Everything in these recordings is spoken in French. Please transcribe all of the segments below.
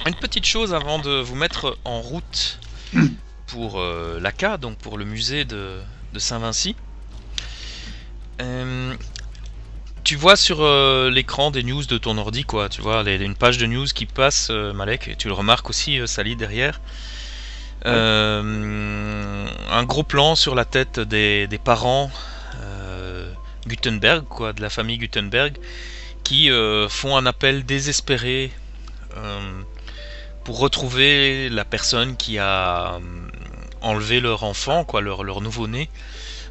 Une petite chose avant de vous mettre en route pour l'ACA, donc pour le musée de Saint-Vinci. Tu vois sur l'écran des news de ton ordi, quoi. Tu vois une page de news qui passe, Malek, et tu le remarques aussi, Sally, derrière. Un gros plan sur la tête des parents Gutenberg, quoi, de la famille Gutenberg, qui font un appel désespéré pour retrouver la personne qui a enlevé leur enfant, quoi, leur nouveau-né,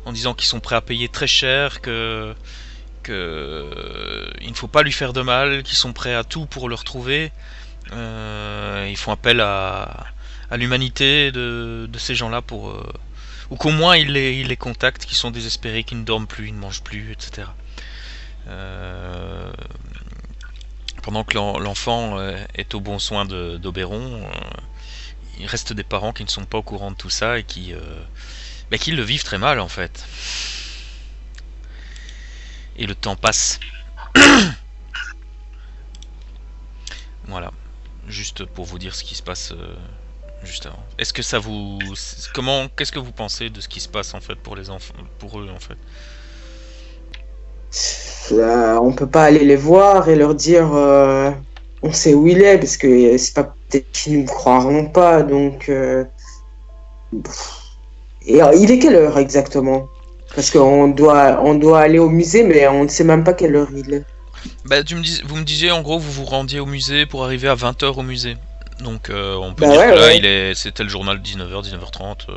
en disant qu'ils sont prêts à payer très cher, que il ne faut pas lui faire de mal, qu'ils sont prêts à tout pour le retrouver. Ils font appel à l'humanité de ces gens-là pour ou qu'au moins ils les contactent, qu'ils sont désespérés, qu'ils ne dorment plus, ils ne mangent plus, etc. Pendant que l'enfant est au bon soin d'Oberon, il reste des parents qui ne sont pas au courant de tout ça et qui le vivent très mal, en fait. Et le temps passe. Voilà. Juste pour vous dire ce qui se passe juste avant. Est-ce que ça vous... Qu'est-ce que vous pensez de ce qui se passe, en fait, pour les enfants, pour eux, en fait? On peut pas aller les voir et leur dire on sait où il est, parce que c'est pas peut-être qu'ils nous croiront pas, donc et il est quelle heure exactement? Parce qu'on doit aller au musée, mais on ne sait même pas quelle heure il est. Vous me disiez, en gros, vous vous rendiez au musée pour arriver à 20h au musée. Donc on peut Bah dire ouais, que là, ouais. c'était le journal 19h, 19h30,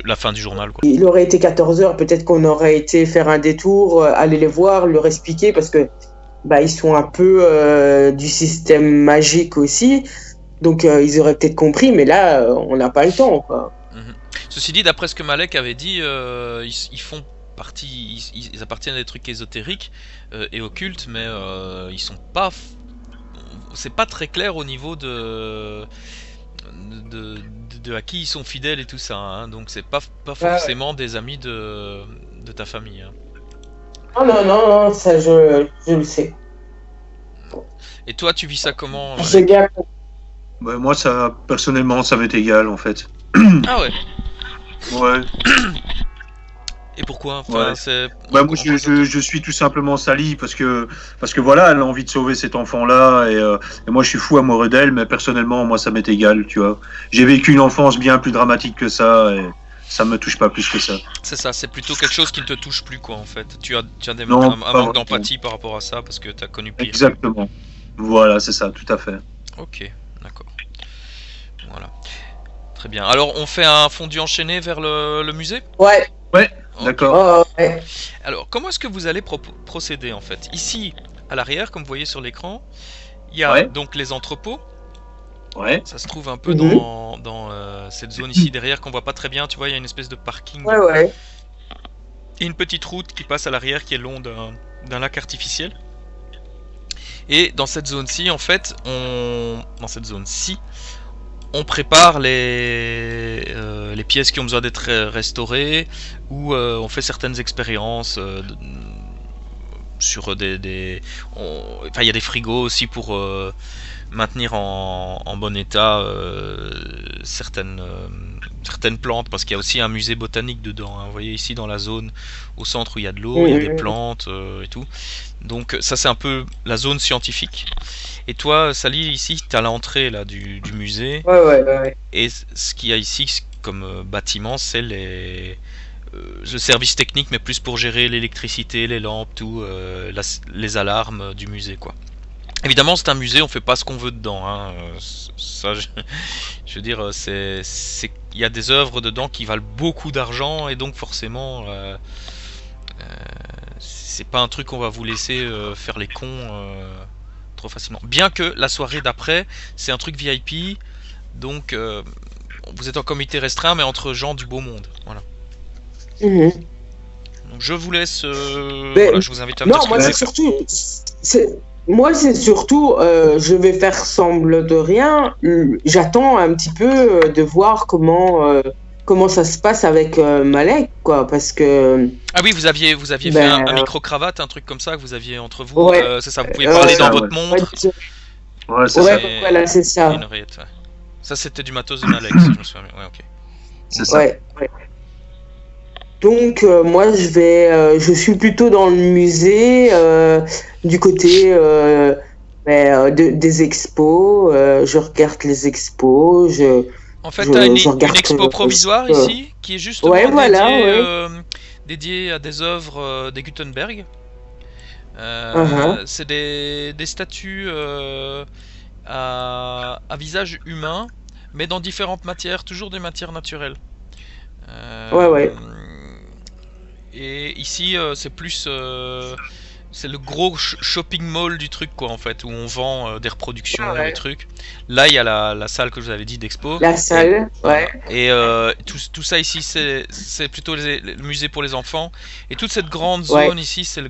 la fin du journal, quoi. Il aurait été 14h, peut-être qu'on aurait été faire un détour, aller les voir, leur expliquer, parce que ils sont un peu du système magique aussi, donc ils auraient peut-être compris, mais là, on n'a pas le temps, quoi. Ceci dit, d'après ce que Malek avait dit, ils font partie, ils appartiennent à des trucs ésotériques et occultes, mais ils sont pas... C'est pas très clair au niveau de à qui ils sont fidèles et tout ça, hein. Donc c'est pas forcément des amis de ta famille, hein. Non, ça je le sais. Et toi, tu vis ça comment? J'ai bien. Moi, ça, personnellement, ça m'est égal, en fait. Ah ouais. Ouais. Et pourquoi? Ouais. Moi, je suis tout simplement Sally parce que voilà, elle a envie de sauver cet enfant-là et moi, je suis fou amoureux d'elle, mais personnellement, moi, ça m'est égal, tu vois. J'ai vécu une enfance bien plus dramatique que ça et ça me touche pas plus que ça. C'est ça, c'est plutôt quelque chose qui ne te touche plus, quoi, en fait. Tu as un manque d'empathie par rapport à ça parce que tu as connu pire. Exactement. Voilà, c'est ça, tout à fait. Ok, d'accord. Voilà. Très bien. Alors, on fait un fondu enchaîné vers le musée? Ouais. Ouais. D'accord. Ouais. Alors, comment est-ce que vous allez procéder, en fait? Ici, à l'arrière, comme vous voyez sur l'écran, il y a donc les entrepôts. Ouais. Ça se trouve un peu dans cette zone ici derrière qu'on voit pas très bien. Tu vois, il y a une espèce de parking. Ouais. Et une petite route qui passe à l'arrière qui est long d'un lac artificiel. Et dans cette zone-ci, en fait, on prépare les pièces qui ont besoin d'être restaurées, ou on fait certaines expériences sur il y a des frigos aussi pour maintenir en bon état certaines plantes, parce qu'il y a aussi un musée botanique dedans, hein. Vous voyez ici dans la zone au centre où il y a de l'eau, il y a des plantes et tout. Donc ça c'est un peu la zone scientifique. Et toi, Sally, ici tu as l'entrée là du musée. Ouais. Et ce qu'il y a ici comme bâtiment, c'est le service technique, mais plus pour gérer l'électricité, les lampes, tout, les alarmes du musée, quoi. Évidemment, c'est un musée, on fait pas ce qu'on veut dedans, hein. Ça, je veux dire, il y a des œuvres dedans qui valent beaucoup d'argent, et donc forcément, c'est pas un truc qu'on va vous laisser faire les cons trop facilement. Bien que la soirée d'après, c'est un truc VIP, donc vous êtes en comité restreint, mais entre gens du beau monde, voilà. Donc je vous laisse. Voilà, je vous invite à me dire ce que vous voulez. Moi, c'est surtout, je vais faire semble de rien. J'attends un petit peu de voir comment ça se passe avec Malek, quoi, parce que. Ah oui, vous aviez fait un micro-cravate, un truc comme ça que vous aviez entre vous. Ouais. C'est ça, vous pouvez parler dans votre montre. Ouais, c'est Ouais, ça. voilà, c'est ça. Une oreillette, ouais. Ça, c'était du matos de Malek, si je me souviens bien. Ouais, ok. C'est ça. Ouais. Donc moi je suis plutôt dans le musée du côté des expos. Je regarde les expos. En fait, t'as Je une regarde expo provisoire ici, qui est justement Ouais, voilà, dédiée, ouais. dédiée à des œuvres des Gutenberg. Uh-huh. C'est des statues à visage humain, mais dans différentes matières, toujours des matières naturelles. Ouais. Et ici, c'est plus... c'est le gros shopping mall du truc, quoi, en fait, où on vend des reproductions, Ouais. des trucs. Là, il y a la salle que je vous avais dit d'expo. La salle, ouais. Et tout ça ici, c'est plutôt le musée pour les enfants. Et toute cette grande Ouais. zone ici, c'est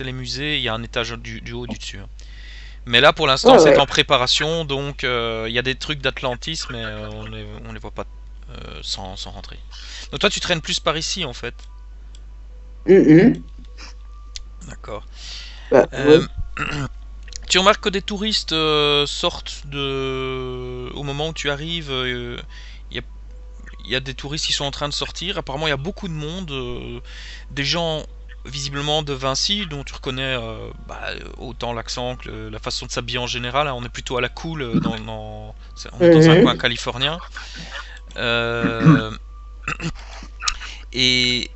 les musées. Il y a un étage du haut, du dessus. Mais là, pour l'instant, c'est Ouais. en préparation. Donc, il y a des trucs d'Atlantis, mais on les voit pas sans rentrer. Donc, toi, tu traînes plus par ici, en fait. Mhm. D'accord. Bah, ouais. Tu remarques que des touristes sortent au moment où tu arrives. Il y a des touristes qui sont en train de sortir. Apparemment, il y a beaucoup de monde. Des gens visiblement de Vinci, dont tu reconnais autant l'accent que la façon de s'habiller en général. On est plutôt à la cool on est dans un coin californien. Et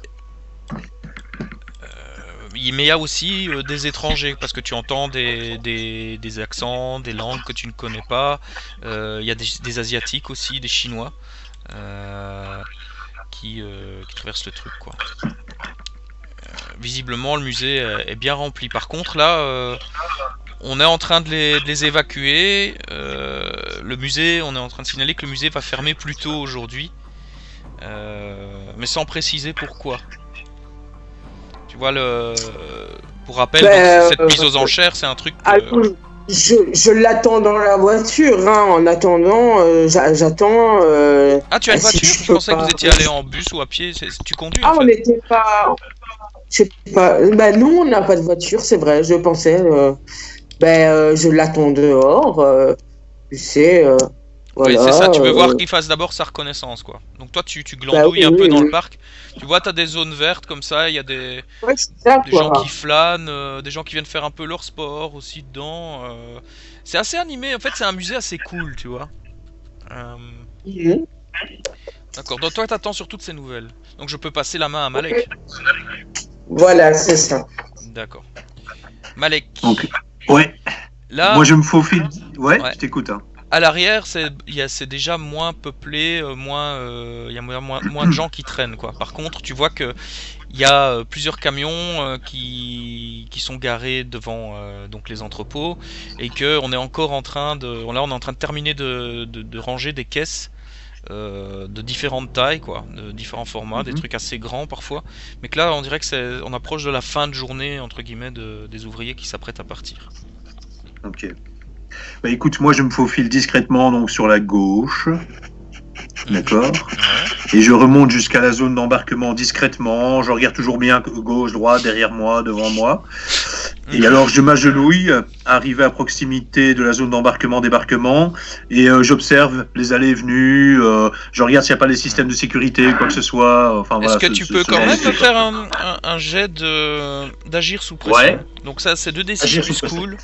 mais il y a aussi des étrangers, parce que tu entends des accents, des langues que tu ne connais pas. Il y a des Asiatiques aussi, des Chinois qui traversent le truc, quoi. Visiblement, le musée est bien rempli. Par contre, là, on est en train de les évacuer. Le musée, on est en train de signaler que le musée va fermer plus tôt aujourd'hui, mais sans préciser pourquoi. Tu vois, pour rappel, donc, cette mise aux enchères, c'est un truc. Je l'attends dans la voiture. Hein. En attendant, j'attends. Ah, tu as une voiture? Je pensais que vous étiez allé en bus ou à pied. Tu conduis, en fait. On n'était pas. Je sais pas. Bah non, on n'a pas de voiture, c'est vrai. Je pensais. Je l'attends dehors. Tu sais. Voilà, Oui, c'est ça. Tu veux voir qu'il fasse d'abord sa reconnaissance, quoi. Donc toi, tu glandouilles un peu dans le parc. Tu vois, t'as des zones vertes comme ça. Il y a des gens qui flânent, des gens qui viennent faire un peu leur sport aussi dedans. C'est assez animé. En fait, c'est un musée assez cool, tu vois. D'accord. Donc toi, t'attends sur toutes ces nouvelles. Donc je peux passer la main à Malek. Voilà, c'est ça. D'accord. Malek. Donc, ouais. Là, moi, je me faufile. Ouais, je t'écoute. Hein. À l'arrière, c'est déjà moins peuplé, il y a moins de gens qui traînent, quoi. Par contre, tu vois que il y a plusieurs camions qui sont garés devant donc les entrepôts, et que on est encore en train de terminer de ranger des caisses de différentes tailles, quoi, de différents formats, des trucs assez grands parfois, mais que là on dirait que on approche de la fin de journée entre guillemets des ouvriers qui s'apprêtent à partir. Ok. Bah écoute, moi je me faufile discrètement donc sur la gauche, d'accord, et je remonte jusqu'à la zone d'embarquement discrètement. Je regarde toujours bien gauche, droite, derrière moi, devant moi. Et alors je m'agenouille, arrivé à proximité de la zone d'embarquement-débarquement, et j'observe les allées et venues. Je regarde s'il n'y a pas les systèmes de sécurité, quoi que ce soit. Enfin, est-ce que tu peux quand même me faire un jet d'agir sous pression? Ouais. Donc ça, c'est 2d6 Agir plus sous pression. cool.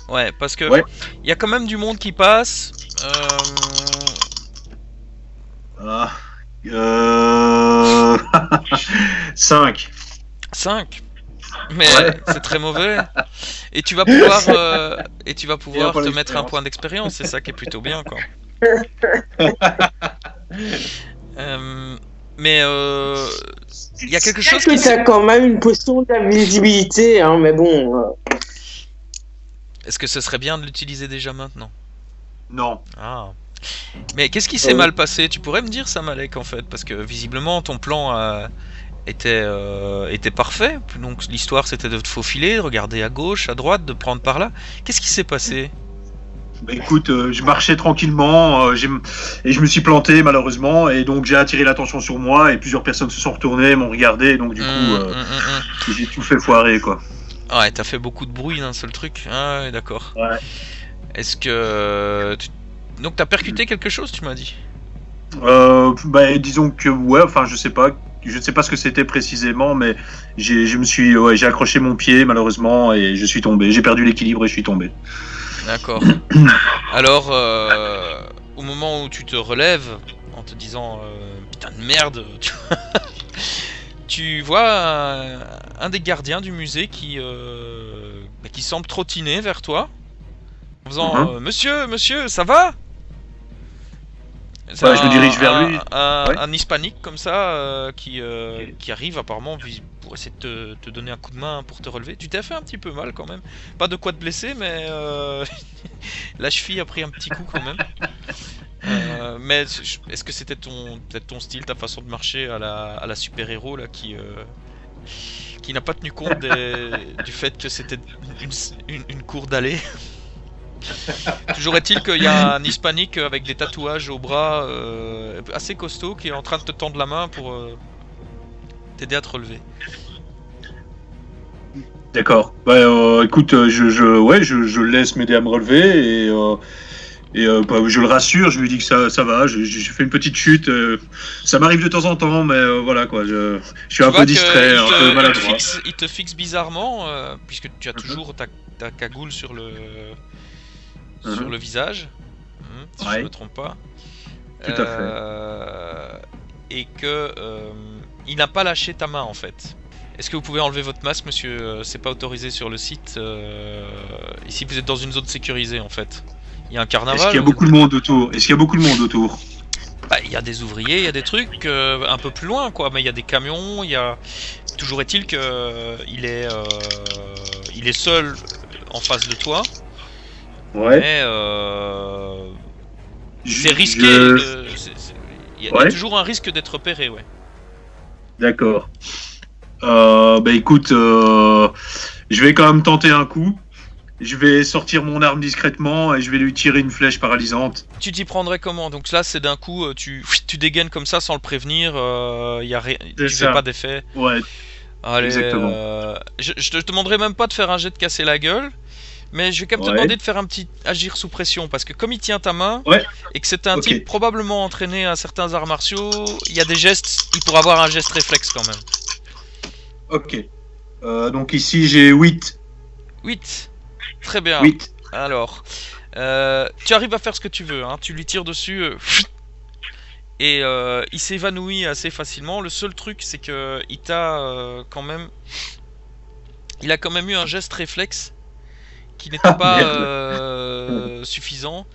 Ouais, parce que y a quand même du monde qui passe. 5. 5. Mais c'est très mauvais. Et tu vas pouvoir te mettre un point d'expérience, c'est ça qui est plutôt bien, quoi. Mais il y a quelque chose qui... Tu as quand même une potion d'invisibilité, hein, mais bon... Est-ce que ce serait bien de l'utiliser déjà maintenant? Non. Ah. Mais qu'est-ce qui s'est mal passé? Tu pourrais me dire ça, Malek, en fait? Parce que visiblement, ton plan était parfait. Donc l'histoire, c'était de te faufiler, de regarder à gauche, à droite, de prendre par là. Qu'est-ce qui s'est passé? Bah écoute, je marchais tranquillement et je me suis planté malheureusement, et donc j'ai attiré l'attention sur moi et plusieurs personnes se sont retournées, m'ont regardé, donc du coup j'ai tout fait foirer, quoi. Ouais, t'as fait beaucoup de bruit d'un seul truc. Ah ouais, d'accord. Ouais. Est-ce que... Donc t'as percuté quelque chose, tu m'as dit? Disons que ouais, enfin je sais pas ce que c'était précisément, mais j'ai accroché mon pied malheureusement et je suis tombé. J'ai perdu l'équilibre et je suis tombé. D'accord. Alors, au moment où tu te relèves, en te disant putain de merde, tu vois un des gardiens du musée qui semble trottiner vers toi, en faisant monsieur, ça va? C'est je me dirige vers lui. Un hispanique comme ça qui arrive apparemment pour essayer de te donner un coup de main pour te relever. Tu t'es fait un petit peu mal quand même. Pas de quoi te blesser, mais la cheville a pris un petit coup quand même. Mais est-ce que c'était peut-être ton style, ta façon de marcher à la super-héros là qui n'a pas tenu compte du fait que c'était une cour d'allée? Toujours est-il qu'il y a un hispanique avec des tatouages au bras assez costaud qui est en train de te tendre la main pour t'aider à te relever. D'accord. Écoute, je le laisse m'aider à me relever et je le rassure. Je lui dis que ça va. J'ai fait une petite chute. Ça m'arrive de temps en temps, mais voilà quoi. Je suis un peu distrait, un peu maladroit. Il te fixe bizarrement puisque tu as toujours ta cagoule sur le visage, si je me trompe pas. Tout à fait. Et que il n'a pas lâché ta main en fait. Est-ce que vous pouvez enlever votre masque, monsieur? C'est pas autorisé sur le site. Ici, vous êtes dans une zone sécurisée en fait. Il y a un carnaval. Est-ce qu'il y a beaucoup de monde autour? Bah, il y a des ouvriers, il y a des trucs un peu plus loin quoi. Mais il y a des camions. Toujours est-il que il est seul en face de toi. Ouais. Mais c'est risqué. Il y a toujours un risque d'être repéré, ouais. D'accord. Écoute, je vais quand même tenter un coup. Je vais sortir mon arme discrètement et je vais lui tirer une flèche paralysante. Tu t'y prendrais comment? Donc là, c'est d'un coup, tu dégaines comme ça sans le prévenir. Tu fais pas d'effet. Ouais. Allez, exactement. Je te demanderai même pas de faire un jet de casser la gueule. Mais je vais quand même te demander de faire un petit agir sous pression, parce que comme il tient ta main, et que c'est un type probablement entraîné à certains arts martiaux, il y a des gestes, il pourra avoir un geste réflexe quand même. Ok. Donc ici j'ai 8. 8. Très bien. 8. Alors, tu arrives à faire ce que tu veux, hein. Tu lui tires dessus, et il s'évanouit assez facilement. Le seul truc, c'est que il a quand même eu un geste réflexe qui n'était pas suffisant,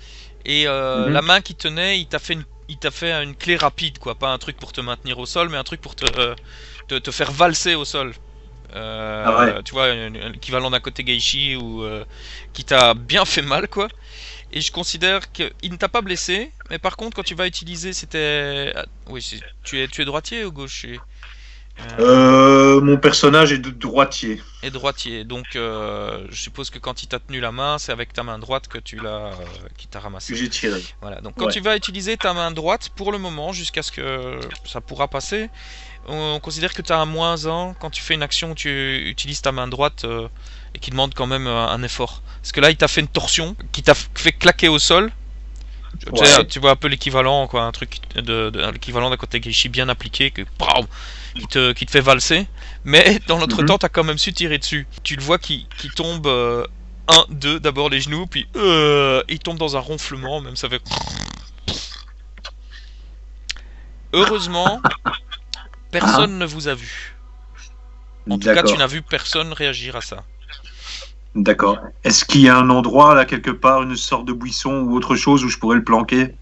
et la main qui tenait, il t'a fait une clé rapide quoi, pas un truc pour te maintenir au sol, mais un truc pour te faire valser au sol. Tu vois, l'équivalent d'un côté geishi ou qui t'a bien fait mal quoi. Et je considère qu'il ne t'a pas blessé, mais par contre quand tu vas utiliser, tu es droitier ou gaucher? Mon personnage est de droitier. Et droitier, donc je suppose que quand il t'a tenu la main, c'est avec ta main droite que qui t'a ramassé. Que j'ai tiré. Voilà, donc quand tu vas utiliser ta main droite, pour le moment, jusqu'à ce que ça pourra passer, on considère que tu as un -1 quand tu fais une action où tu utilises ta main droite et qui demande quand même un effort. Parce que là, il t'a fait une torsion qui t'a fait claquer au sol. Tu vois un peu l'équivalent, quoi, un truc l'équivalent d'un côté Geishi bien appliqué qui te fait valser. Mais dans l'autre temps, t'as quand même su tirer dessus. Tu le vois qui tombe 1, 2, d'abord les genoux, puis il tombe dans un ronflement, même ça fait. Heureusement, personne ne vous a vu. En tout cas, tu n'as vu personne réagir à ça. D'accord. Est-ce qu'il y a un endroit, là, quelque part, une sorte de buisson ou autre chose où je pourrais le planquer?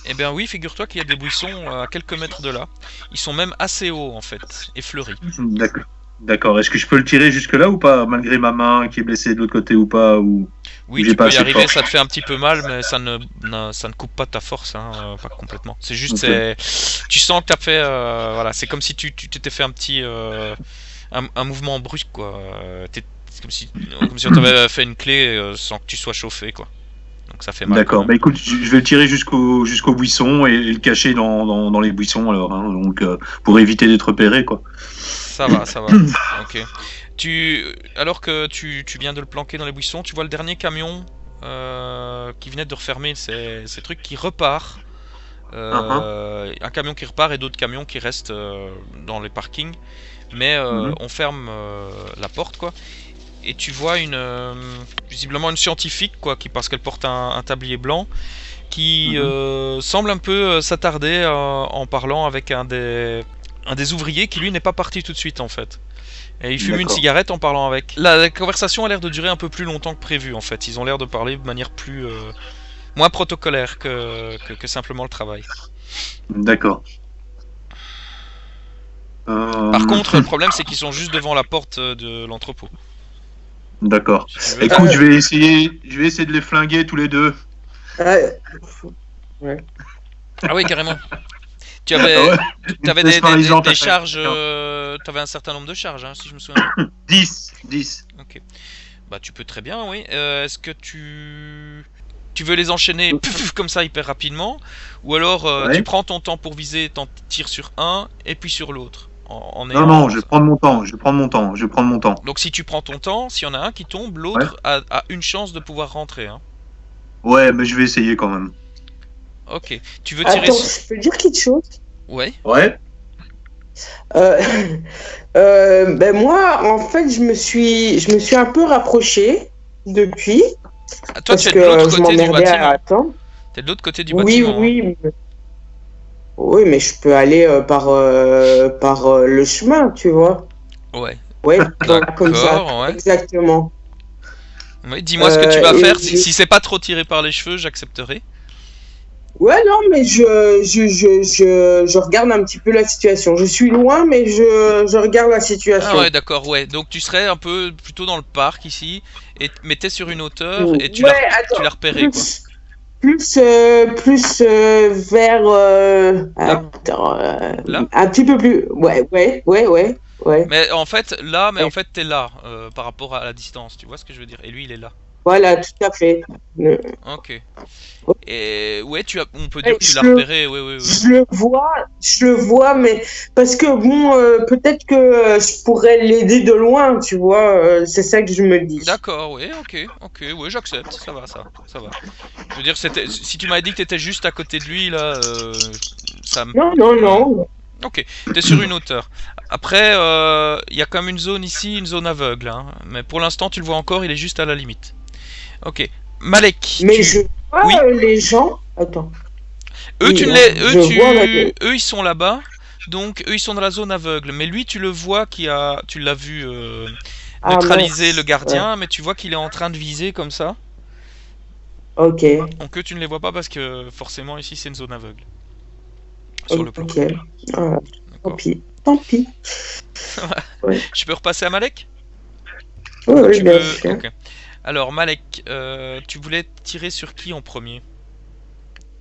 Eh bien oui, figure-toi qu'il y a des buissons à quelques mètres de là. Ils sont même assez hauts, en fait, et fleuris. D'accord. Est-ce que je peux le tirer jusque-là ou pas, malgré ma main qui est blessée de l'autre côté ou pas Oui, tu peux y arriver, ça te fait un petit peu mal, mais ça ne coupe pas ta force, hein, pas complètement. C'est juste, tu sens que t'as fait... voilà, c'est comme si tu t'étais fait un petit... un mouvement brusque, quoi. C'est comme si on t'avait fait une clé sans que tu sois chauffé, quoi. Donc ça fait mal. D'accord, bah écoute, je vais le tirer jusqu'au buisson et le cacher dans les buissons alors, hein, donc pour éviter d'être repéré, quoi. Ça va. Ok. Alors que tu viens de le planquer dans les buissons, tu vois le dernier camion qui venait de refermer ces trucs qui repart. Un camion qui repart et d'autres camions qui restent dans les parkings. Mais on ferme la porte, quoi. Et tu vois visiblement une scientifique, quoi, parce qu'elle porte un tablier blanc, qui semble un peu s'attarder en parlant avec un des ouvriers qui lui n'est pas parti tout de suite en fait. Et il fume une cigarette en parlant avec. La conversation a l'air de durer un peu plus longtemps que prévu en fait. Ils ont l'air de parler de manière moins protocolaire que simplement le travail. D'accord. Par contre, le problème c'est qu'ils sont juste devant la porte de l'entrepôt. D'accord. Écoute, je vais essayer de les flinguer tous les deux. Ouais. Ah oui, carrément. Tu avais des charges. Tu avais un certain nombre de charges, hein, si je me souviens. 10. Ok. Bah, tu peux très bien, oui. Est-ce que tu veux les enchaîner comme ça hyper rapidement, ou alors tu prends ton temps pour viser, t'en tires sur un et puis sur l'autre. Non, je vais prendre mon temps. Donc si tu prends ton temps, s'il y en a un qui tombe, l'autre a une chance de pouvoir rentrer. Hein. Ouais, mais je vais essayer quand même. Ok. Tu veux tirer... Attends, je peux dire quelque chose? Ouais. Ben moi, en fait, je me suis un peu rapproché depuis. Ah, toi, tu es de l'autre côté du bâtiment. T'es de l'autre côté du bâtiment. Oui, mais je peux aller par le chemin, tu vois. Ouais. Ouais, comme ça. Ouais. Exactement. Oui, dis-moi ce que tu vas faire. Si c'est pas trop tiré par les cheveux, j'accepterai. Ouais, non, mais je regarde un petit peu la situation. Je suis loin, mais je regarde la situation. Ah ouais, d'accord, ouais. Donc tu serais un peu plutôt dans le parc ici, mais t'es sur une hauteur et tu l'as repéré, quoi. Plus vers là un petit peu plus. Ouais. Mais en fait, t'es là par rapport à la distance, tu vois ce que je veux dire? Et lui, il est là. Voilà, tout à fait. Ok. Et ouais, on peut dire que tu l'as repéré, oui. Je le vois, mais parce que bon, peut-être que je pourrais l'aider de loin, tu vois. C'est ça que je me dis. D'accord, oui, ok, oui, j'accepte, ça va. Je veux dire, si tu m'avais dit que t'étais juste à côté de lui, là, ça. Non. Ok, t'es sur une hauteur. Après, il y a quand même une zone ici, une zone aveugle, hein. Mais pour l'instant, tu le vois encore, il est juste à la limite. Ok, Malek. Mais je vois les gens. Attends. Eux, ils sont là-bas. Donc, eux, ils sont dans la zone aveugle. Mais lui, tu le vois tu l'as vu neutraliser le gardien, mais tu vois qu'il est en train de viser comme ça. Ok. Donc, eux, tu ne les vois pas parce que forcément, ici, c'est une zone aveugle. Sur le plan. Ok. Tant pis. Ouais. Je peux repasser à Malek? Oui, bien sûr. Okay. Alors, Malek, tu voulais tirer sur qui en premier?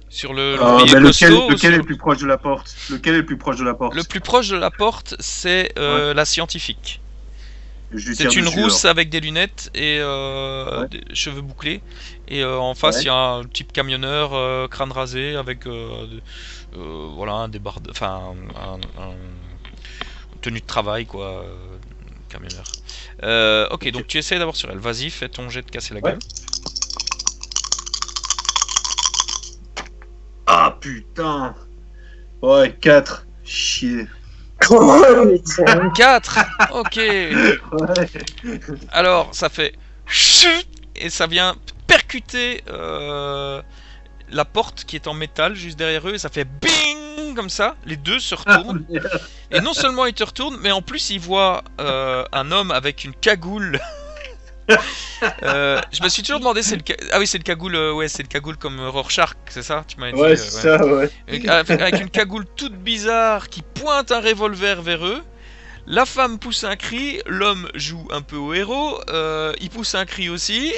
Sur lequel est le plus proche de la porte? Le plus proche de la porte, c'est la scientifique. C'est une rousse avec des lunettes et des cheveux bouclés. Et en face, il y a un type camionneur, crâne rasé, avec un débardeur, enfin, tenue de travail, quoi, camionneur. Ok, donc tu essaies d'avoir sur elle. Vas-y, fais ton jet de casser la gueule. Ah putain. Ouais, 4. Chier. 4. Ok. Alors, ça fait chut et ça vient percuter la porte qui est en métal juste derrière eux et ça fait bing comme ça. Les deux se retournent. Et non seulement ils te retournent, mais en plus ils voient un homme avec une cagoule. Je me suis toujours demandé c'est le cagoule, c'est le cagoule comme Rorschach, c'est ça, tu m'as dit. Ouais, c'est ça, ouais. Avec une cagoule toute bizarre qui pointe un revolver vers eux. La femme pousse un cri, l'homme joue un peu au héros, il pousse un cri aussi.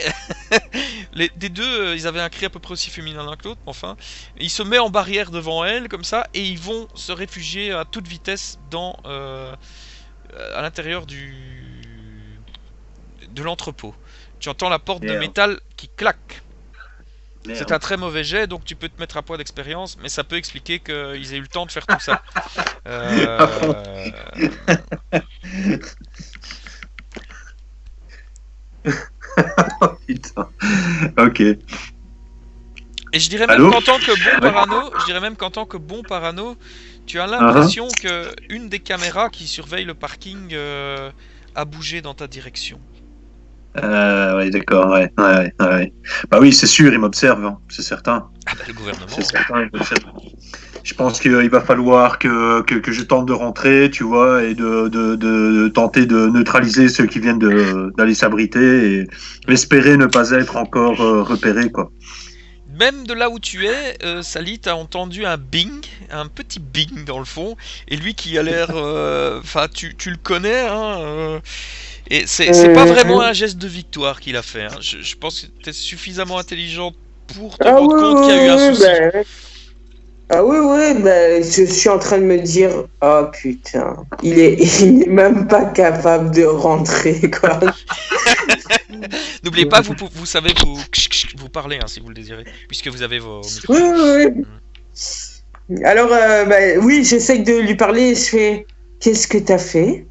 Des deux, ils avaient un cri à peu près aussi féminin l'un que l'autre, enfin. Il se met en barrière devant elle, comme ça, et ils vont se réfugier à toute vitesse à l'intérieur de l'entrepôt. Tu entends la porte de métal qui claque. Merde. C'est un très mauvais jet, donc tu peux te mettre à point d'expérience, mais ça peut expliquer qu'ils aient eu le temps de faire tout ça. Putain. Ok. Et je dirais même Allô qu'en tant que bon Ouais. parano, tu as Uh-huh. l'impression que une des caméras qui surveille le parking a bougé dans ta direction. Ouais, d'accord, ouais. Bah oui, c'est sûr, il m'observe, hein, c'est certain. Ah bah le gouvernement. C'est certain, il m'observe. Je pense qu'il va falloir que je tente de rentrer, tu vois, et de tenter de neutraliser ceux qui viennent d'aller s'abriter et espérer ne pas être encore repéré, quoi. Même de là où tu es, Sally, t'as entendu un bing, un petit bing dans le fond, et lui qui a l'air, enfin, tu le connais, hein, et c'est pas vraiment un geste de victoire qu'il a fait. Hein. Je pense que t'es suffisamment intelligent pour te Ah rendre oui, compte qu'il y a eu un oui, souci. ah oui, oui, je suis en train de me dire, oh putain, il est même pas capable de rentrer, quoi. N'oubliez pas, vous savez vous parler hein, si vous le désirez, puisque vous avez vos micros. Oui, oui, oui. Alors, oui, j'essaie de lui parler et je fais, qu'est-ce que t'as fait?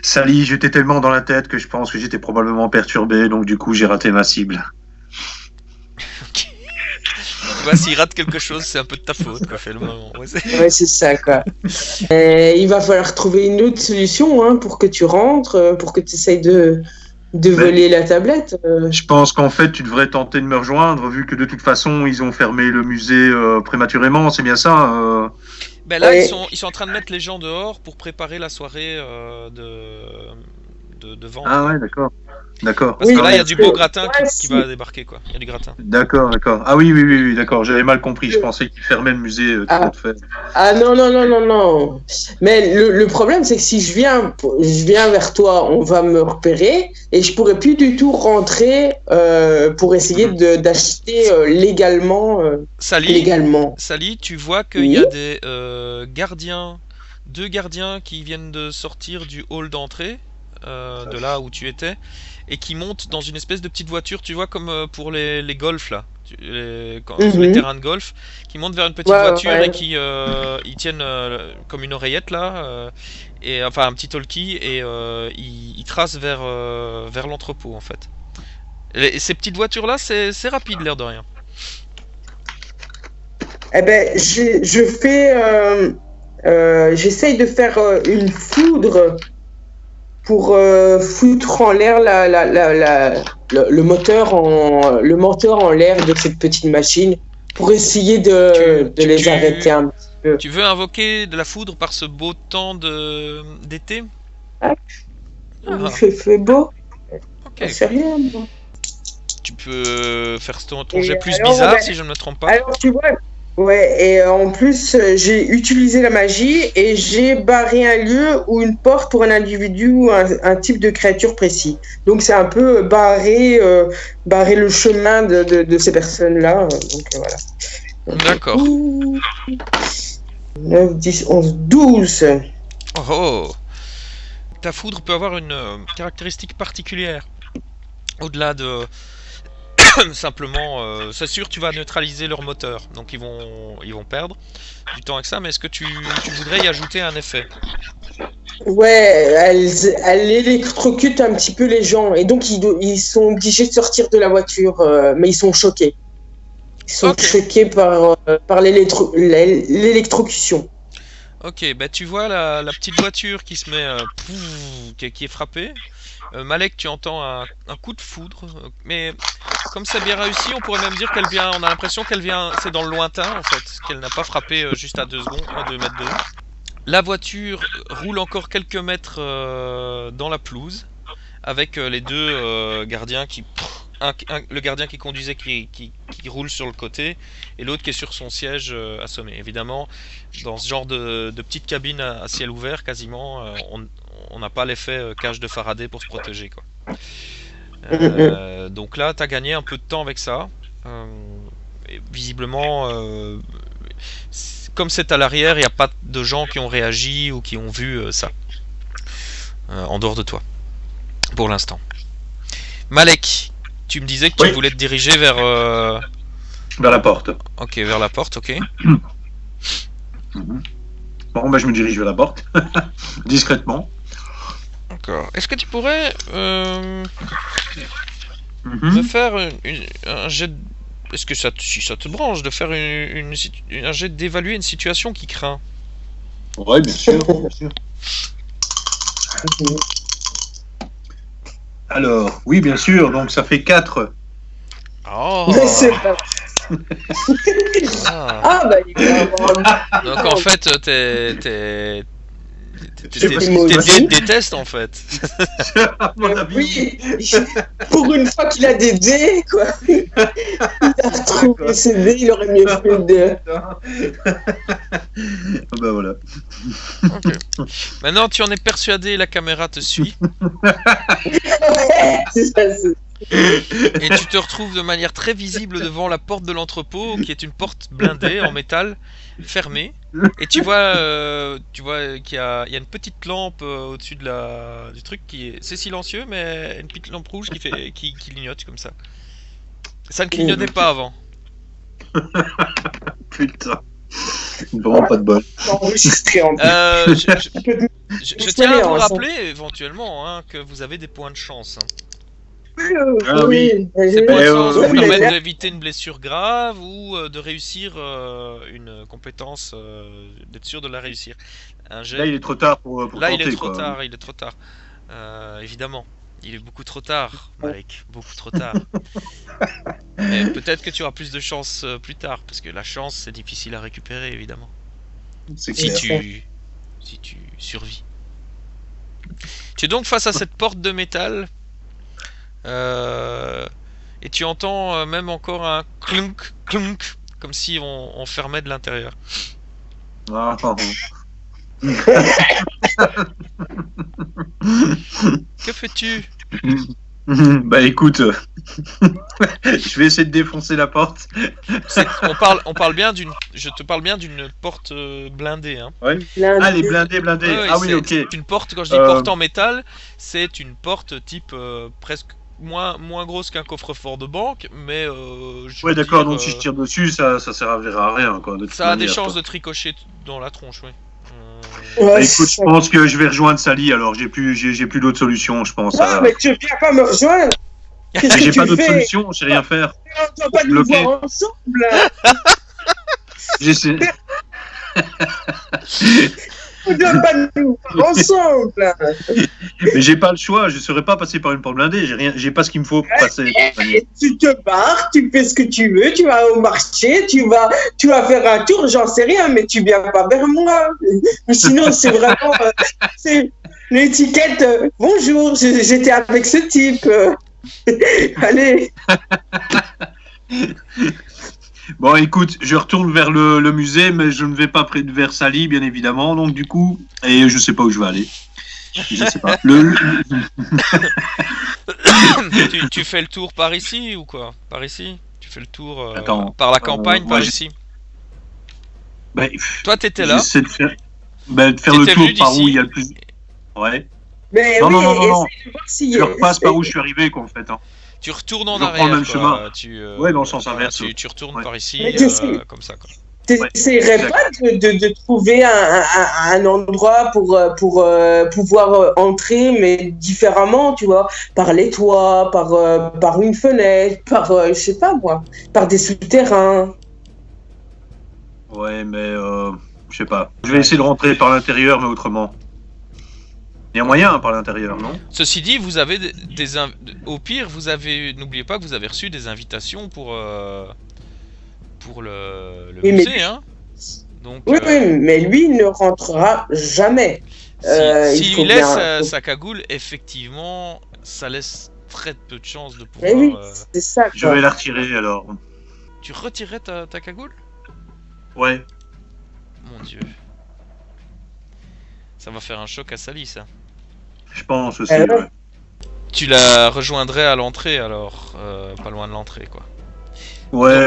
Sally, j'étais tellement dans la tête que je pense que j'étais probablement perturbé, donc du coup j'ai raté ma cible. Tu vois, s'il rate quelque chose, c'est un peu de ta faute, quoi, fait le moment. Ouais, Ouais, c'est ça, quoi. Il va falloir trouver une autre solution, hein, pour que tu rentres, pour que tu essayes de voler la tablette. Je pense qu'en fait tu devrais tenter de me rejoindre, vu que de toute façon ils ont fermé le musée prématurément, c'est bien ça Ben là, Ouais. ils sont en train de mettre les gens dehors pour préparer la soirée de vente. Ah ouais, d'accord. D'accord. Parce Oui, que là, il y a parce du que- beau gratin ouais, qui si. va débarquer, quoi. Il y a du gratin. D'accord. Ah oui, d'accord. J'avais mal compris. Je pensais qu'ils fermaient le musée tout Ah. de fait. Ah non, non, non, non, non. Mais le problème, c'est que si je viens vers toi, on va me repérer et je pourrais plus du tout rentrer pour essayer d'acheter légalement. Sally, tu vois qu'il Oui. y a des deux gardiens qui viennent de sortir du hall d'entrée, de là où tu étais, et qui montent dans une espèce de petite voiture, tu vois, comme pour les golfs là, sur les terrains de golf, qui montent vers une petite voiture et qui ils tiennent comme une oreillette là, et enfin un petit talkie, et ils tracent vers l'entrepôt en fait. Et ces petites voitures là, c'est rapide l'air de rien. Eh ben, j'essaye de faire une foudre pour foutre en l'air le moteur en l'air de cette petite machine pour essayer de les arrêter un petit peu. Tu veux invoquer de la foudre par ce beau temps d'été? Il fait beau. Ok. C'est rien. Moi. Tu peux faire ton jet plus alors, bizarre si je ne me trompe pas. Alors tu vois, ouais, et en plus j'ai utilisé la magie et j'ai barré un lieu ou une porte pour un individu ou un type de créature précis. Donc c'est un peu barrer le chemin de ces personnes-là. Donc voilà. D'accord. 9, 10, 11, 12. Oh. Ta foudre peut avoir une caractéristique particulière. Au-delà de simplement, c'est sûr, tu vas neutraliser leur moteur, donc ils vont perdre du temps avec ça. Mais est-ce que tu voudrais y ajouter un effet? Ouais, elle électrocute un petit peu les gens et donc ils sont obligés de sortir de la voiture, mais ils sont choqués. Ils sont choqués par l'électrocution. Ok, bah tu vois la petite voiture qui se met, qui est frappée. Malek, tu entends un coup de foudre, mais comme c'est bien réussi, on pourrait même dire qu'elle vient. On a l'impression qu'elle vient, c'est dans le lointain en fait, qu'elle n'a pas frappé juste à 2 secondes, à 2 mètres de nous. La voiture roule encore quelques mètres dans la pelouse, avec les deux gardiens qui. Le gardien qui conduisait qui roule sur le côté et l'autre qui est sur son siège assommé. Évidemment, dans ce genre de petite cabine à ciel ouvert, quasiment, on n'a pas l'effet cage de Faraday pour se protéger, quoi. Donc là, tu as gagné un peu de temps avec ça. Et visiblement, comme c'est à l'arrière, il n'y a pas de gens qui ont réagi ou qui ont vu ça. En dehors de toi. Pour l'instant. Malek, tu me disais que tu voulais te diriger vers la porte. Ok, vers la porte, ok. Bon, bah, je me dirige vers la porte, discrètement. D'accord. Est-ce que tu pourrais de faire un jet. Est-ce que si ça te branche de faire un jet d'évaluer une situation qui craint? Ouais, bien sûr, bien sûr. Alors, oui, bien sûr, donc ça fait 4. Oh. Mais c'est pas... Ah. Ah, bah, il va avoir... Donc en fait, t'es des tests en fait. À mon avis. Oui, pour une fois qu'il a des dés, quoi. Il a retrouvé ses dés, il aurait mieux fait de... Bah voilà. Ok. Maintenant, tu en es persuadé, la caméra te suit. C'est ça, c'est... Et tu te retrouves de manière très visible devant la porte de l'entrepôt, qui est une porte blindée en métal, fermée. Et tu vois qu'il y a une petite lampe au-dessus du truc c'est silencieux, mais une petite lampe rouge qui clignote comme ça. Ça ne clignotait pas avant. Putain. Vraiment pas de bol. Enregistré en plus. Je tiens à vous rappeler éventuellement que vous avez des points de chance. Ah oui. Ces points de chance vous oui, permettent mais- d'éviter une blessure grave ou de réussir une compétence, d'être sûr de la réussir. Un jet. Là, il est trop tard pour Là, tenter, il est trop quoi. tard, il est trop tard. Évidemment, il est beaucoup trop tard, Malek, beaucoup trop tard. Mais peut-être que tu auras plus de chance plus tard, parce que la chance, c'est difficile à récupérer, évidemment. C'est Si clair. tu survis. Tu es donc face à cette porte de métal, et tu entends même encore un clunk, clunk, comme si on fermait de l'intérieur. Ah, Que fais-tu? Bah écoute, je vais essayer de défoncer la porte. On parle bien je te parle bien d'une porte blindée, hein. Ouais. Ah, les blindés. Ouais, Ah oui, ok. c'est une porte, quand je dis porte en métal, c'est une porte type presque moins grosse qu'un coffre-fort de banque, mais je Ouais, veux d'accord, dire, donc si je tire dessus, ça servira à rien, quoi. De toute ça a des manière, chances quoi. de tricocher dans la tronche, oui. Bah, écoute, je pense que je vais rejoindre Sally, alors j'ai plus d'autre solution, je pense. Ah, mais tu viens pas me rejoindre. Qu'est-ce que J'ai tu pas d'autre fais? solution, je sais rien faire. On doit pas nous Bloqué. voir ensemble. J'essaie. On doit pas nous voir ensemble. Mais j'ai pas le choix, je saurais pas passer par une porte blindée, j'ai pas ce qu'il me faut pour passer. Et tu te barres, tu fais ce que tu veux, tu vas au marché, tu vas faire un tour, j'en sais rien, mais tu viens pas vers moi. Sinon, c'est vraiment c'est l'étiquette. Bonjour, j'étais avec ce type. Allez. Bon, écoute, je retourne vers le musée, mais je ne vais pas vers Sally, bien évidemment, donc du coup, et je sais pas où je vais aller. Je sais pas. Tu fais le tour par ici ou quoi? Par ici? Tu fais le tour Attends, par la campagne, par moi, ici? Bah, Toi, t'étais là. j'essaie de faire le T'étais tour venu par d'ici. où il y a le plus. Ouais. Mais Non, oui, non. essaye de voir si- Je repasse par où je suis arrivé, quoi, en fait. Hein. Tu retournes en Je reprends arrière. le même quoi. chemin. Ouais, dans le sens inverse. Tu retournes Ouais. par ici, Mais t'essayes. comme ça. Quoi. T'essayerais Ouais, pas de trouver un endroit pour pouvoir entrer, mais différemment, tu vois, par les toits, par une fenêtre, par, je sais pas moi, par des souterrains. Ouais, mais je sais pas. Je vais essayer de rentrer par l'intérieur, mais autrement. Il y a moyen par l'intérieur, non? Ceci dit, vous avez au pire, n'oubliez pas que vous avez reçu des invitations pour le Oui, mais musée, lui- hein. Donc, Oui, mais lui il ne rentrera jamais. s'il faut laisse bien- sa cagoule, effectivement, ça laisse très peu de chances de Mais pouvoir. oui, c'est ça. Je quoi. vais la retirer, alors. Tu retirerais ta cagoule? Ouais. Mon Dieu. Ça va faire un choc à Sally, ça. Je pense aussi, ouais. ouais. Tu la rejoindrais à l'entrée, alors, pas loin de l'entrée, quoi. Ouais.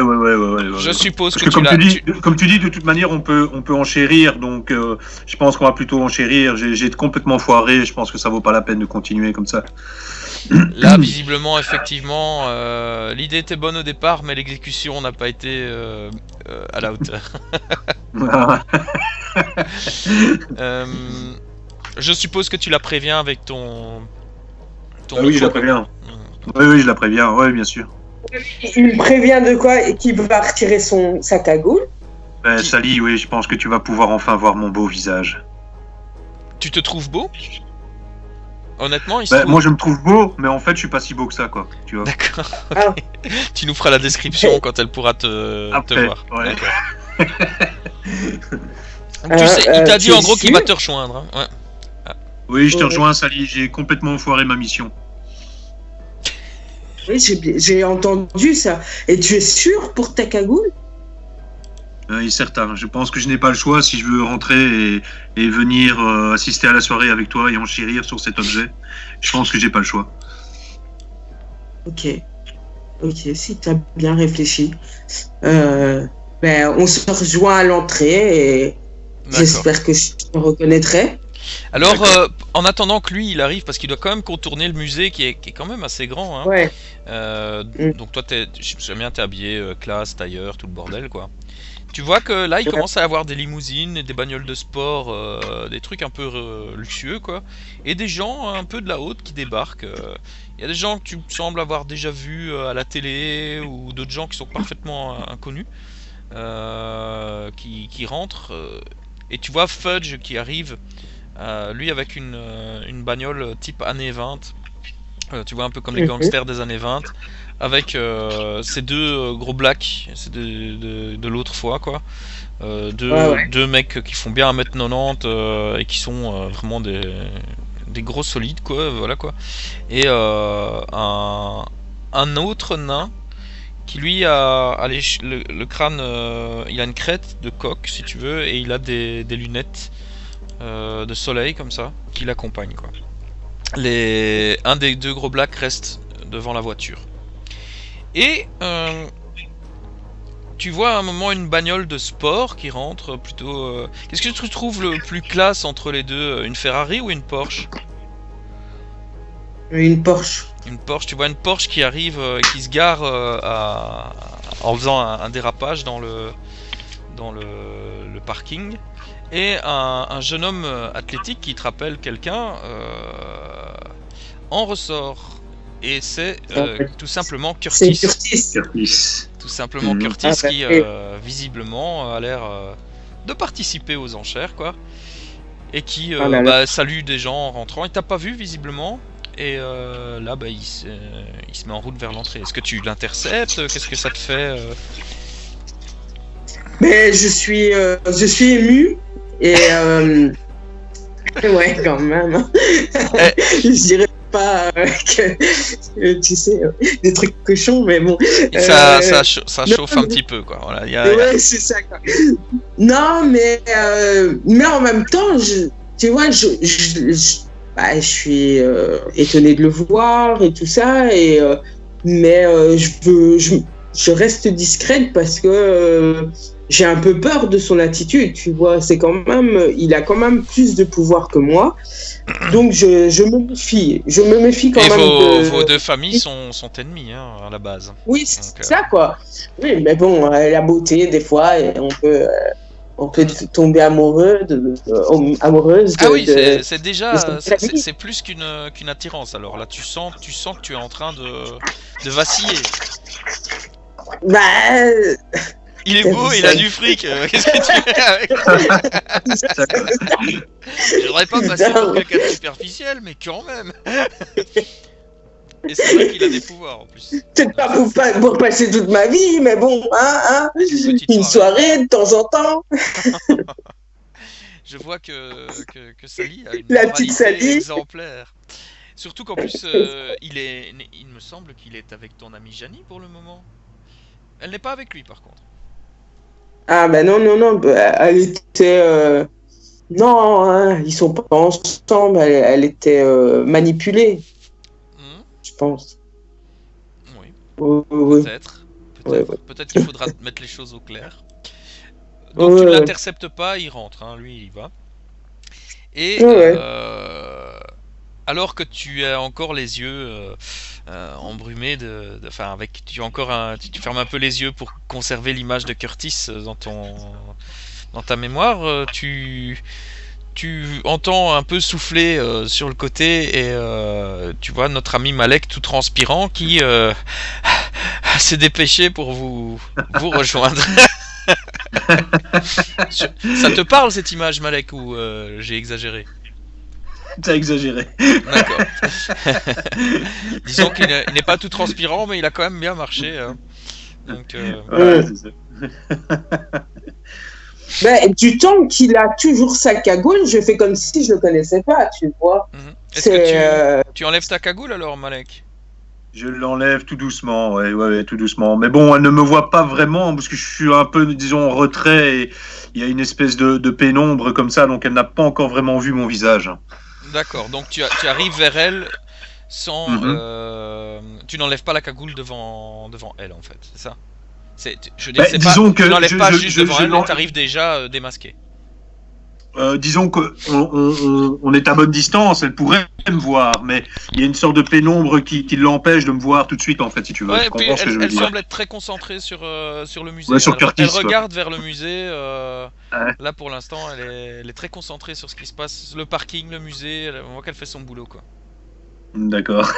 Je suppose Parce que que tu comme tu dis, de toute manière, on peut enchérir, donc je pense qu'on va plutôt enchérir. J'ai complètement foiré, je pense que ça vaut pas la peine de continuer comme ça. Là, visiblement, effectivement, l'idée était bonne au départ, mais l'exécution n'a pas été à la hauteur. Je suppose que tu la préviens avec ton Ah oui, je la micro. préviens. Oui, je la préviens, oui, bien sûr. Il me prévient de quoi et qu'il va retirer sa cagoule. Sally, oui, je pense que tu vas pouvoir enfin voir mon beau visage. Tu te trouves beau? Honnêtement, il se trouve... Moi, je me trouve beau, mais en fait, je suis pas si beau que ça, quoi. Tu vois. D'accord. Ah. Tu nous feras la description quand elle pourra te voir. Ouais. Tu sais, il t'a dit en gros qu'il va te rejoindre. Hein. Ouais. Oui, je te rejoins, Sally. J'ai complètement foiré ma mission. Oui, j'ai entendu ça. Et tu es sûr pour ta cagoule? Oui, certain. Je pense que je n'ai pas le choix si je veux rentrer et venir assister à la soirée avec toi et enchérir sur cet objet. Je pense que j'ai pas le choix. Ok, si tu as bien réfléchi. On se rejoint à l'entrée et j'espère que je te reconnaîtrai. Alors, en attendant que lui il arrive, parce qu'il doit quand même contourner le musée qui est quand même assez grand. Hein. Ouais. Donc toi, j'aime bien, t'es habillé classe, tailleur, tout le bordel quoi. Tu vois que là il commence à y avoir des limousines, et des bagnoles de sport, des trucs un peu luxueux quoi, et des gens un peu de la haute qui débarquent. Il y a des gens que tu sembles avoir déjà vus à la télé, ou d'autres gens qui sont parfaitement inconnus, qui rentrent. Et tu vois Fudge qui arrive, lui avec une bagnole type années 20. Tu vois un peu comme les gangsters des années 20, avec ces deux gros blacks, c'est de l'autre fois quoi. Deux mecs qui font bien 1m90 et qui sont vraiment des gros solides quoi, voilà quoi. Et un autre nain qui lui a le crâne, il a une crête de coq si tu veux, et il a des lunettes de soleil comme ça qui l'accompagnent quoi. Un des deux gros blacks reste devant la voiture. Et tu vois à un moment une bagnole de sport qui rentre plutôt... Qu'est-ce que tu trouves le plus classe entre les deux? Une Ferrari ou une Porsche? Une Porsche. Une Porsche, tu vois une Porsche qui arrive et qui se gare en faisant un dérapage dans le parking. Et un jeune homme athlétique qui te rappelle quelqu'un en ressort. Et c'est tout simplement Curtis. C'est Curtis. Tout simplement Curtis qui visiblement a l'air de participer aux enchères quoi. Et qui salue des gens en rentrant. Il t'a pas vu visiblement. Et là il se met en route vers l'entrée. Est-ce que tu l'interceptes? Qu'est-ce que ça te fait? Mais je suis ému. Et ouais, quand même. Je dirais pas que tu sais des trucs cochons, mais bon. Ça chauffe un petit peu quoi. Voilà, ouais, c'est ça quoi. Non, mais en même temps, tu vois, je suis étonné de le voir et tout ça, mais je reste discrète parce que j'ai un peu peur de son attitude, tu vois. Il a quand même plus de pouvoir que moi, donc je me méfie. Je me méfie quand même. Vos deux familles sont ennemies hein, à la base. Oui, c'est ça quoi. Oui, mais bon, la beauté des fois, on peut tomber amoureuse. Ah oui, c'est déjà c'est plus qu'une attirance. Alors là, tu sens que tu es en train de vaciller. Bah. Il est beau, il a du fric. Qu'est-ce que tu fais avec ça? Je voudrais pas passer pour quelqu'un de superficiel, mais quand même. Et c'est vrai qu'il a des pouvoirs en plus. Peut-être pas pour passer toute ma vie, mais bon, une soirée de temps en temps. Je vois que Sally a une la petite Sally exemplaire. Surtout qu'en plus, il me semble qu'il est avec ton amie Janie pour le moment. Elle n'est pas avec lui par contre. Ah bah non, elle était... Non, hein, ils sont pas ensemble, elle était manipulée, je pense. Oui, peut-être. Ouais. Peut-être qu'il faudra mettre les choses au clair. Donc tu ne l'interceptes pas, il rentre, hein, lui il y va. Et alors que tu as encore les yeux embrumés tu fermes un peu les yeux pour conserver l'image de Curtis dans ta mémoire, tu tu entends un peu souffler sur le côté et tu vois notre ami Malek tout transpirant qui s'est dépêché pour vous rejoindre. Ça te parle cette image, Malek, ou j'ai exagéré? T'as exagéré. D'accord. Disons qu'il n'est pas tout transpirant, mais il a quand même bien marché. Hein. Donc, Ouais, c'est ça. Ben, du temps qu'il a toujours sa cagoule, je fais comme si je le connaissais pas, tu vois. Est-ce que tu enlèves ta cagoule alors, Malek? Je l'enlève tout doucement, ouais, tout doucement. Mais bon, elle ne me voit pas vraiment parce que je suis un peu, disons, en retrait et il y a une espèce de pénombre comme ça, donc elle n'a pas encore vraiment vu mon visage. D'accord, donc tu arrives vers elle sans... tu n'enlèves pas la cagoule devant elle, en fait, c'est ça? Je veux dire, c'est disons pas, que tu n'enlèves pas juste devant elle, mais tu arrives déjà démasqué. Disons qu'on est à bonne distance, elle pourrait me voir, mais il y a une sorte de pénombre qui l'empêche de me voir tout de suite, en fait, si tu veux. Ouais, tu comprends ce que je veux elle dire. semble être très concentrée sur le musée. Ouais, sur Curtis, elle quoi. regarde vers le musée. Ouais. Là, pour l'instant, elle est très concentrée sur ce qui se passe. Le parking, le musée, on voit qu'elle fait son boulot, quoi. D'accord.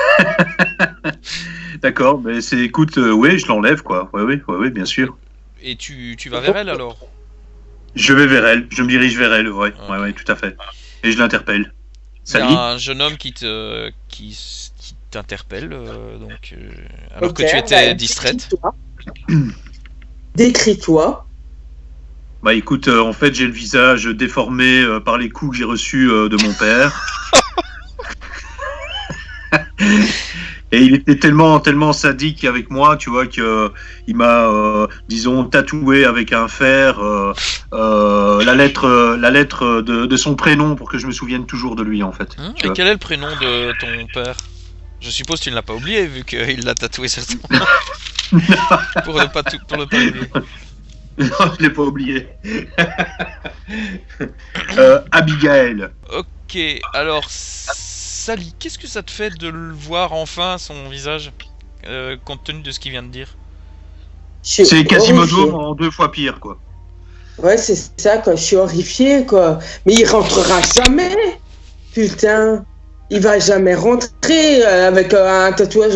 D'accord, mais écoute, oui, je l'enlève, quoi. Oui, bien sûr. Et tu vas vers elle, alors? Je vais vers elle, je me dirige vers elle, ouais, tout à fait. Et je l'interpelle. Il y Salut. a un jeune homme qui t'interpelle, alors que tu étais distraite. Décris-toi. Bah écoute, en fait, j'ai le visage déformé par les coups que j'ai reçus de mon père. Et il était tellement sadique avec moi, tu vois, que il m'a, disons, tatoué avec un fer la lettre de son prénom pour que je me souvienne toujours de lui, en fait. Et quel est le prénom de ton père? Je suppose que tu ne l'as pas oublié, vu qu'il l'a tatoué certainement. pour ne pas oublier. Non, je l'ai pas oublié. Abigail. Ok, alors Sally, qu'est-ce que ça te fait de le voir enfin son visage, compte tenu de ce qu'il vient de dire? C'est Quasimodo en 2 fois pire, quoi. Ouais, c'est ça, quoi. Je suis horrifié, quoi. Mais il rentrera jamais. Putain. Il va jamais rentrer avec un tatouage.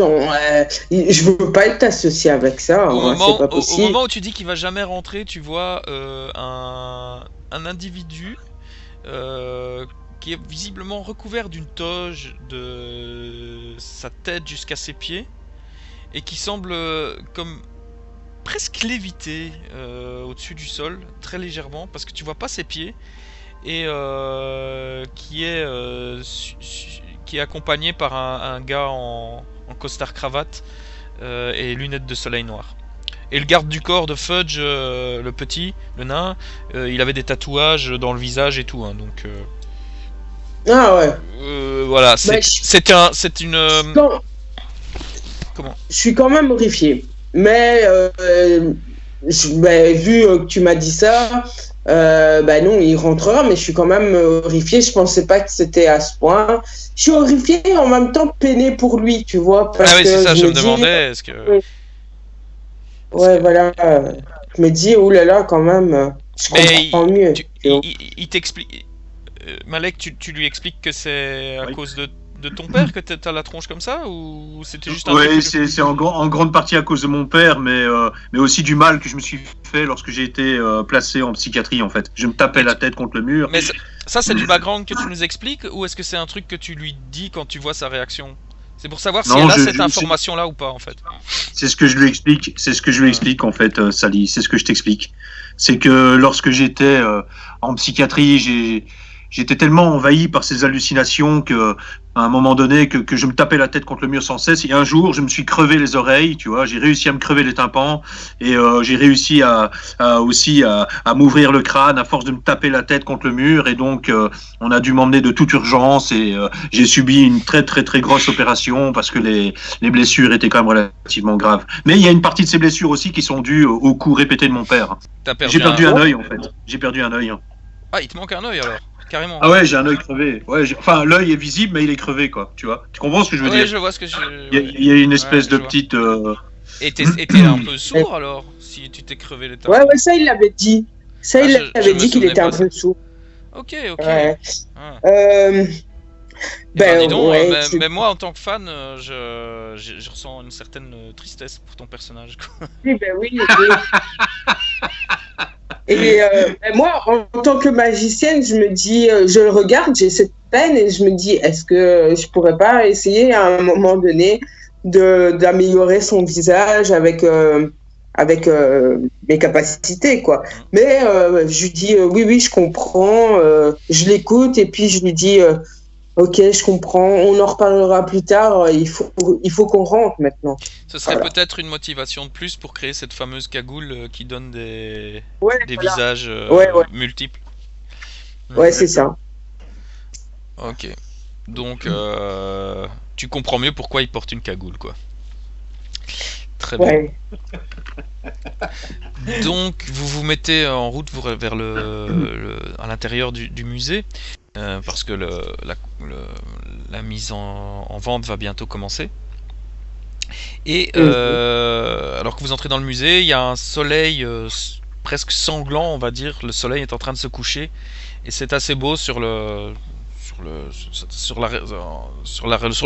Je veux pas être associé avec ça. C'est pas possible. Au moment où tu dis qu'il va jamais rentrer, tu vois un individu qui est visiblement recouvert d'une toge de sa tête jusqu'à ses pieds et qui semble comme presque léviter au-dessus du sol, très légèrement, parce que tu vois pas ses pieds, et qui est accompagné par un gars en costard cravate et lunettes de soleil noires. Et le garde du corps de Fudge, le petit, le nain, il avait des tatouages dans le visage et tout, hein, donc ah ouais. voilà, c'est une. Comment? Je suis quand même horrifié, mais vu que tu m'as dit ça, non, il rentrera, mais je suis quand même horrifié. Je pensais pas que c'était à ce point. Je suis horrifié et en même temps peiné pour lui, tu vois. Parce oui, c'est ça, je me dis... demandais. Est-ce que. Ouais, voilà. Je me dis, oulala, quand même, je comprends mieux. Il t'explique. Malek, tu lui expliques que c'est à cause de ton père que t'as la tronche comme ça, ou c'était juste un truc? Oui, c'est en grande partie à cause de mon père, mais aussi du mal que je me suis fait lorsque j'ai été placé en psychiatrie, en fait. Je me tapais la tête contre le mur. Mais ça c'est du background que tu nous expliques, ou est-ce que c'est un truc que tu lui dis quand tu vois sa réaction? C'est pour savoir si elle a cette information-là ou pas, en fait. C'est ce que je lui explique, en fait, Sally. C'est ce que je t'explique. C'est que lorsque j'étais en psychiatrie, j'étais tellement envahi par ces hallucinations que, à un moment donné, que je me tapais la tête contre le mur sans cesse. Et un jour, je me suis crevé les oreilles, tu vois. J'ai réussi à me crever les tympans et j'ai réussi aussi à m'ouvrir le crâne à force de me taper la tête contre le mur. Et donc, on a dû m'emmener de toute urgence et j'ai subi une très très très grosse opération parce que les blessures étaient quand même relativement graves. Mais il y a une partie de ces blessures aussi qui sont dues aux coups répétés de mon père. J'ai perdu un œil, en fait. J'ai perdu un œil. Ah, il te manque un œil alors? Carrément. Ah ouais, j'ai un œil crevé. Ouais, enfin, l'œil est visible, mais il est crevé, quoi. Tu vois? Tu comprends ce que je veux dire? Je vois ce que je. Il y a une espèce de petite. Et t'es un peu sourd alors, si tu t'es crevé les tympans? Ouais, ça il l'avait dit. Ça il l'avait dit qu'il était un peu sourd. Ok. Ouais. Ah. Euh, Eh ben, dis ben donc, ouais, mais moi en tant que fan, je ressens une certaine tristesse pour ton personnage, quoi. oui, ben oui, oui. Et ben moi, en tant que magicienne, je me dis, je le regarde, j'ai cette peine et je me dis, est-ce que je pourrais pas essayer à un moment donné d'améliorer son visage avec mes capacités, quoi. Mm. Mais je lui dis, oui, oui, je comprends, je l'écoute et puis je lui dis, ok, je comprends, on en reparlera plus tard, il faut qu'on rentre maintenant. Ce serait Voilà. peut-être une motivation de plus pour créer cette fameuse cagoule qui donne Ouais, des voilà. visages Ouais, ouais, multiples. ouais, c'est Exactement. ça. Ok. Donc, tu comprends mieux pourquoi il porte une cagoule, quoi. Très bien. Ouais. Donc, vous vous mettez en route vers à l'intérieur du musée, parce que la mise en vente va bientôt commencer. Et Mhm. alors que vous entrez dans le musée, il y a un soleil presque sanglant, on va dire. Le soleil est en train de se coucher, et c'est assez beau sur le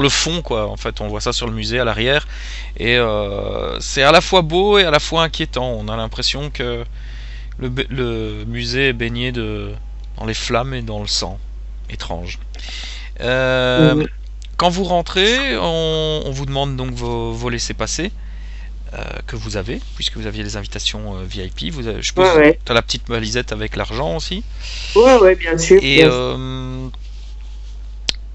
fond, quoi. En fait, on voit ça sur le musée à l'arrière, et c'est à la fois beau et à la fois inquiétant. On a l'impression que le musée est baigné dans les flammes et dans le sang. Étrange. Mhm. Quand vous rentrez, on vous demande donc vos laissez-passer que vous avez, puisque vous aviez les invitations VIP. Je Ouais, suppose que ouais. tu as la petite valisette avec l'argent aussi. Ouais, ouais, bien sûr, Et bien sûr.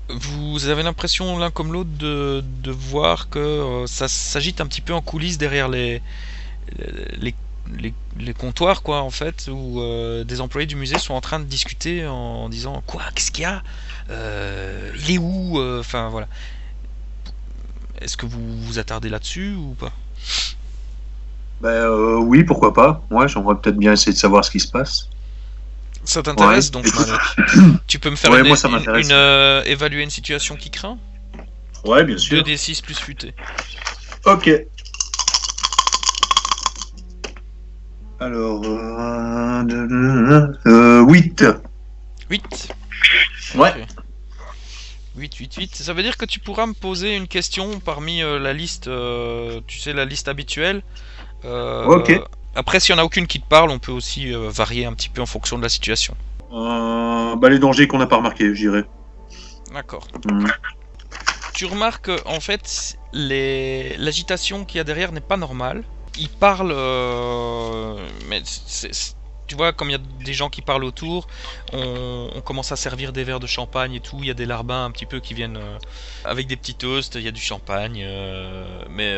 vous avez l'impression l'un comme l'autre de voir que ça s'agite un petit peu en coulisses derrière les, les comptoirs, quoi, en fait, où des employés du musée sont en train de discuter en disant quoi, qu'est-ce qu'il y a, il est où, enfin voilà. Est-ce que vous vous attardez là-dessus ou pas? Ben, oui, pourquoi pas. Ouais, j'aimerais peut-être bien essayer de savoir ce qui se passe. Ça Ouais, t'intéresse donc, écoute. Malik? Tu peux me faire Ouais, moi ça m'intéresse. évaluer une situation qui craint? Ouais, bien sûr. 2d6 plus futé. Ok. Alors, 8. 8. Ouais. Ok. 8. Ça veut dire que tu pourras me poser une question parmi la liste, tu sais, la liste habituelle. Ok. Après, s'il n'y en a aucune qui te parle, on peut aussi varier un petit peu en fonction de la situation. Bah, les dangers qu'on n'a pas remarqués, je dirais. D'accord. Hmm. Tu remarques en fait l'agitation qu'il y a derrière n'est pas normale. Ils parlent, mais tu vois, comme il y a des gens qui parlent autour, on commence à servir des verres de champagne et tout. Il y a des larbins un petit peu qui viennent avec des petits toasts. Il y a du champagne, mais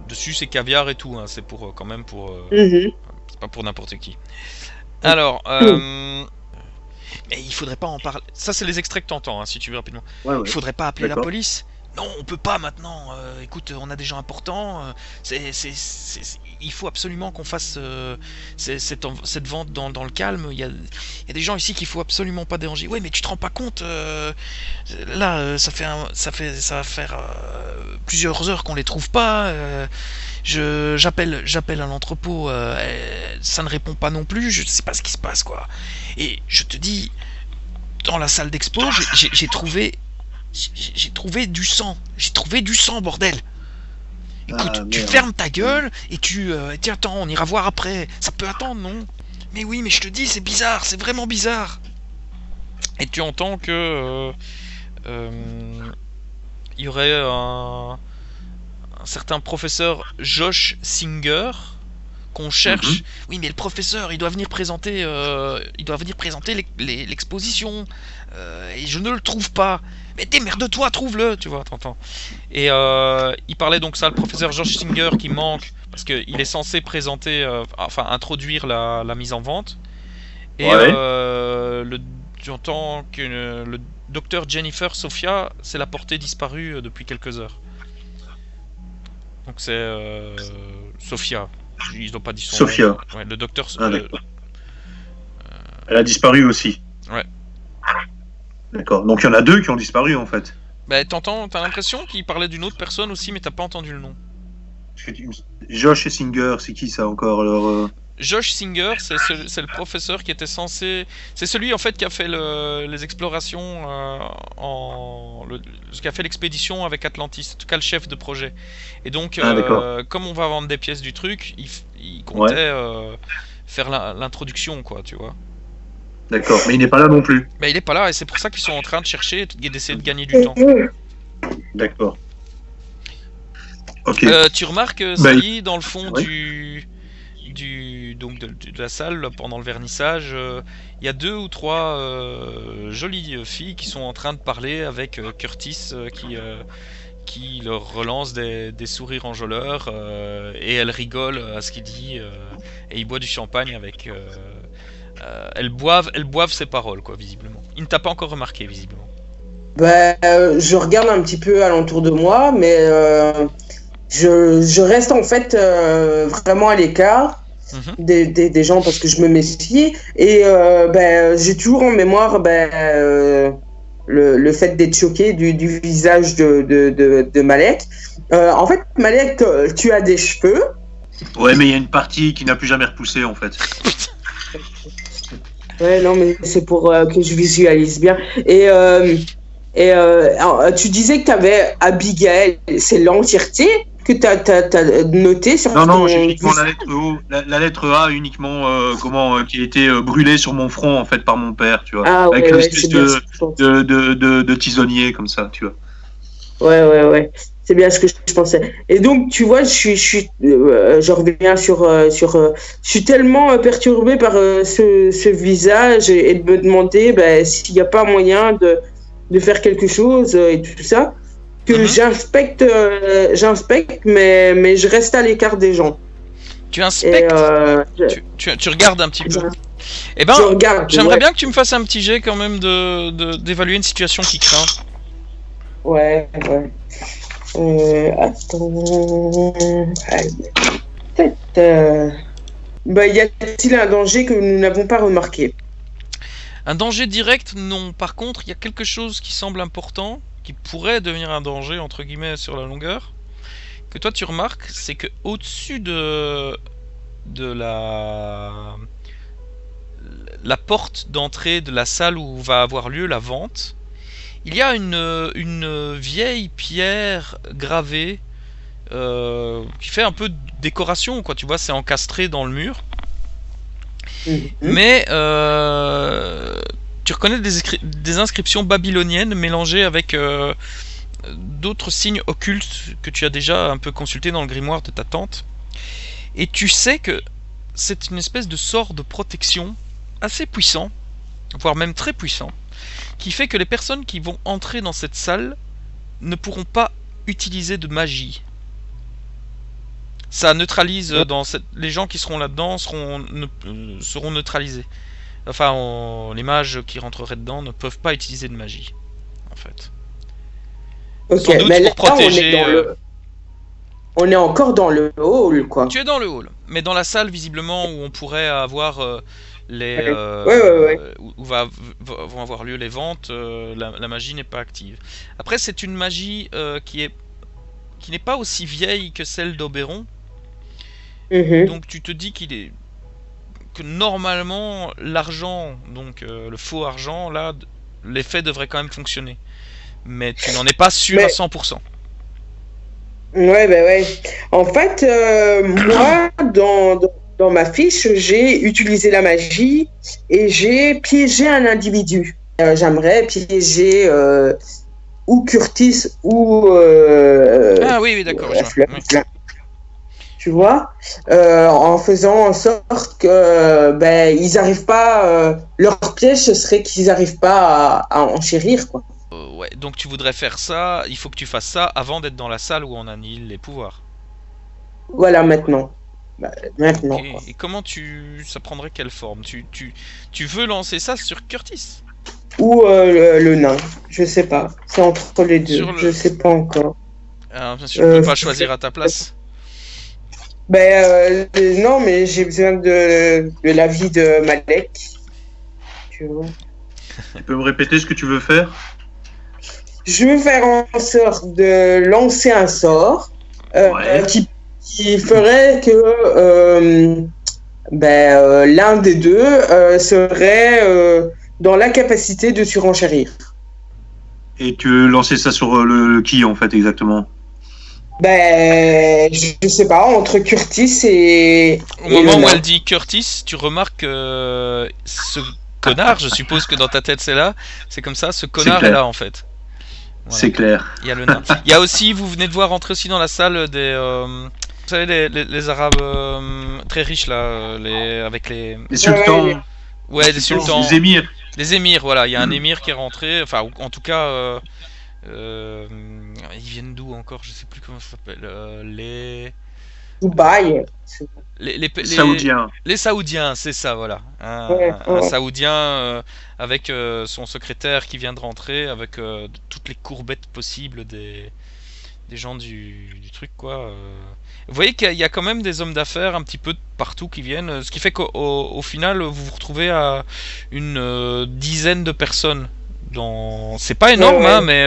dessus c'est caviar et tout. Hein, c'est pour quand même pour, Mhm. c'est pas pour n'importe qui. Ok. Alors, mais il faudrait pas en parler. Ça, c'est les extraits que t'entends, hein, si tu veux rapidement. Ouais, Il ouais. faudrait pas appeler la D'accord. police. Non, on peut pas maintenant. Écoute, on a des gens importants. Il faut absolument qu'on fasse cette vente dans le calme. Il y a des gens ici qu'il faut absolument pas déranger. Ouais, mais tu te rends pas compte. Là, ça va faire plusieurs heures qu'on les trouve pas. J'appelle à l'entrepôt. Ça ne répond pas non plus. Je sais pas ce qui se passe, quoi. Et je te dis, dans la salle d'expo, j'ai trouvé du sang. J'ai trouvé du sang, bordel. Ah, Écoute, tu merde. fermes ta gueule et tiens, attends, on ira voir après. Ça peut attendre, non? Mais oui, mais je te dis, c'est bizarre, c'est vraiment bizarre. Et tu entends que il y aurait un certain professeur Josh Singer qu'on cherche. Mhm. Oui, mais le professeur, il doit venir présenter l'exposition. Et je ne le trouve pas. Mais démerde-toi, trouve-le, tu vois, t'entends. Et il parlait donc ça, le professeur George Singer, qui manque, parce qu'il est censé présenter, enfin, introduire la mise en vente. Et Ouais. tu entends que le docteur Jennifer Sophia, c'est la portée disparue depuis quelques heures. Donc c'est Sophia. Ils n'ont pas dit son nom. Sophia. Ouais, le docteur. Ah, d'accord. Elle a disparu aussi. Ouais. D'accord. Donc il y en a deux qui ont disparu en fait. Bah, t'as l'impression qu'il parlait d'une autre personne aussi, mais t'as pas entendu le nom. Josh et Singer, c'est qui ça encore alors Josh Singer, c'est le professeur qui était censé... C'est celui en fait qui a fait les explorations qui a fait l'expédition avec Atlantis, en tout cas le chef de projet. Et donc, comme on va vendre des pièces du truc, il comptait faire l'introduction, quoi, tu vois. D'accord, mais il n'est pas là non plus. Mais il est pas là, et c'est pour ça qu'ils sont en train de chercher et d'essayer de gagner du temps. D'accord. Ok. Tu remarques, Sally, dans le fond donc de la salle, là, pendant le vernissage, il y a 2 ou 3 jolies filles qui sont en train de parler avec Curtis qui leur relance des sourires enjôleurs et elle rigole à ce qu'il dit et il boit du champagne avec elles boivent ses paroles, quoi, visiblement. Il ne t'a pas encore remarqué, visiblement. Je regarde un petit peu alentour de moi, mais je reste en fait vraiment à l'écart des gens parce que je me méfie et j'ai toujours en mémoire le fait d'être choqué du visage de Malek. En fait, Malek, tu as des cheveux. Ouais, mais il y a une partie qui n'a plus jamais repoussé en fait. Ouais, non, mais c'est pour que je visualise bien. Alors, tu disais que tu avais Abigail, c'est l'entièreté que tu as noté sur Non, j'ai uniquement la lettre O, la lettre A uniquement, qui a été brûlée sur mon front en fait par mon père, tu vois, avec une espèce de tisonnier comme ça, tu vois. Ouais, c'est bien ce que je pensais. Et donc, tu vois, je reviens sur, je suis tellement perturbé par ce visage et de me demander s'il n'y a pas moyen de faire quelque chose et tout ça, que j'inspecte, mais je reste à l'écart des gens. Tu inspectes, tu regardes un petit peu. Eh ben, j'aimerais bien que tu me fasses un petit jet quand même d'évaluer une situation qui craint. Ouais. Attends. Y a-t-il un danger que nous n'avons pas remarqué? Un danger direct, non. Par contre, il y a quelque chose qui semble important, qui pourrait devenir un danger, entre guillemets, sur la longueur, que toi tu remarques, c'est que au-dessus de la porte d'entrée de la salle où va avoir lieu la vente, il y a une vieille pierre gravée qui fait un peu de décoration, quoi. Tu vois, c'est encastré dans le mur. Mais tu reconnais des inscriptions babyloniennes mélangées avec d'autres signes occultes que tu as déjà un peu consultés dans le grimoire de ta tante. Et tu sais que c'est une espèce de sort de protection assez puissant, voire même très puissant, qui fait que les personnes qui vont entrer dans cette salle ne pourront pas utiliser de magie. Ça neutralise les gens qui seront là-dedans seront neutralisés. Enfin, les mages qui rentreraient dedans ne peuvent pas utiliser de magie, en fait. Ok, sans doute mais là, pour protéger. On est encore dans le hall, quoi. Tu es dans le hall, mais dans la salle visiblement où on pourrait avoir où vont avoir lieu les ventes, la magie n'est pas active. Après, c'est une magie qui n'est pas aussi vieille que celle d'Oberon. Donc tu te dis que normalement l'argent, donc le faux argent, là, l'effet devrait quand même fonctionner. Mais tu n'en es pas sûr à 100%. Ouais. En fait, moi, dans ma fiche, j'ai utilisé la magie et j'ai piégé un individu. J'aimerais piéger ou Curtis ou... ah oui, d'accord. Tu vois, en faisant en sorte que ils n'arrivent pas... leur piège, ce serait qu'ils n'arrivent pas à enchérir, quoi. Ouais, donc tu voudrais faire ça, il faut que tu fasses ça avant d'être dans la salle où on annihile les pouvoirs. Voilà, maintenant. Maintenant. Okay. Et comment ça prendrait quelle forme? Tu veux lancer ça sur Curtis? Ou le nain, je sais pas. C'est entre les deux, je sais pas encore. Bien sûr, tu peux pas choisir à ta place. Non, mais j'ai besoin de l'avis de Malek. Tu vois. Tu peux me répéter ce que tu veux faire? Je veux faire en sorte de lancer un sort qui ferait que l'un des deux serait dans l'incapacité de surenchérir. Et tu lançais ça sur le qui, en fait, exactement? Je sais pas, entre Curtis et... Au moment où elle dit Curtis, tu remarques que ce connard, je suppose que dans ta tête c'est là, c'est comme ça, ce connard est là en fait. Voilà. C'est clair. Il y a le nain. Il y a aussi, vous venez de voir rentrer aussi dans la salle des... vous savez, les Arabes très riches là, avec les... Les sultans. Ouais, les sultans. Les émirs. Les émirs, voilà. Il y a un émir qui est rentré, enfin, en tout cas... ils viennent d'où encore? Je sais plus comment ça s'appelle. Les... Dubaï. Les Saoudiens. Les Saoudiens, c'est ça, voilà. Un Saoudien avec son secrétaire qui vient de rentrer, avec toutes les courbettes possibles des gens du truc, quoi. Vous voyez qu'il y a quand même des hommes d'affaires un petit peu partout qui viennent, ce qui fait qu'au final, vous vous retrouvez à une dizaine de personnes. C'est pas énorme, hein, mais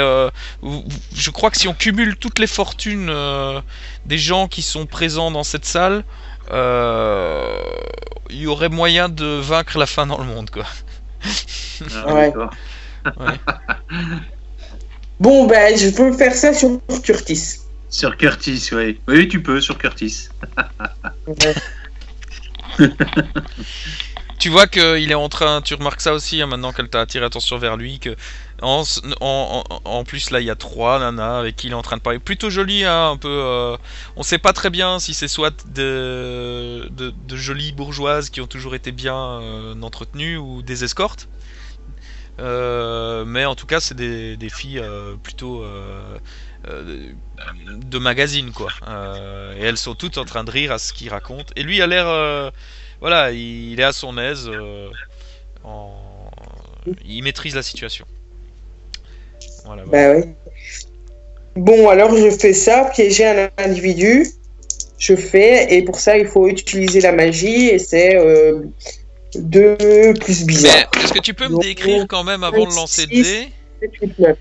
je crois que si on cumule toutes les fortunes des gens qui sont présents dans cette salle, il y aurait moyen de vaincre la faim dans le monde, quoi. Ouais. Bon, je peux faire ça sur Curtis. Sur Curtis, oui. Oui, tu peux, sur Curtis. Tu vois qu'il est en train, tu remarques ça aussi, hein, maintenant qu'elle t'a attiré l'attention vers lui, que en plus là il y a 3 nanas avec qui il est en train de parler, plutôt jolies, hein, un peu, on sait pas très bien si c'est soit de jolies bourgeoises qui ont toujours été bien entretenues ou des escortes, mais en tout cas c'est des filles plutôt de magazine, quoi, et elles sont toutes en train de rire à ce qu'il raconte, et lui a l'air voilà, il est à son aise, il maîtrise la situation. Voilà. Oui. Bon, alors je fais ça, piéger un individu, je fais, et pour ça il faut utiliser la magie, et c'est 2 plus bizarre. Mais est-ce que tu peux me décrire quand même avant de lancer le dé? 7, 8, 9.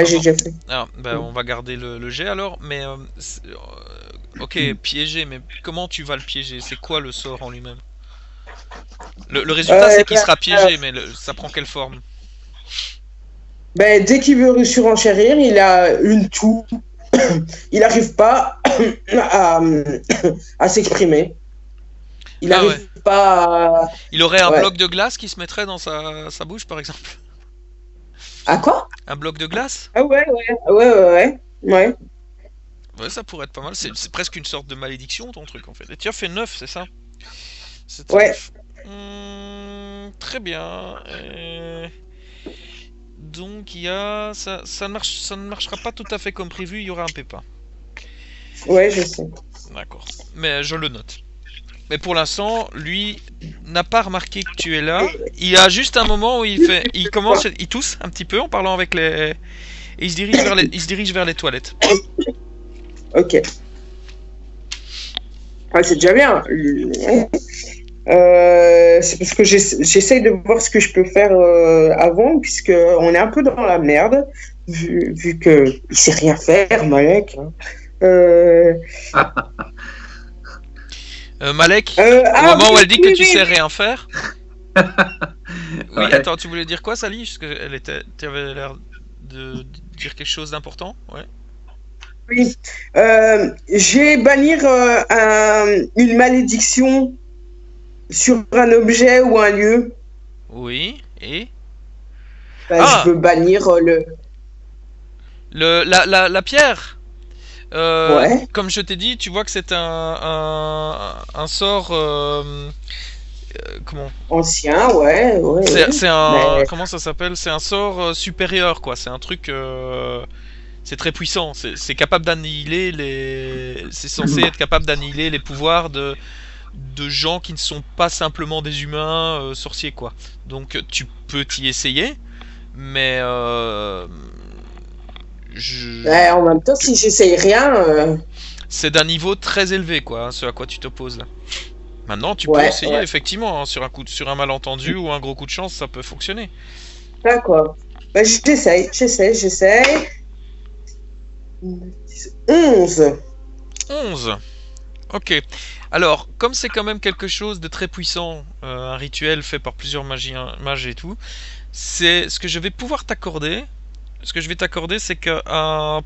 J'ai déjà fait. On va garder le jet alors, mais ok, piéger, mais comment tu vas le piéger? C'est quoi le sort en lui-même? Le résultat c'est qu'il sera piégé, mais ça prend quelle forme? Dès qu'il veut surenchérir, il a une toux. Il n'arrive pas à s'exprimer. Il n'arrive pas à... Il aurait un bloc de glace qui se mettrait dans sa bouche, par exemple. À quoi? Un bloc de glace? Ah ouais. Ouais, ça pourrait être pas mal. C'est presque une sorte de malédiction, ton truc, en fait. Et tu as fait 9, c'est ça? Ouais. Très bien. Donc il y a ça ne marchera pas tout à fait comme prévu, il y aura un pépin. Ouais, je sais. D'accord. Mais je le note. Mais pour l'instant, lui n'a pas remarqué que tu es là. Il y a juste un moment où il tousse un petit peu en parlant avec les, et il se dirige vers les toilettes. Ok. C'est déjà bien. C'est parce que j'essaye de voir ce que je peux faire avant, puisque on est un peu dans la merde, vu que il sait rien faire, Malek. Malek, au moment où elle dit que tu sais rien faire. Oui, attends, tu voulais dire quoi, Sally? Parce que tu avais l'air de dire quelque chose d'important, ouais. Oui. J'ai bannir une malédiction sur un objet ou un lieu. Oui, et je peux bannir la pierre. Ouais. Comme je t'ai dit, tu vois que c'est un sort comment? Ancien, ouais. C'est un comment ça s'appelle? C'est un sort supérieur, quoi. C'est un truc c'est très puissant. C'est capable d'annihiler c'est censé être capable d'annihiler les pouvoirs de gens qui ne sont pas simplement des humains sorciers, quoi. Donc tu peux t'y essayer, mais en même temps, si j'essaye rien, c'est d'un niveau très élevé, quoi, ce à quoi tu t'opposes là. Maintenant, tu peux essayer, effectivement, hein, sur un malentendu ou un gros coup de chance, ça peut fonctionner. D'accord. J'essaye. 11. 11. Ok. Alors, comme c'est quand même quelque chose de très puissant, un rituel fait par plusieurs mages et tout, c'est ce que je vais pouvoir t'accorder. Ce que je vais t'accorder, c'est que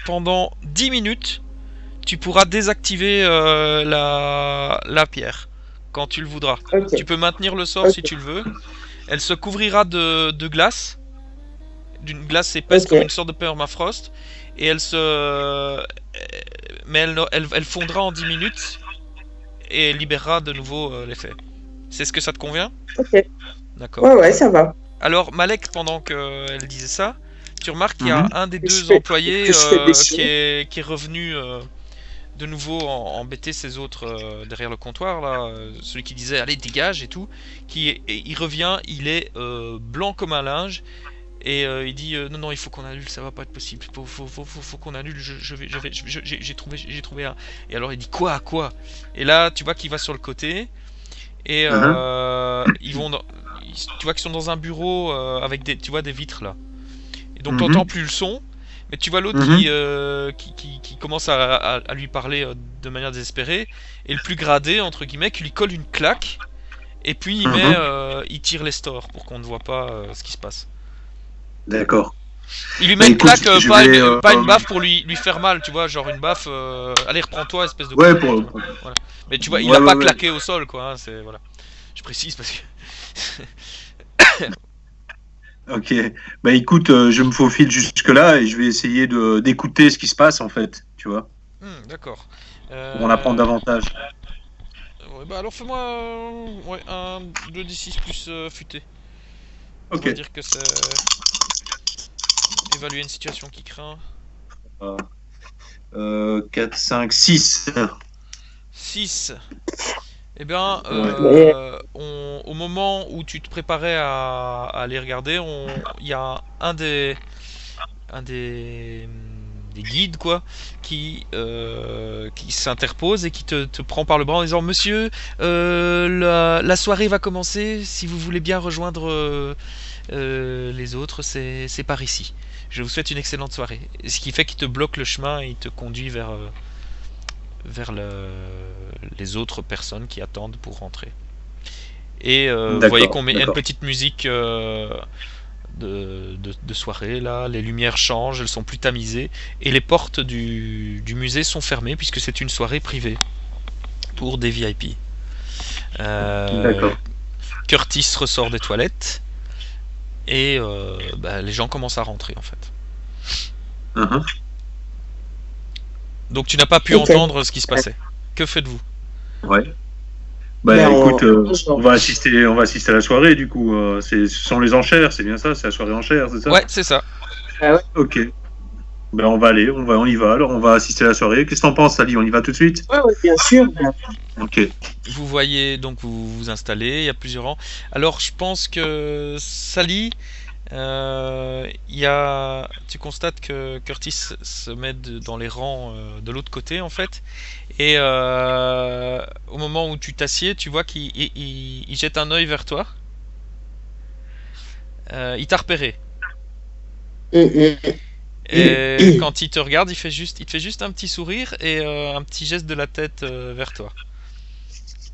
pendant 10 minutes, tu pourras désactiver la pierre quand tu le voudras. Ok. Tu peux maintenir le sort si tu le veux. Elle se couvrira de glace, d'une glace épaisse comme une sorte de permafrost, et elle fondra en 10 minutes et libérera de nouveau l'effet. C'est ce que ça te convient? Ok. D'accord. Ouais, ça va. Alors, Malek, pendant qu'elle disait ça, tu remarques qu'il y a un des deux fais- employés que je fais des qui est revenu de nouveau embêter ses autres derrière le comptoir, là, celui qui disait allez, dégage et tout. Il revient, il est blanc comme un linge. Et il dit non, il faut qu'on annule, ça va pas être possible, faut qu'on annule, j'ai trouvé un. Et alors il dit quoi? Et là tu vois qu'il va sur le côté et ils vont tu vois qu'ils sont dans un bureau avec des vitres là. Et donc t'entends plus le son, mais tu vois l'autre qui commence à lui parler de manière désespérée, et le plus gradé entre guillemets qui lui colle une claque, et puis il tire les stores pour qu'on ne voit pas ce qui se passe. D'accord. Il lui met une claque, pas une vais, baffe pour lui faire mal, tu vois, genre une baffe. Allez, reprends-toi, espèce de. Ouais, voilà. Mais tu vois, il a pas claqué au sol, quoi. Hein, c'est voilà. Je précise parce que. Ok. Bah écoute, je me faufile jusque-là et je vais essayer d'écouter ce qui se passe en fait, tu vois. D'accord. Pour en apprendre davantage. Ouais, bah alors fais-moi un 2d6 plus futé. Ok. On va dire que c'est évaluer une situation qui craint. 4, 5, 6. 6. Eh bien, au moment où tu te préparais à aller regarder, il y a un des guides, quoi, qui s'interpose et qui te prend par le bras en disant monsieur, la soirée va commencer, si vous voulez bien rejoindre les autres, c'est par ici. Je vous souhaite une excellente soirée. Ce qui fait qu'il te bloque le chemin et il te conduit vers les autres personnes qui attendent pour rentrer. Et vous voyez qu'on met une petite musique de soirée, là, les lumières changent, elles sont plus tamisées, et les portes du musée sont fermées puisque c'est une soirée privée pour des VIP. Curtis ressort des toilettes et les gens commencent à rentrer en fait. Donc tu n'as pas pu entendre ce qui se passait. Que faites-vous? Ouais. Bah écoute, on va assister à la soirée du coup. Ce sont les enchères, c'est bien ça? C'est la soirée enchères, c'est ça? Ouais, c'est ça. Ok. Ben on va aller, on y va. Alors on va assister à la soirée. Qu'est-ce que t'en penses, Sally? On y va tout de suite? Ouais, bien sûr. Ok. Vous voyez, donc vous vous installez, il y a plusieurs rangs. Alors je pense que Sally, tu constates que Curtis se met dans les rangs de l'autre côté en fait, et au moment où tu t'assieds, tu vois qu'il jette un œil vers toi. Il t'a repéré. Et quand il te regarde, il te fait juste un petit sourire et un petit geste de la tête vers toi.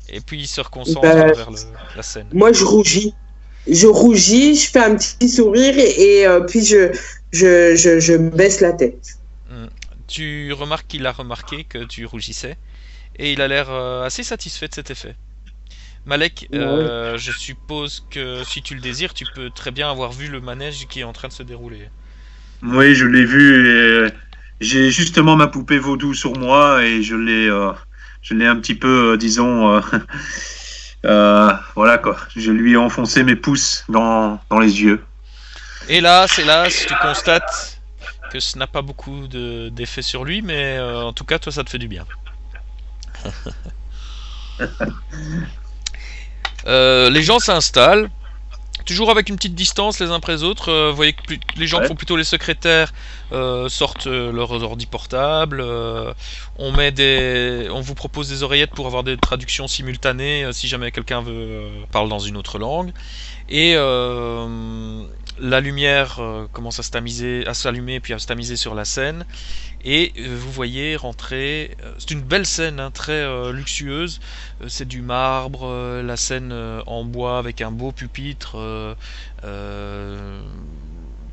Et puis il se reconcentre vers la scène. Moi je rougis, je fais un petit sourire et puis je baisse la tête. Tu remarques qu'il a remarqué que tu rougissais et il a l'air assez satisfait de cet effet. Malek, je suppose que si tu le désires, tu peux très bien avoir vu le manège qui est en train de se dérouler. Oui, je l'ai vu et j'ai justement ma poupée vaudou sur moi et je l'ai un petit peu, disons, voilà quoi. Je lui ai enfoncé mes pouces dans les yeux. Hélas, tu constates que ce n'a pas beaucoup d'effet sur lui, mais en tout cas, toi, ça te fait du bien. Les gens s'installent, toujours avec une petite distance les uns après les autres. Vous voyez que les gens qui font plutôt les secrétaires sortent leurs ordi portables. On vous propose des oreillettes pour avoir des traductions simultanées si jamais quelqu'un parle dans une autre langue. Et la lumière commence à s'allumer puis à se tamiser sur la scène, et vous voyez rentrer. C'est une belle scène, hein, très luxueuse. C'est du marbre, la scène en bois avec un beau pupitre,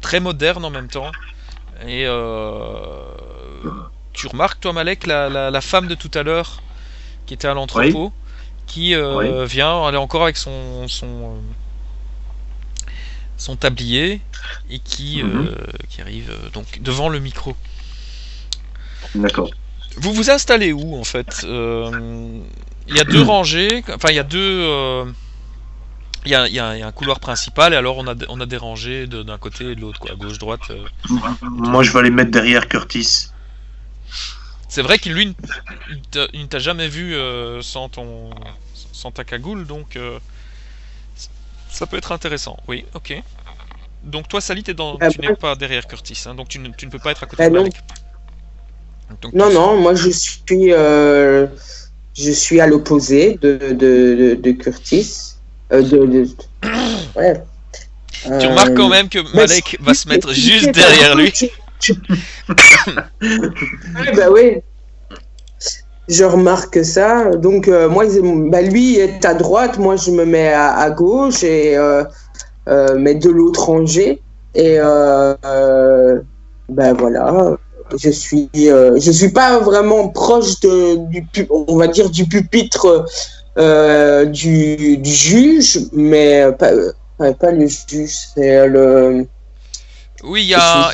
très moderne en même temps. Et tu remarques, toi, Malek, la femme de tout à l'heure qui était à l'entrepôt, qui vient, elle est encore avec son tablier, et qui arrive donc devant le micro. D'accord. Vous vous installez où, en fait? Il y a deux rangées, enfin il y a deux... il y a un couloir principal, et alors on a des rangées d'un côté et de l'autre, quoi, à gauche, droite. Moi, je vais aller mettre derrière Curtis. C'est vrai qu'il, lui, il ne t'a jamais vu sans ta cagoule, donc ça peut être intéressant. Oui, ok. Donc toi, Sally, tu n'es pas derrière Curtis, hein, donc tu ne peux pas être à côté de Malek. Donc, non, moi je suis à l'opposé de Curtis. Ouais. Tu remarques quand même que Malek va se mettre juste derrière lui. Bah oui. Je remarque ça. Donc moi, lui est à droite, moi je me mets à gauche, et mais de l'autre rangée. Et voilà. Je suis pas vraiment proche on va dire, du pupitre du juge, mais pas le juge, c'est le. Oui, il y a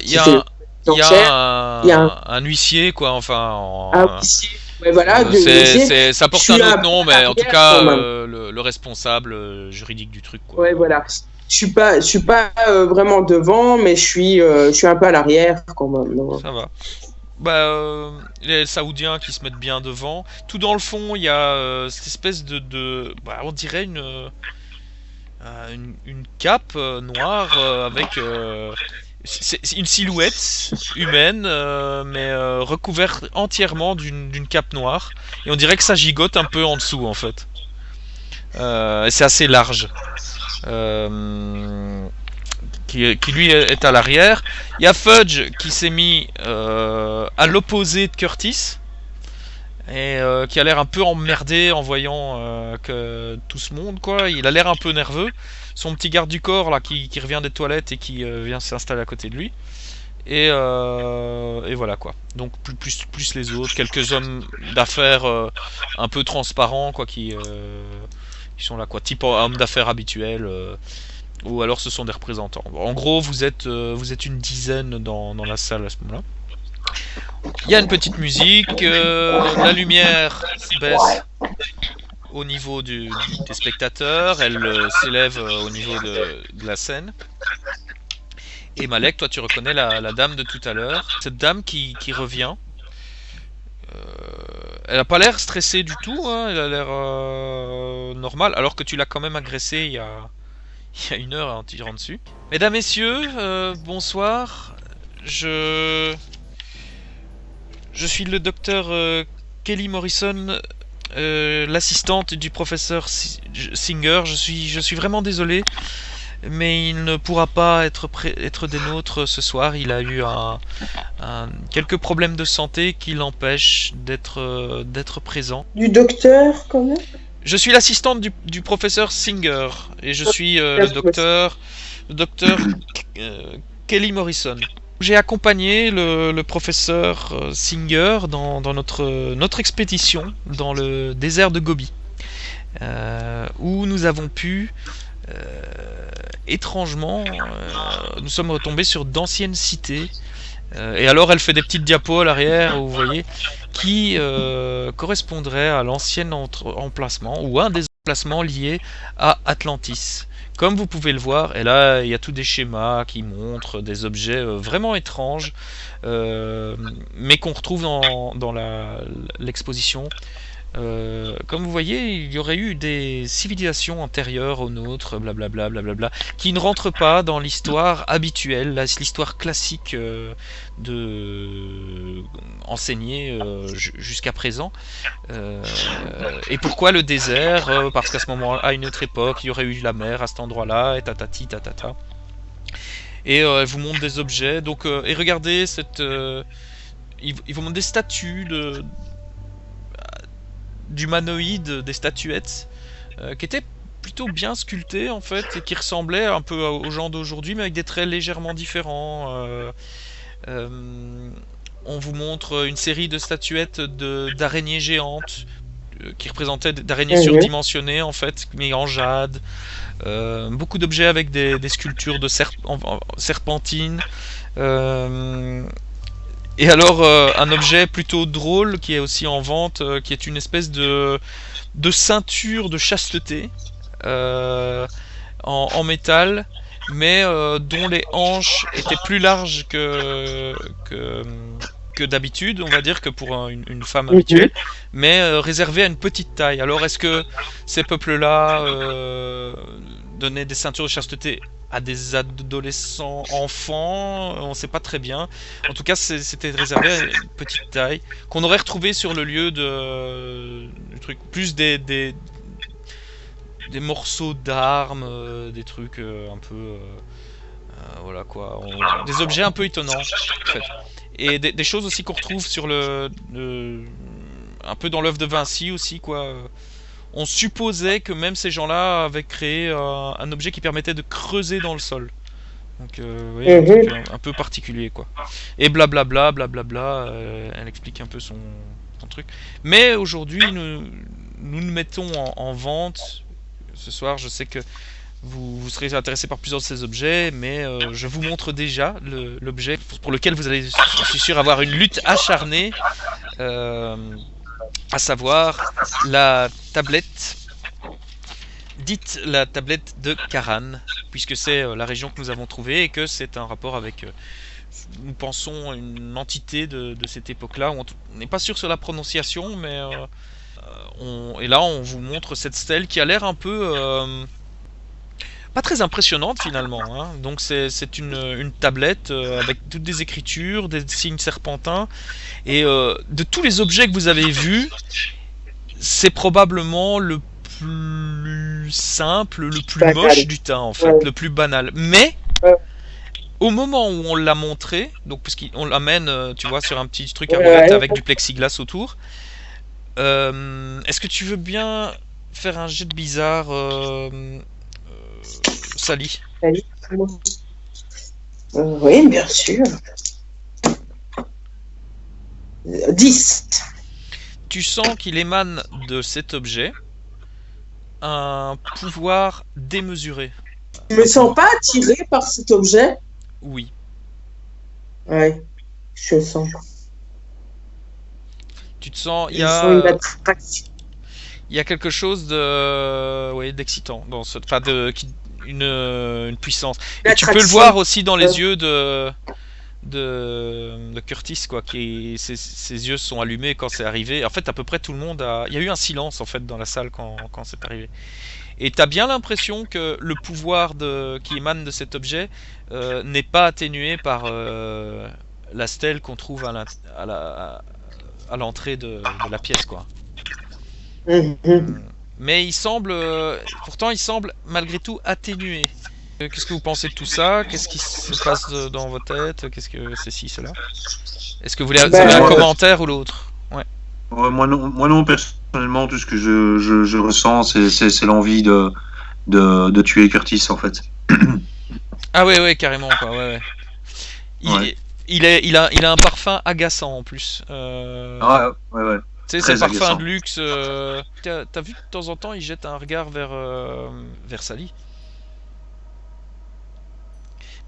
un huissier, quoi, enfin. Un huissier. Ouais, voilà, ça porte un autre nom, mais en tout cas, le responsable juridique du truc, quoi. Ouais, voilà. Je suis pas vraiment devant, mais je suis un peu à l'arrière quand même. Ça va. Les Saoudiens qui se mettent bien devant. Tout dans le fond, il y a cette espèce on dirait une cape noire avec c'est une silhouette humaine, mais recouverte entièrement d'une cape noire. Et on dirait que ça gigote un peu en dessous, en fait. Et c'est assez large. Qui lui est à l'arrière. Il y a Fudge qui s'est mis à l'opposé de Curtis, et qui a l'air un peu emmerdé en voyant que tout ce monde, quoi. Il a l'air un peu nerveux. Son petit garde du corps là qui revient des toilettes et qui vient s'installer à côté de lui. Et voilà, quoi. Donc plus les autres, quelques hommes d'affaires un peu transparents, quoi, qui sont là, quoi, type homme d'affaires habituel. Ou alors ce sont des représentants. Bon, en gros, vous êtes une dizaine dans la salle à ce moment-là. Il y a une petite musique, la lumière baisse au niveau des spectateurs, elle s'élève au niveau de la scène. Et Malek, toi tu reconnais la dame de tout à l'heure. Cette dame qui revient. Elle a pas l'air stressée du tout, hein, elle a l'air normale, alors que tu l'as quand même agressée il y a 1 heure en tirant dessus. Mesdames, messieurs, bonsoir. Je suis le docteur Kelly Morrison, l'assistante du professeur Singer. Je suis vraiment désolé, mais il ne pourra pas être des nôtres ce soir. Il a eu quelques problèmes de santé qui l'empêchent d'être présent. Du docteur, quand même. Je suis l'assistante du professeur Singer, et je suis le docteur Kelly Morrison. J'ai accompagné le professeur Singer dans notre expédition dans le désert de Gobi, où nous avons pu étrangement, nous sommes retombés sur d'anciennes cités. Et alors elle fait des petites diapos à l'arrière, vous voyez, qui correspondraient à l'ancien emplacement, ou un des emplacements liés à Atlantis. Comme vous pouvez le voir, et là il y a tous des schémas qui montrent des objets vraiment étranges, mais qu'on retrouve dans l'exposition. Comme vous voyez, il y aurait eu des civilisations antérieures aux nôtres, blablabla, blablabla, qui ne rentrent pas dans l'histoire habituelle, l'histoire classique enseignée jusqu'à présent. Et pourquoi le désert? Parce qu'à ce moment-là, à une autre époque, il y aurait eu la mer à cet endroit-là, et tatati tatata. et elle vous montre des objets. Donc, et regardez ils vous montrent des statues d'humanoïdes, des statuettes qui étaient plutôt bien sculptées en fait et qui ressemblaient un peu aux gens d'aujourd'hui, mais avec des traits légèrement différents. On vous montre une série de statuettes d'araignées géantes qui représentaient d'araignées surdimensionnées en fait, mais en jade. Beaucoup d'objets avec des sculptures de serpentines. Et alors un objet plutôt drôle qui est aussi en vente, qui est une espèce de ceinture de chasteté en métal, mais dont les hanches étaient plus larges que d'habitude, on va dire, que pour une femme habituelle, mais réservées à une petite taille. Alors est-ce que ces peuples-là donnaient des ceintures de chasteté à des adolescents enfants? On ne sait pas très bien. En tout cas, c'était réservé à une petite taille qu'on aurait retrouvé sur le lieu du truc, plus des morceaux d'armes, des trucs un peu voilà quoi, des objets un peu étonnants en fait. Et des choses aussi qu'on retrouve sur un peu dans l'œuvre de Vinci aussi quoi. On supposait que même ces gens-là avaient créé un objet qui permettait de creuser dans le sol. Donc, vous voyez, un truc un peu particulier, quoi. Et blablabla, blablabla, elle explique un peu son truc. Mais aujourd'hui, nous nous mettons en vente. Ce soir, je sais que vous serez intéressé par plusieurs de ces objets, mais je vous montre déjà l'objet pour lequel vous allez, je suis sûr, avoir une lutte acharnée. À savoir la tablette dite la tablette de Karan, puisque c'est la région que nous avons trouvée et que c'est un rapport avec, nous pensons, une entité de cette époque-là. On n'est pas sûr sur la prononciation, mais et là on vous montre cette stèle qui a l'air un peu pas très impressionnante finalement, hein. Donc c'est une tablette avec toutes des écritures, des signes serpentins, et de tous les objets que vous avez vus, c'est probablement le plus simple, le plus moche du tas en fait, le plus banal. Mais au moment où on l'a montré, donc parce qu'on l'amène, tu vois, sur un petit truc à roulettes avec du plexiglas autour, est-ce que tu veux bien faire un jet de bizarre, Sally? Oui, bien sûr. 10. Tu sens qu'il émane de cet objet un pouvoir démesuré. Je me sens pas attiré par cet objet? Oui. Ouais, je sens. Tu te sens... Il y a quelque chose d'excitant dans ce... Enfin, une puissance. Et tu peux le voir aussi dans les yeux de Curtis, quoi, ses yeux sont allumés quand c'est arrivé. En fait, à peu près tout le monde il y a eu un silence en fait dans la salle quand c'est arrivé. Et t'as bien l'impression que le pouvoir qui émane de cet objet n'est pas atténué par la stèle qu'on trouve à l'entrée de la pièce, quoi. Mais pourtant il semble malgré tout atténué. Qu'est-ce que vous pensez de tout ça? Qu'est-ce qui se passe dans vos têtes? Qu'est-ce que c'est ci, cela? Est-ce que vous avez un commentaire ou l'autre? Ouais. Moi non, personnellement, tout ce que je ressens, c'est l'envie de tuer Curtis, en fait. Ah ouais, carrément, quoi, ouais. Il a un parfum agaçant, en plus. Ouais. Tu sais, c'est un parfum de luxe. T'as vu, de temps en temps, il jette un regard vers Sally.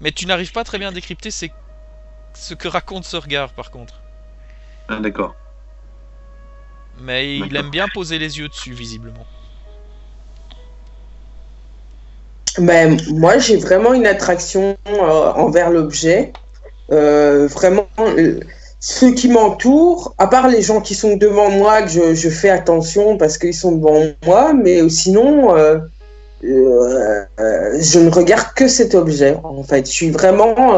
Mais tu n'arrives pas très bien à décrypter ce que raconte ce regard, par contre. Ah, d'accord. Mais il aime bien poser les yeux dessus, visiblement. Ben, moi, j'ai vraiment une attraction envers l'objet. Vraiment, ceux qui m'entourent, à part les gens qui sont devant moi, que je fais attention parce qu'ils sont devant moi, mais sinon... je ne regarde que cet objet, en fait. Je suis vraiment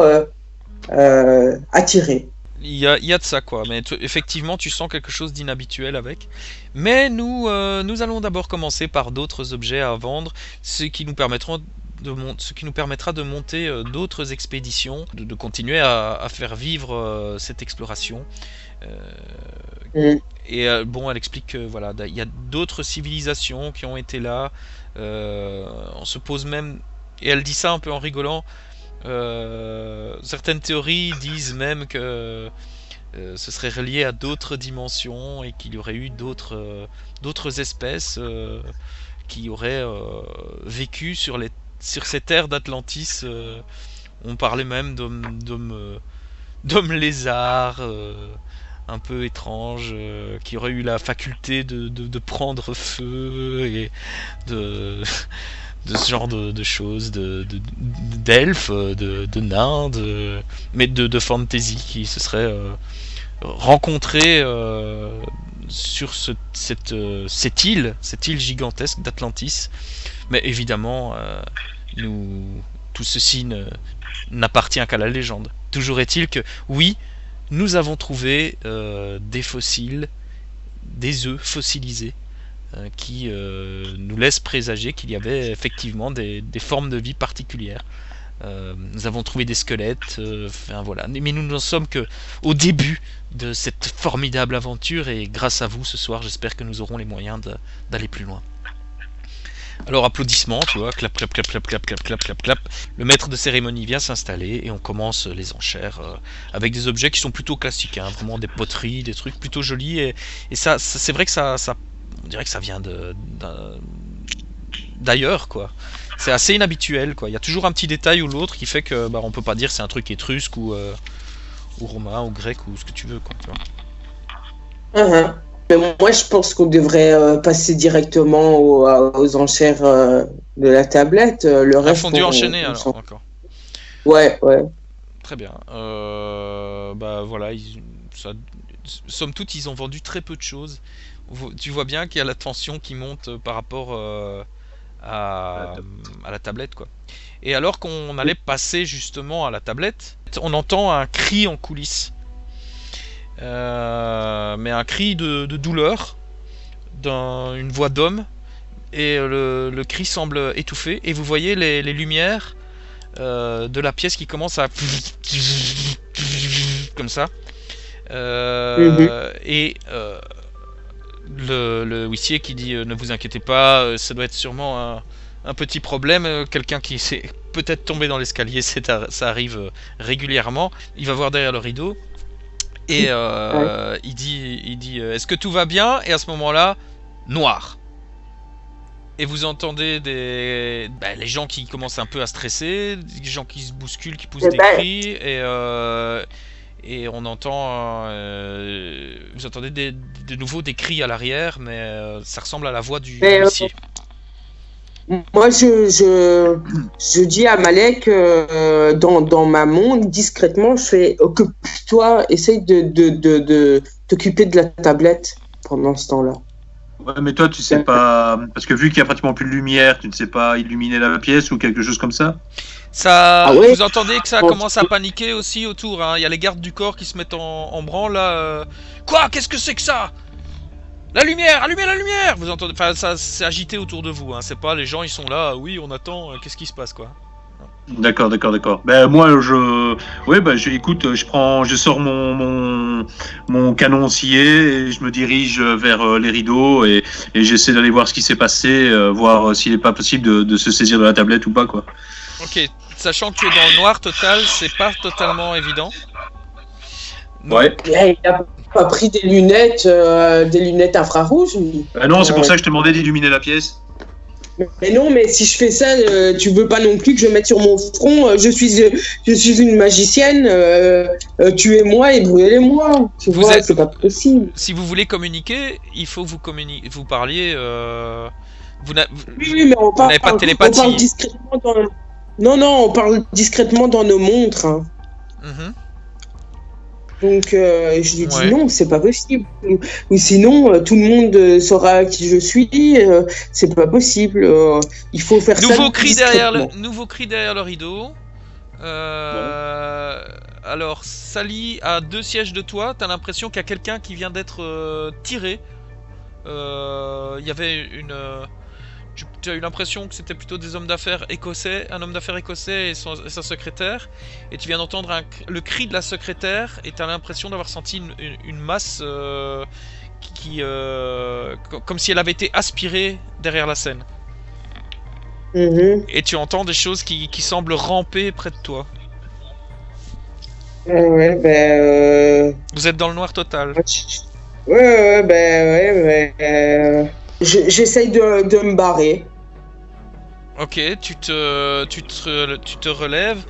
attiré. Il y a de ça, quoi. Mais effectivement, tu sens quelque chose d'inhabituel avec. Mais nous allons d'abord commencer par d'autres objets à vendre, ce qui nous permettront ce qui nous permettra de monter d'autres expéditions, de continuer à faire vivre cette exploration. Et bon, elle explique que voilà, il y a d'autres civilisations qui ont été là. On se pose même, et elle dit ça un peu en rigolant. Certaines théories disent même que ce serait relié à d'autres dimensions et qu'il y aurait eu d'autres espèces qui auraient vécu sur ces terres d'Atlantis. On parlait même d'hommes lézards un peu étranges qui auraient eu la faculté de prendre feu et de ce genre de choses, d'elfes, de nains, mais de fantasy qui se seraient rencontrés sur cette île gigantesque d'Atlantis. Mais évidemment, tout ceci n'appartient qu'à la légende. Toujours est-il que, oui, nous avons trouvé des fossiles, des œufs fossilisés, qui nous laissent présager qu'il y avait effectivement des formes de vie particulières. Nous avons trouvé des squelettes, voilà. Mais nous n'en sommes qu'au début de cette formidable aventure, et grâce à vous ce soir, j'espère que nous aurons les moyens d'aller plus loin. Alors applaudissements, tu vois, clap, clap, clap, clap, clap, clap, clap, clap, clap. Le maître de cérémonie vient s'installer et on commence les enchères avec des objets qui sont plutôt classiques, hein, vraiment des poteries, des trucs plutôt jolis, et ça c'est vrai que ça on dirait que ça vient d'ailleurs, quoi. C'est assez inhabituel, quoi. Il y a toujours un petit détail ou l'autre qui fait que on peut pas dire c'est un truc étrusque ou romain ou grec ou ce que tu veux, quoi, tu vois. Mais moi, je pense qu'on devrait passer directement aux enchères de la tablette. Le reste, fondu enchaîné, alors, encore. Ouais. Très bien. Voilà, somme toute, ils ont vendu très peu de choses. Tu vois bien qu'il y a la tension qui monte par rapport à la tablette, quoi. Et alors qu'on allait passer justement à la tablette, on entend un cri en coulisses. Mais un cri de douleur, une voix d'homme, et le cri semble étouffé, et vous voyez les lumières de la pièce qui commencent à comme ça, et le huissier qui dit ne vous inquiétez pas, ça doit être sûrement un petit problème, quelqu'un qui s'est peut-être tombé dans l'escalier, ça arrive régulièrement. Il va voir derrière le rideau. Et il dit est-ce que tout va bien? Et à ce moment-là, noir. Et vous entendez les gens qui commencent un peu à stresser, des gens qui se bousculent, qui poussent des cris, et on entend vous entendez de nouveau des cris à l'arrière, mais ça ressemble à la voix du huissier. Moi, je dis à Malek, dans ma montre, discrètement, je fais occupe-toi, essaye de t'occuper de la tablette pendant ce temps-là. Ouais, mais toi, tu sais pas, parce que vu qu'il y a pratiquement plus de lumière, tu ne sais pas illuminer la pièce ou quelque chose comme ça? Vous entendez que ça commence à paniquer aussi autour, hein. Il y a les gardes du corps qui se mettent en branle là. Quoi? Qu'est-ce que c'est que ça? La lumière, allumez la lumière! Vous entendez, ça c'est agité autour de vous, hein. C'est pas les gens, ils sont là, oui, on attend, qu'est-ce qui se passe, quoi? D'accord. Ben moi, écoute, je sors mon canon scié et je me dirige vers les rideaux et j'essaie d'aller voir ce qui s'est passé, voir s'il n'est pas possible de se saisir de la tablette ou pas, quoi. Ok, sachant que tu es dans le noir total, c'est pas totalement évident. Ouais. Il a pas pris des lunettes infrarouges, lui. Non, c'est pour ça que je te demandais d'illuminer la pièce. Mais non, mais si je fais ça, tu veux pas non plus que je mette sur mon front je suis une magicienne, tuez-moi et brûlez-moi. Tu vois, c'est pas possible. Si vous voulez communiquer, il faut vous parliez. Oui, mais on parle, n'avez pas de télépathie. On parle discrètement on parle discrètement dans nos montres. Hein. Donc je lui dis non, c'est pas possible. Ou sinon tout le monde saura qui je suis. C'est pas possible. Il faut faire nouveau ça. Cri nouveau cri derrière le rideau. Alors Sally, à 2 sièges de toi, t'as l'impression qu'il y a quelqu'un qui vient d'être tiré. Il y avait tu as eu l'impression que c'était plutôt des hommes d'affaires écossais, un homme d'affaires écossais et sa secrétaire, et tu viens d'entendre le cri de la secrétaire, et tu as l'impression d'avoir senti une masse comme si elle avait été aspirée derrière la scène. Et tu entends des choses qui semblent ramper près de toi. Vous êtes dans le noir total. J'essaye de me barrer. Ok, tu te relèves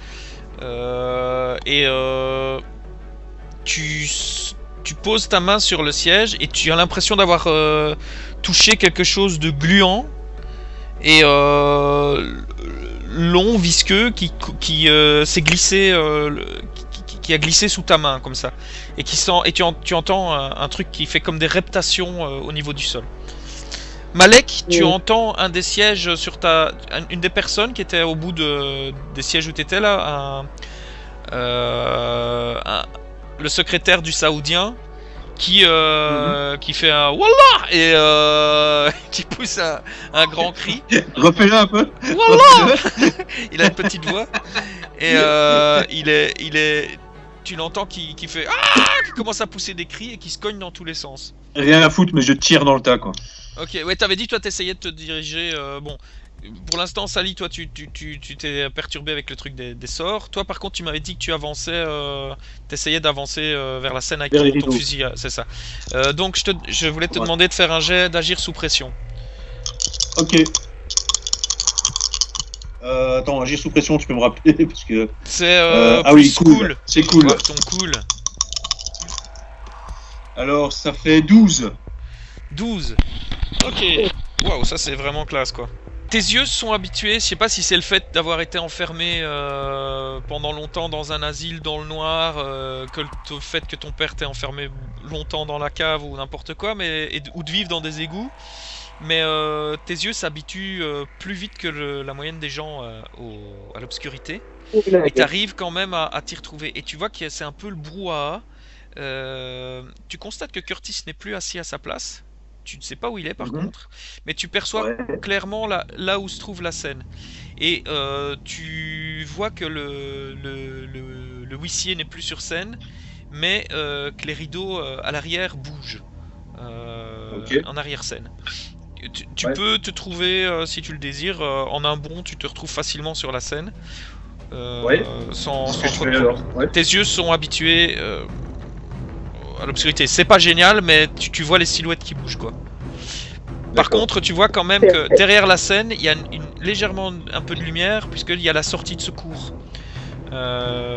et tu poses ta main sur le siège et tu as l'impression d'avoir touché quelque chose de gluant et long, visqueux, qui s'est glissé, qui a glissé sous ta main comme ça, et tu entends un truc qui fait comme des reptations au niveau du sol. Malek, tu entends un des sièges sur une des personnes qui était au bout des sièges où tu étais là, le secrétaire du Saoudien qui fait un Wallah et qui pousse un grand cri. Refais-le un peu. Wallah. Il a une petite voix et tu l'entends qui fait qui commence à pousser des cris et qui se cogne dans tous les sens. Rien à foutre, mais je tire dans le tas, quoi. Ok, ouais, t'avais dit toi t'essayais de te diriger. Bon, pour l'instant, Sally, toi tu t'es perturbé avec le truc des sorts. Toi, par contre, tu m'avais dit que tu avançais, t'essayais d'avancer vers la scène avec ton fusil. C'est ça. Donc, je voulais te demander de faire un jet d'agir sous pression. Ok. Attends, agir sous pression, tu peux me rappeler parce que. C'est oui, cool. C'est cool. Ouais, ton cool. Alors, ça fait 12. 12. Ok. Waouh, ça c'est vraiment classe quoi. Tes yeux sont habitués, je sais pas si c'est le fait d'avoir été enfermé pendant longtemps dans un asile dans le noir, que le fait que ton père t'ait enfermé longtemps dans la cave ou n'importe quoi, ou de vivre dans des égouts. Mais tes yeux s'habituent plus vite que la moyenne des gens à l'obscurité. Et t'arrives quand même à t'y retrouver. Et tu vois que c'est un peu le brouhaha. Tu constates que Curtis n'est plus assis à sa place. Tu ne sais pas où il est par contre, mais tu perçois clairement là où se trouve la scène. Et tu vois que le huissier n'est plus sur scène, mais que les rideaux à l'arrière bougent en arrière-scène. Tu peux te trouver, si tu le désires, en un bond, tu te retrouves facilement sur la scène. Sans trop de... Tes yeux sont habitués à l'obscurité. C'est pas génial, mais tu vois les silhouettes qui bougent quoi. Par contre, tu vois quand même que derrière la scène, il y a légèrement un peu de lumière, puisqu'il y a la sortie de secours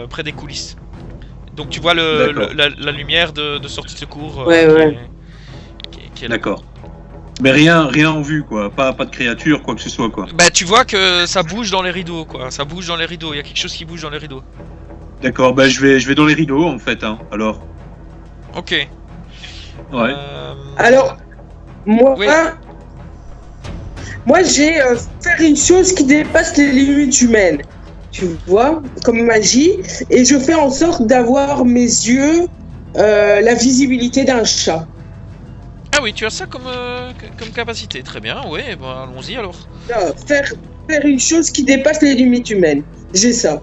près des coulisses. Donc tu vois la lumière de sortie de secours. Qui est là. D'accord. Mais rien en vue quoi, pas de créature, quoi que ce soit quoi. Bah tu vois que ça bouge dans les rideaux quoi, ça bouge dans les rideaux, il y a quelque chose qui bouge dans les rideaux. D'accord, bah je vais dans les rideaux en fait hein, alors. Ok. Ouais. Alors, moi j'ai faire une chose qui dépasse les limites humaines, tu vois, comme magie, et je fais en sorte d'avoir mes yeux la visibilité d'un chat. Ah oui, tu as ça comme capacité, très bien, ouais, bah allons-y alors. Faire une chose qui dépasse les limites humaines, j'ai ça.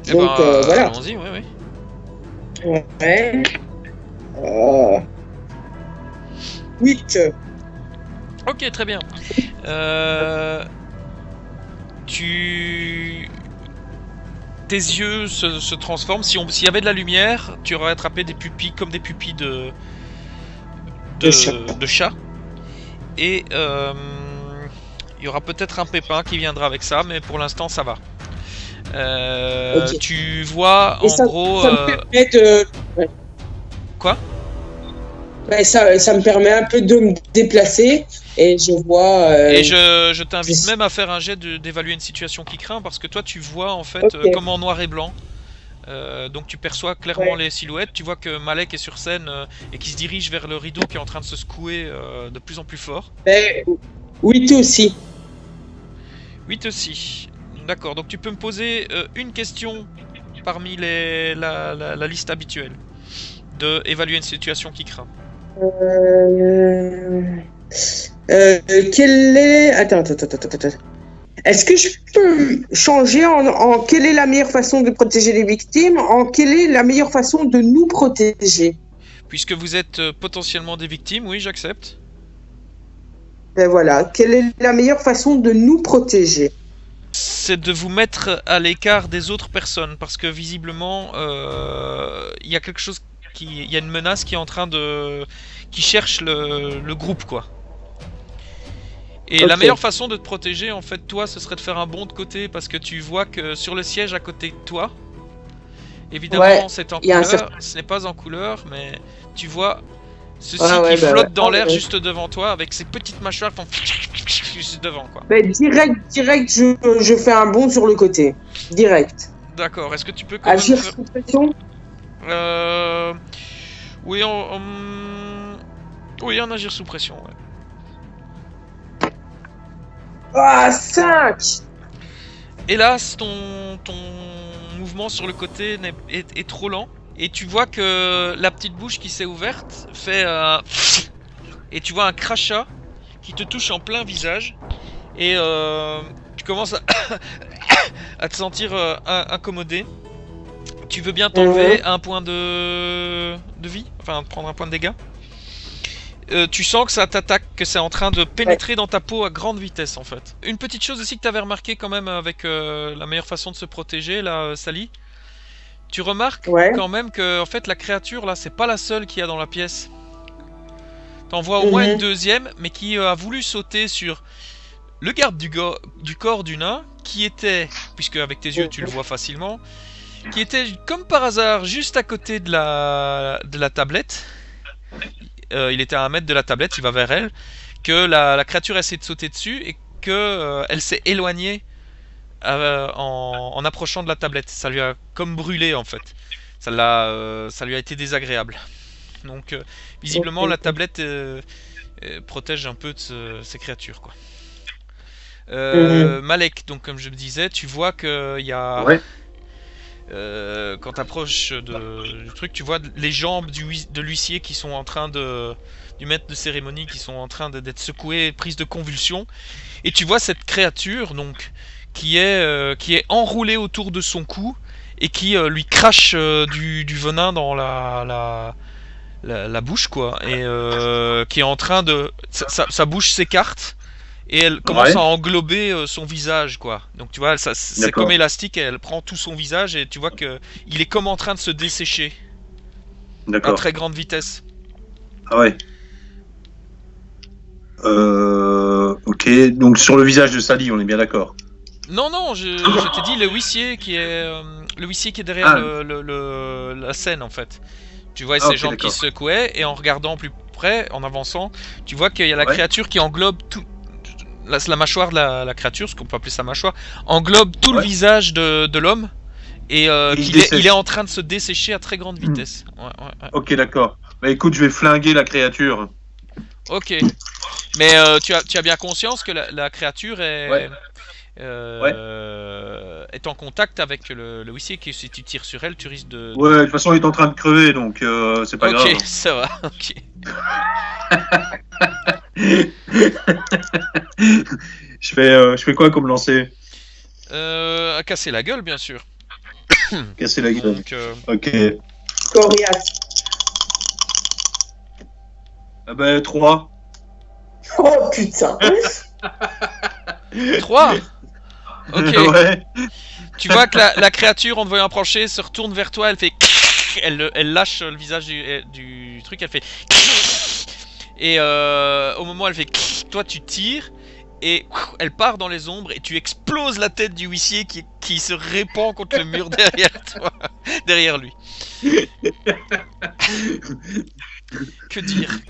Et donc voilà. Allons-y, ouais. Ouais. 8. Ok, très bien. Tes yeux se transforment. S'il y avait de la lumière, tu aurais attrapé des pupilles comme des pupilles de chat. Et il y aura peut-être un pépin qui viendra avec ça, mais pour l'instant ça va. Okay. Tu vois en gros. Ça me permet de... Quoi? Ouais, ça me permet un peu de me déplacer et je vois. Et je t'invite même à faire un jet d'évaluer une situation qui craint, parce que toi tu vois en fait comme en noir et blanc. Donc tu perçois clairement les silhouettes. Tu vois que Malek est sur scène et qui se dirige vers le rideau qui est en train de se secouer de plus en plus fort. 8 aussi. 8 aussi. D'accord, donc tu peux me poser une question parmi la liste habituelle de évaluer une situation qui craint. Quel est... Attends. Est-ce que je peux changer en quelle est la meilleure façon de protéger les victimes, en quelle est la meilleure façon de nous protéger? Puisque vous êtes potentiellement des victimes, oui, j'accepte. Ben voilà, quelle est la meilleure façon de nous protéger? C'est de vous mettre à l'écart des autres personnes, parce que visiblement, il y a quelque chose il y a une menace qui est en train de... qui cherche le groupe, quoi. Et la meilleure façon de te protéger, en fait, toi, ce serait de faire un bond de côté, parce que tu vois que sur le siège à côté de toi, évidemment, c'est en couleur, ce n'est pas en couleur, mais tu vois ceci qui flotte dans l'air juste devant toi, avec ses petites mâchoires qui font juste devant, quoi. Direct, je fais un bond sur le côté. Direct. D'accord, est-ce que tu peux... Agir sous pression? Oui, oui, en agir sous pression, ouais. Ah, 5! Hélas, ton mouvement sur le côté est trop lent. Et tu vois que la petite bouche qui s'est ouverte fait... et tu vois un crachat qui te touche en plein visage. Et tu commences à te sentir incommodé. Tu veux bien t'enlever un point de vie? Enfin, prendre un point de dégâts? Tu sens que ça t'attaque, que c'est en train de pénétrer dans ta peau à grande vitesse, en fait. Une petite chose aussi que tu avais remarqué quand même avec la meilleure façon de se protéger, là, Sally. Tu remarques quand même que en fait, la créature, là, c'est pas la seule qu'il y a dans la pièce. T'en vois au moins une deuxième, mais qui a voulu sauter sur le garde du corps du nain, qui était, puisque avec tes yeux tu le vois facilement, qui était comme par hasard juste à côté de la tablette. Il était à 1 mètre de la tablette, il va vers elle, que la créature essaie de sauter dessus et que elle s'est éloignée en approchant de la tablette. Ça lui a comme brûlé, en fait. Ça lui a été désagréable. Donc visiblement la tablette protège un peu de ces créatures, quoi. Malek, donc comme je me disais, tu vois qu'il y a... quand tu approches du truc, tu vois les jambes de l'huissier qui sont en train du maître de cérémonie qui sont en train d'être secouées, prises de convulsions. Et tu vois cette créature donc qui est enroulée autour de son cou et qui lui crache du venin dans la bouche, quoi. Et qui est en train de... Sa bouche s'écarte. Et elle commence à englober son visage, quoi. Donc tu vois, c'est comme élastique, elle prend tout son visage et tu vois que il est comme en train de se dessécher. À très grande vitesse. Ah ouais. Ok, donc sur le visage de Sally, on est bien d'accord. Non, je t'ai dit le huissier qui est derrière la scène, en fait. Tu vois ses jambes qui se secouaient et en regardant plus près, en avançant, tu vois qu'il y a la créature qui englobe tout. La mâchoire de la créature, ce qu'on peut appeler sa mâchoire, englobe tout le visage de l'homme et il est en train de se dessécher à très grande vitesse. Ok, d'accord. Bah écoute, je vais flinguer la créature. Ok. Mais tu as bien conscience que la créature est en contact avec le huissier, que si tu tires sur elle, tu risques de... Ouais, de toute façon, il est en train de crever, donc c'est pas grave. Ok, ça va, ok. Je fais quoi comme lancer? À casser la gueule, bien sûr. Casser la gueule. Donc, ok. Coriace. Ah bah 3. Oh putain. 3. Ok. Ouais. Tu vois que la créature, en te voyant approcher, se retourne vers toi, elle fait... Elle lâche le visage du truc, elle fait... Et au moment où elle fait... Toi, tu tires, et elle part dans les ombres, et tu exploses la tête du huissier qui se répand contre le mur derrière toi, derrière lui. Que dire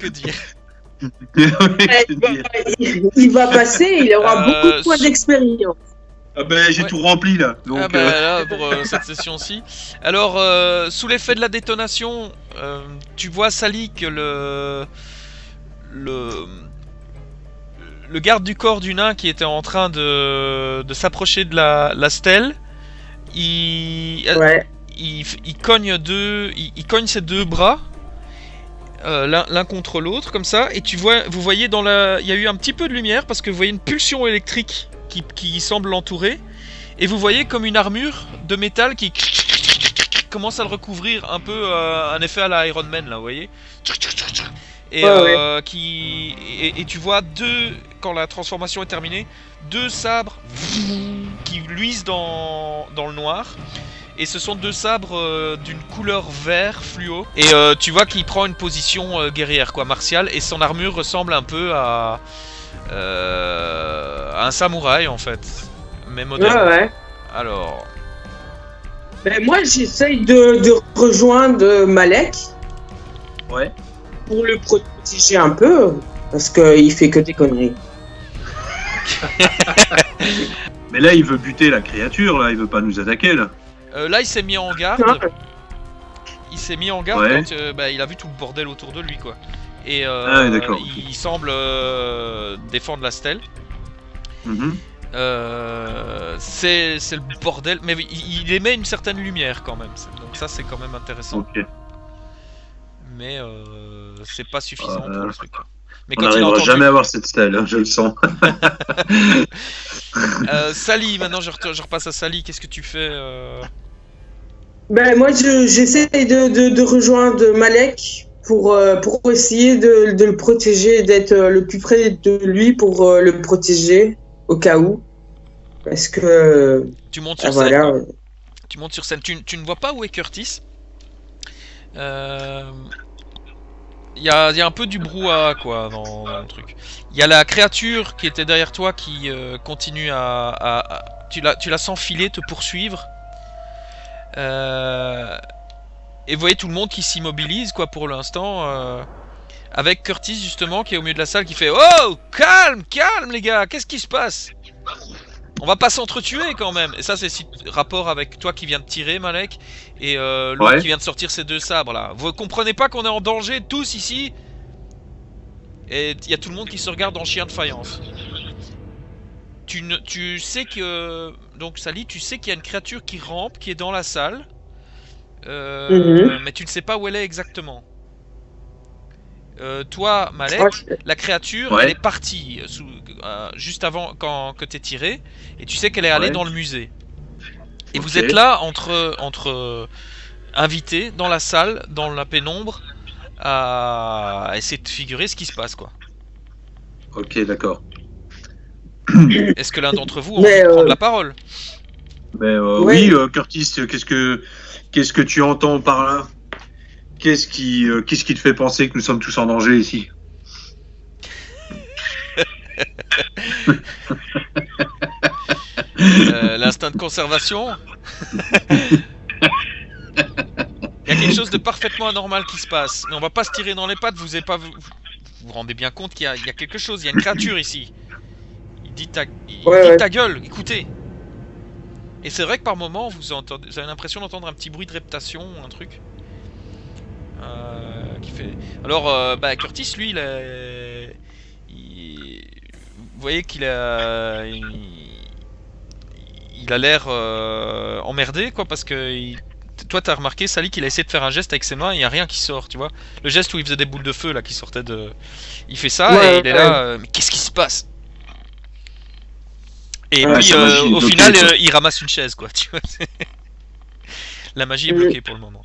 Il va passer, il aura beaucoup de points d'expérience. Ah ben j'ai tout rempli là. Donc, là pour cette session-ci. Alors sous l'effet de la détonation, tu vois Sally que le garde du corps du nain qui était en train de s'approcher de la stèle, il cogne ses 2 bras. l'un contre l'autre comme ça, et vous voyez il y a eu un petit peu de lumière parce que vous voyez une pulsion électrique qui semble l'entourer, et vous voyez comme une armure de métal qui commence à le recouvrir, un peu un effet à la Iron Man là, vous voyez. Et, et tu vois quand la transformation est terminée, 2 sabres qui luisent dans le noir. Et ce sont 2 sabres d'une couleur vert fluo. Et tu vois qu'il prend une position guerrière, quoi, martiale. Et son armure ressemble un peu à un samouraï, en fait. Mais moderne. Ouais. Alors... Ben, moi, j'essaye de rejoindre Malek. Ouais. Pour le protéger un peu. Parce qu'il fait que des conneries. Mais là, il veut buter la créature, là. Il veut pas nous attaquer, là. Là, il s'est mis en garde. Il s'est mis en garde quand il a vu tout le bordel autour de lui, quoi. Et il semble défendre la stèle. C'est le bordel, mais il émet une certaine lumière quand même. Donc ça, c'est quand même intéressant. Okay. Mais c'est pas suffisant pour le truc. Mais on n'arrivera jamais à voir cette stèle, hein, je le sens. Sally, maintenant je repasse à Sally. Qu'est-ce que tu fais Ben, moi, j'essaie de rejoindre Malek pour essayer de le protéger, d'être le plus près de lui pour le protéger au cas où. Parce que... Tu montes sur scène. Tu montes sur scène. Tu ne vois pas où est Curtis. Il y a un peu du brouhaha, quoi, dans le truc. Il y a la créature qui était derrière toi qui continue tu la sens filer, te poursuivre. Et vous voyez tout le monde qui s'immobilise, quoi, pour l'instant. Avec Curtis, justement, qui est au milieu de la salle, qui fait « Oh, calme, les gars, qu'est-ce qui se passe ? On va pas s'entretuer, quand même !» Et ça, c'est rapport avec toi qui viens de tirer, Malek, et l'autre qui vient de sortir ses 2 sabres, là. Vous comprenez pas qu'on est en danger, tous, ici ? Et il y a tout le monde qui se regarde en chien de faïence. Tu sais que... Donc, Sally, tu sais qu'il y a une créature qui rampe, qui est dans la salle. Mais tu ne sais pas où elle est exactement. Toi, Malek, la créature, elle est partie juste avant que t'aies tiré, et tu sais qu'elle est allée dans le musée. Et vous êtes là entre invités dans la salle, dans la pénombre, à essayer de figurer ce qui se passe, quoi. Ok, d'accord. Est-ce que l'un d'entre vous a envie de prendre la parole ? Oui, Curtis, qu'est-ce que tu entends par là ? Qu'est-ce qui te fait penser que nous sommes tous en danger ici ? L'instinct de conservation. Il y a quelque chose de parfaitement anormal qui se passe. Mais on va pas se tirer dans les pattes. Vous vous rendez bien compte qu'il y a quelque chose. Il y a une créature ici. Il dit ta gueule. Écoutez. Et c'est vrai que par moment vous avez l'impression d'entendre un petit bruit de reptation, un truc. Qui fait... Alors, Curtis, lui, vous voyez qu'il a... Il a l'air emmerdé, quoi, parce que... Toi, t'as remarqué, Sally, qu'il a essayé de faire un geste avec ses mains, et il n'y a rien qui sort, tu vois. Le geste où il faisait des boules de feu, là, qui sortaient de... Il fait ça, et il est là... mais qu'est-ce qui se passe ? Et puis, au final, il ramasse une chaise, quoi, tu vois. La magie est bloquée pour le moment.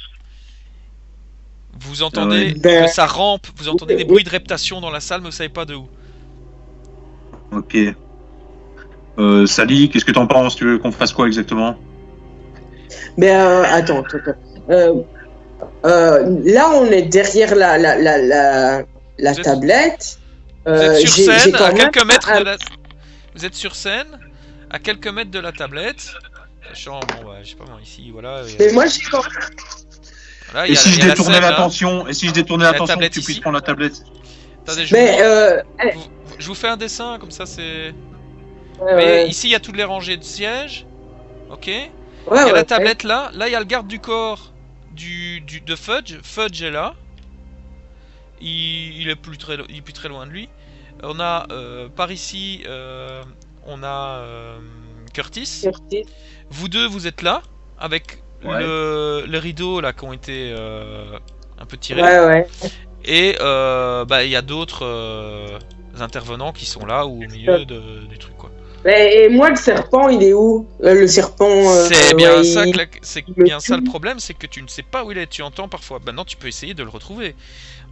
Vous entendez que ça rampe, vous entendez des bruits de reptation dans la salle, mais vous savez pas de où. Ok. Sally, qu'est-ce que t'en penses ? Tu veux qu'on fasse quoi exactement ? Attends. Là, on est derrière la tablette. Vous êtes sur scène, à quelques mètres de la... Vous êtes sur scène, à quelques mètres de la tablette. Sachant, je sais pas moi, ici, voilà. Mais moi, j'ai pas... Voilà, si je détournais l'attention, que tu puisses prendre la tablette. Attendez, je vous fais un dessin, comme ça c'est... Ici, il y a toutes les rangées de sièges. Ok. Il y a la tablette là. Là, il y a le garde du corps de Fudge. Fudge est là. Il est plus très loin de lui. On a par ici, on a Curtis. Vous deux, vous êtes là avec le rideau là qui ont été un peu tirés. Et il y a d'autres intervenants qui sont là ou au milieu du truc, quoi. Et moi, le serpent, il est où? Le serpent. C'est bien ouais, ça, il- c'est il me bien ça le tue. problème, c'est que tu ne sais pas où il est. Tu entends parfois. Maintenant, tu peux essayer de le retrouver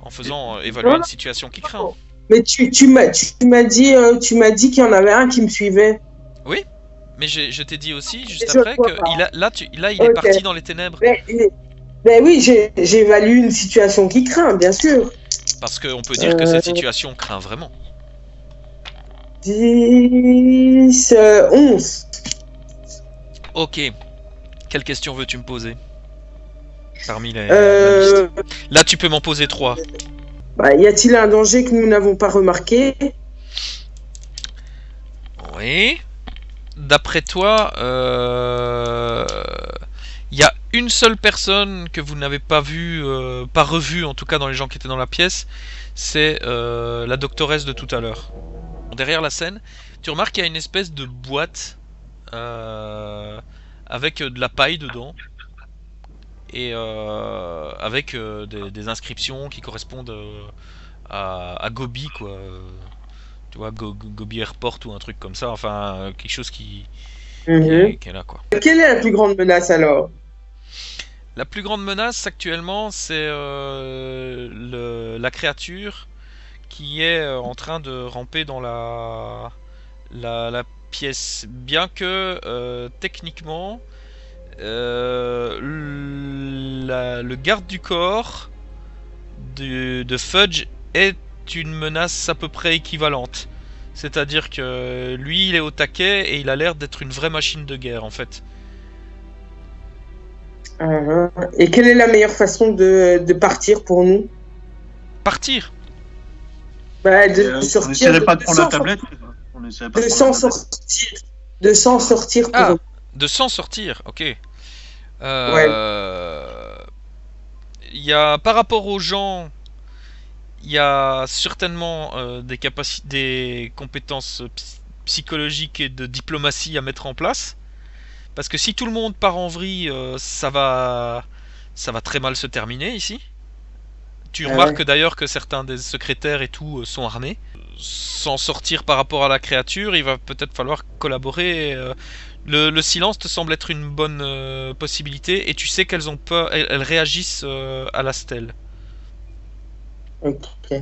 en faisant évaluer Non, une situation qui craint. mais tu m'as dit qu'il y en avait un qui me suivait. Oui, mais je t'ai dit aussi juste Je après vois que pas. là, il est Ok. parti dans les ténèbres Mais oui, j'évalue une situation qui craint, bien sûr. parce qu'on peut dire que cette situation craint vraiment. 10, 11. Ok. Quelle question veux-tu me poser parmi la Euh, liste? Là, tu peux m'en poser 3. y a-t-il un danger que nous n'avons pas remarqué? Oui. D'après toi, il y a une seule personne que vous n'avez pas vue, pas revue en tout cas dans les gens qui étaient dans la pièce, c'est la doctoresse de tout à l'heure. Derrière la scène, tu remarques qu'il y a une espèce de boîte avec de la paille dedans et avec des inscriptions qui correspondent à Gobi, quoi. Tu vois, Gobi Airport ou un truc comme ça, enfin quelque chose qui est là, quoi. Quelle est la plus grande menace alors? La plus grande menace actuellement, c'est la créature qui est en train de ramper dans la pièce. Bien que techniquement, le garde du corps de Fudge est une menace à peu près équivalente. C'est-à-dire que lui, il est au taquet et il a l'air d'être une vraie machine de guerre en fait. Et quelle est la meilleure façon de partir pour nous? Partir. De On sortir, n'essaierait pas de prendre la tablette. On essaierait pas de de s'en prendre la tablette. sortir, de s'en sortir pour Ah, de s'en sortir, ok. Il y a, par rapport aux gens, il y a certainement des compétences psychologiques et de diplomatie à mettre en place. Parce que si tout le monde part en vrille, ça va très mal se terminer ici. Tu remarques d'ailleurs que certains des secrétaires et tout sont armés. S'en sortir par rapport à la créature, il va peut-être falloir collaborer. Le silence te semble être une bonne possibilité et tu sais qu'elles ont peur, elles réagissent à la stèle. Ok.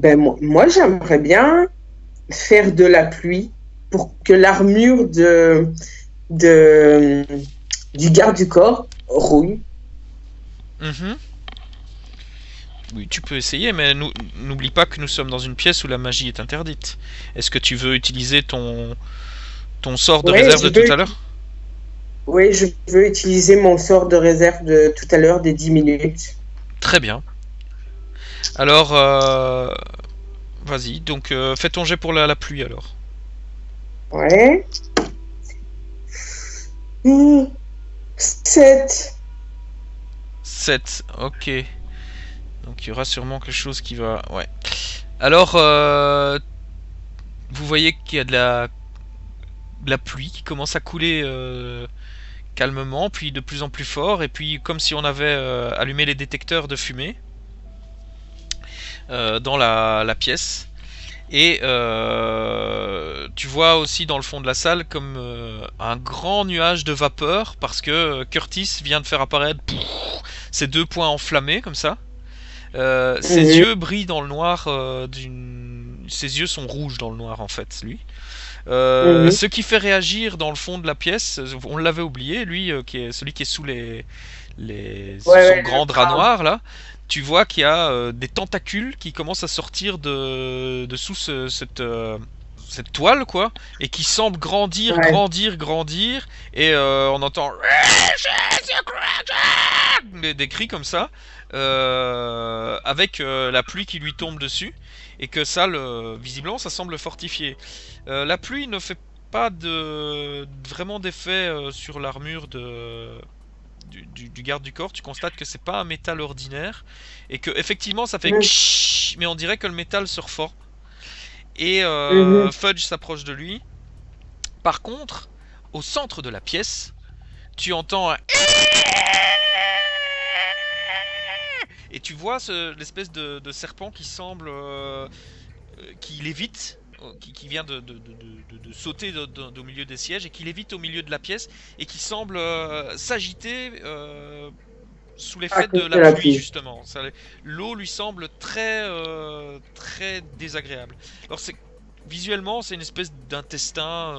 Moi, j'aimerais bien faire de la pluie pour que l'armure du garde du corps rouille. Oui, tu peux essayer, mais n'oublie pas que nous sommes dans une pièce où la magie est interdite. Est-ce que tu veux utiliser ton sort de réserve de tout à l'heure? Oui, je veux utiliser mon sort de réserve de tout à l'heure des 10 minutes. Très bien. Alors, vas-y, donc fais ton jet pour la pluie alors. Ouais. 7. 7, ok. Donc il y aura sûrement quelque chose qui va... Ouais. Alors, vous voyez qu'il y a de la pluie qui commence à couler calmement, puis de plus en plus fort, et puis comme si on avait allumé les détecteurs de fumée dans la pièce. Et tu vois aussi dans le fond de la salle comme un grand nuage de vapeur, parce que Curtis vient de faire apparaître ces 2 points enflammés comme ça. Ses yeux brillent dans le noir ses yeux sont rouges dans le noir en fait, lui. Ce qui fait réagir dans le fond de la pièce, on l'avait oublié, lui, qui est celui qui est sous son grand drap noir là. Tu vois qu'il y a des tentacules qui commencent à sortir de sous cette toile, quoi, et qui semblent grandir, et on entend des cris comme ça, avec la pluie qui lui tombe dessus, et que ça, visiblement, ça semble fortifié. La pluie ne fait pas vraiment d'effet sur l'armure du garde du corps. Tu constates que c'est pas un métal ordinaire et que effectivement ça fait ksh, mais on dirait que le métal se reforme. Et Fudge s'approche de lui. Par contre, au centre de la pièce, tu entends un et tu vois l'espèce de serpent qui semble qui lévite, qui vient de sauter au milieu des sièges et qui lévite au milieu de la pièce et qui semble s'agiter sous l'effet de la pluie justement. L'eau lui semble très désagréable. Alors visuellement c'est une espèce d'intestin,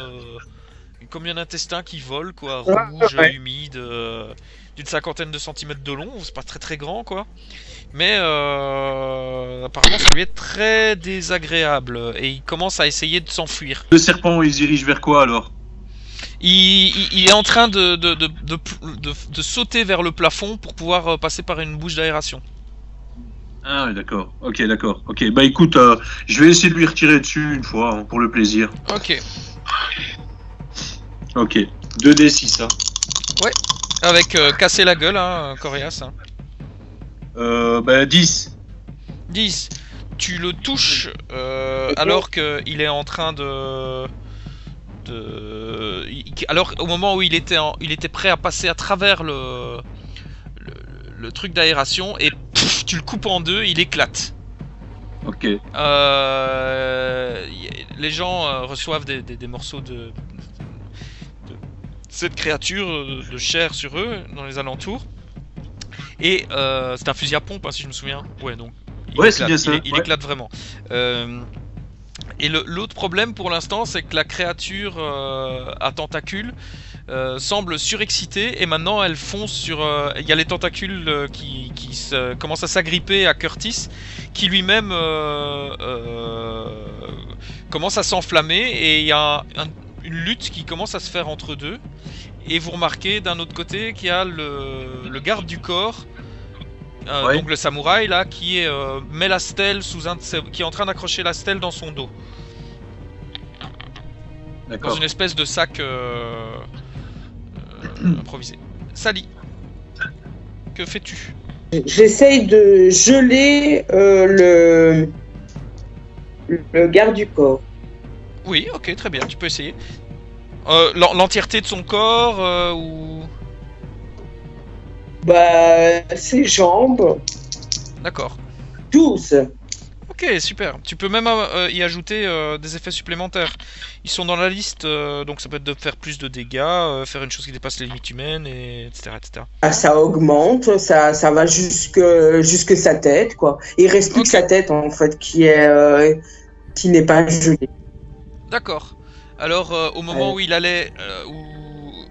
comme un intestin qui vole quoi, rouge, humide, d'une 50aine de centimètres de long. C'est pas très très grand quoi. Mais apparemment ça lui est très désagréable et il commence à essayer de s'enfuir. Le serpent il se dirige vers quoi alors? Il est en train de sauter vers le plafond pour pouvoir passer par une bouche d'aération. Ah oui, d'accord. Ok, d'accord. Ok, bah écoute, je vais essayer de lui retirer dessus une fois, hein, pour le plaisir. Ok. Ok, 2d6 hein. Ouais, avec casser la gueule, hein, Corias. Hein. Bah 10. 10. Tu le touches alors qu'il est en train alors au moment où il était prêt à passer à travers le truc d'aération et pff, tu le coupes en deux, il éclate. Ok. Les gens reçoivent des morceaux de cette créature de chair sur eux dans les alentours. Et c'est un fusil à pompe hein, si je me souviens. Ouais donc. C'est bien ça. Il éclate vraiment. Et l'autre problème pour l'instant, c'est que la créature à tentacules semble surexcitée et maintenant elle fonce sur. Il y a les tentacules qui commencent à s'agripper à Curtis, qui lui-même commence à s'enflammer et il y a une lutte qui commence à se faire entre deux. Et vous remarquez d'un autre côté qu'il y a le garde du corps. Donc le samouraï là qui met la stèle qui est en train d'accrocher la stèle dans son dos. D'accord. Dans une espèce de sac improvisé. Sally, que fais-tu? J'essaye de geler le garde du corps. Oui, ok, très bien, tu peux essayer. L'entièreté de son corps ou... Bah, ses jambes. D'accord. Tous. Ok, super. Tu peux même y ajouter des effets supplémentaires. Ils sont dans la liste, donc ça peut être de faire plus de dégâts, faire une chose qui dépasse les limites humaines, etc., etc. Ah, ça augmente, ça va jusque sa tête, quoi. Il reste plus que sa tête, en fait, qui n'est pas gelée. D'accord. Alors, au moment où il allait...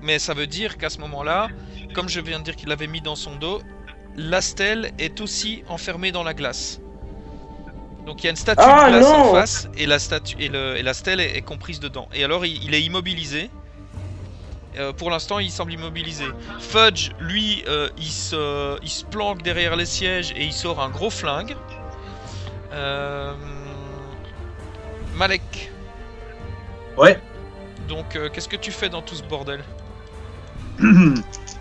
Mais ça veut dire qu'à ce moment-là, comme je viens de dire qu'il l'avait mis dans son dos, la stèle est aussi enfermée dans la glace. Donc il y a une statue de glace en face et la stèle est comprise dedans. Et alors il est immobilisé. Pour l'instant il semble immobilisé. Fudge, lui, il se planque derrière les sièges et il sort un gros flingue. Malek. Ouais. Donc qu'est-ce que tu fais dans tout ce bordel?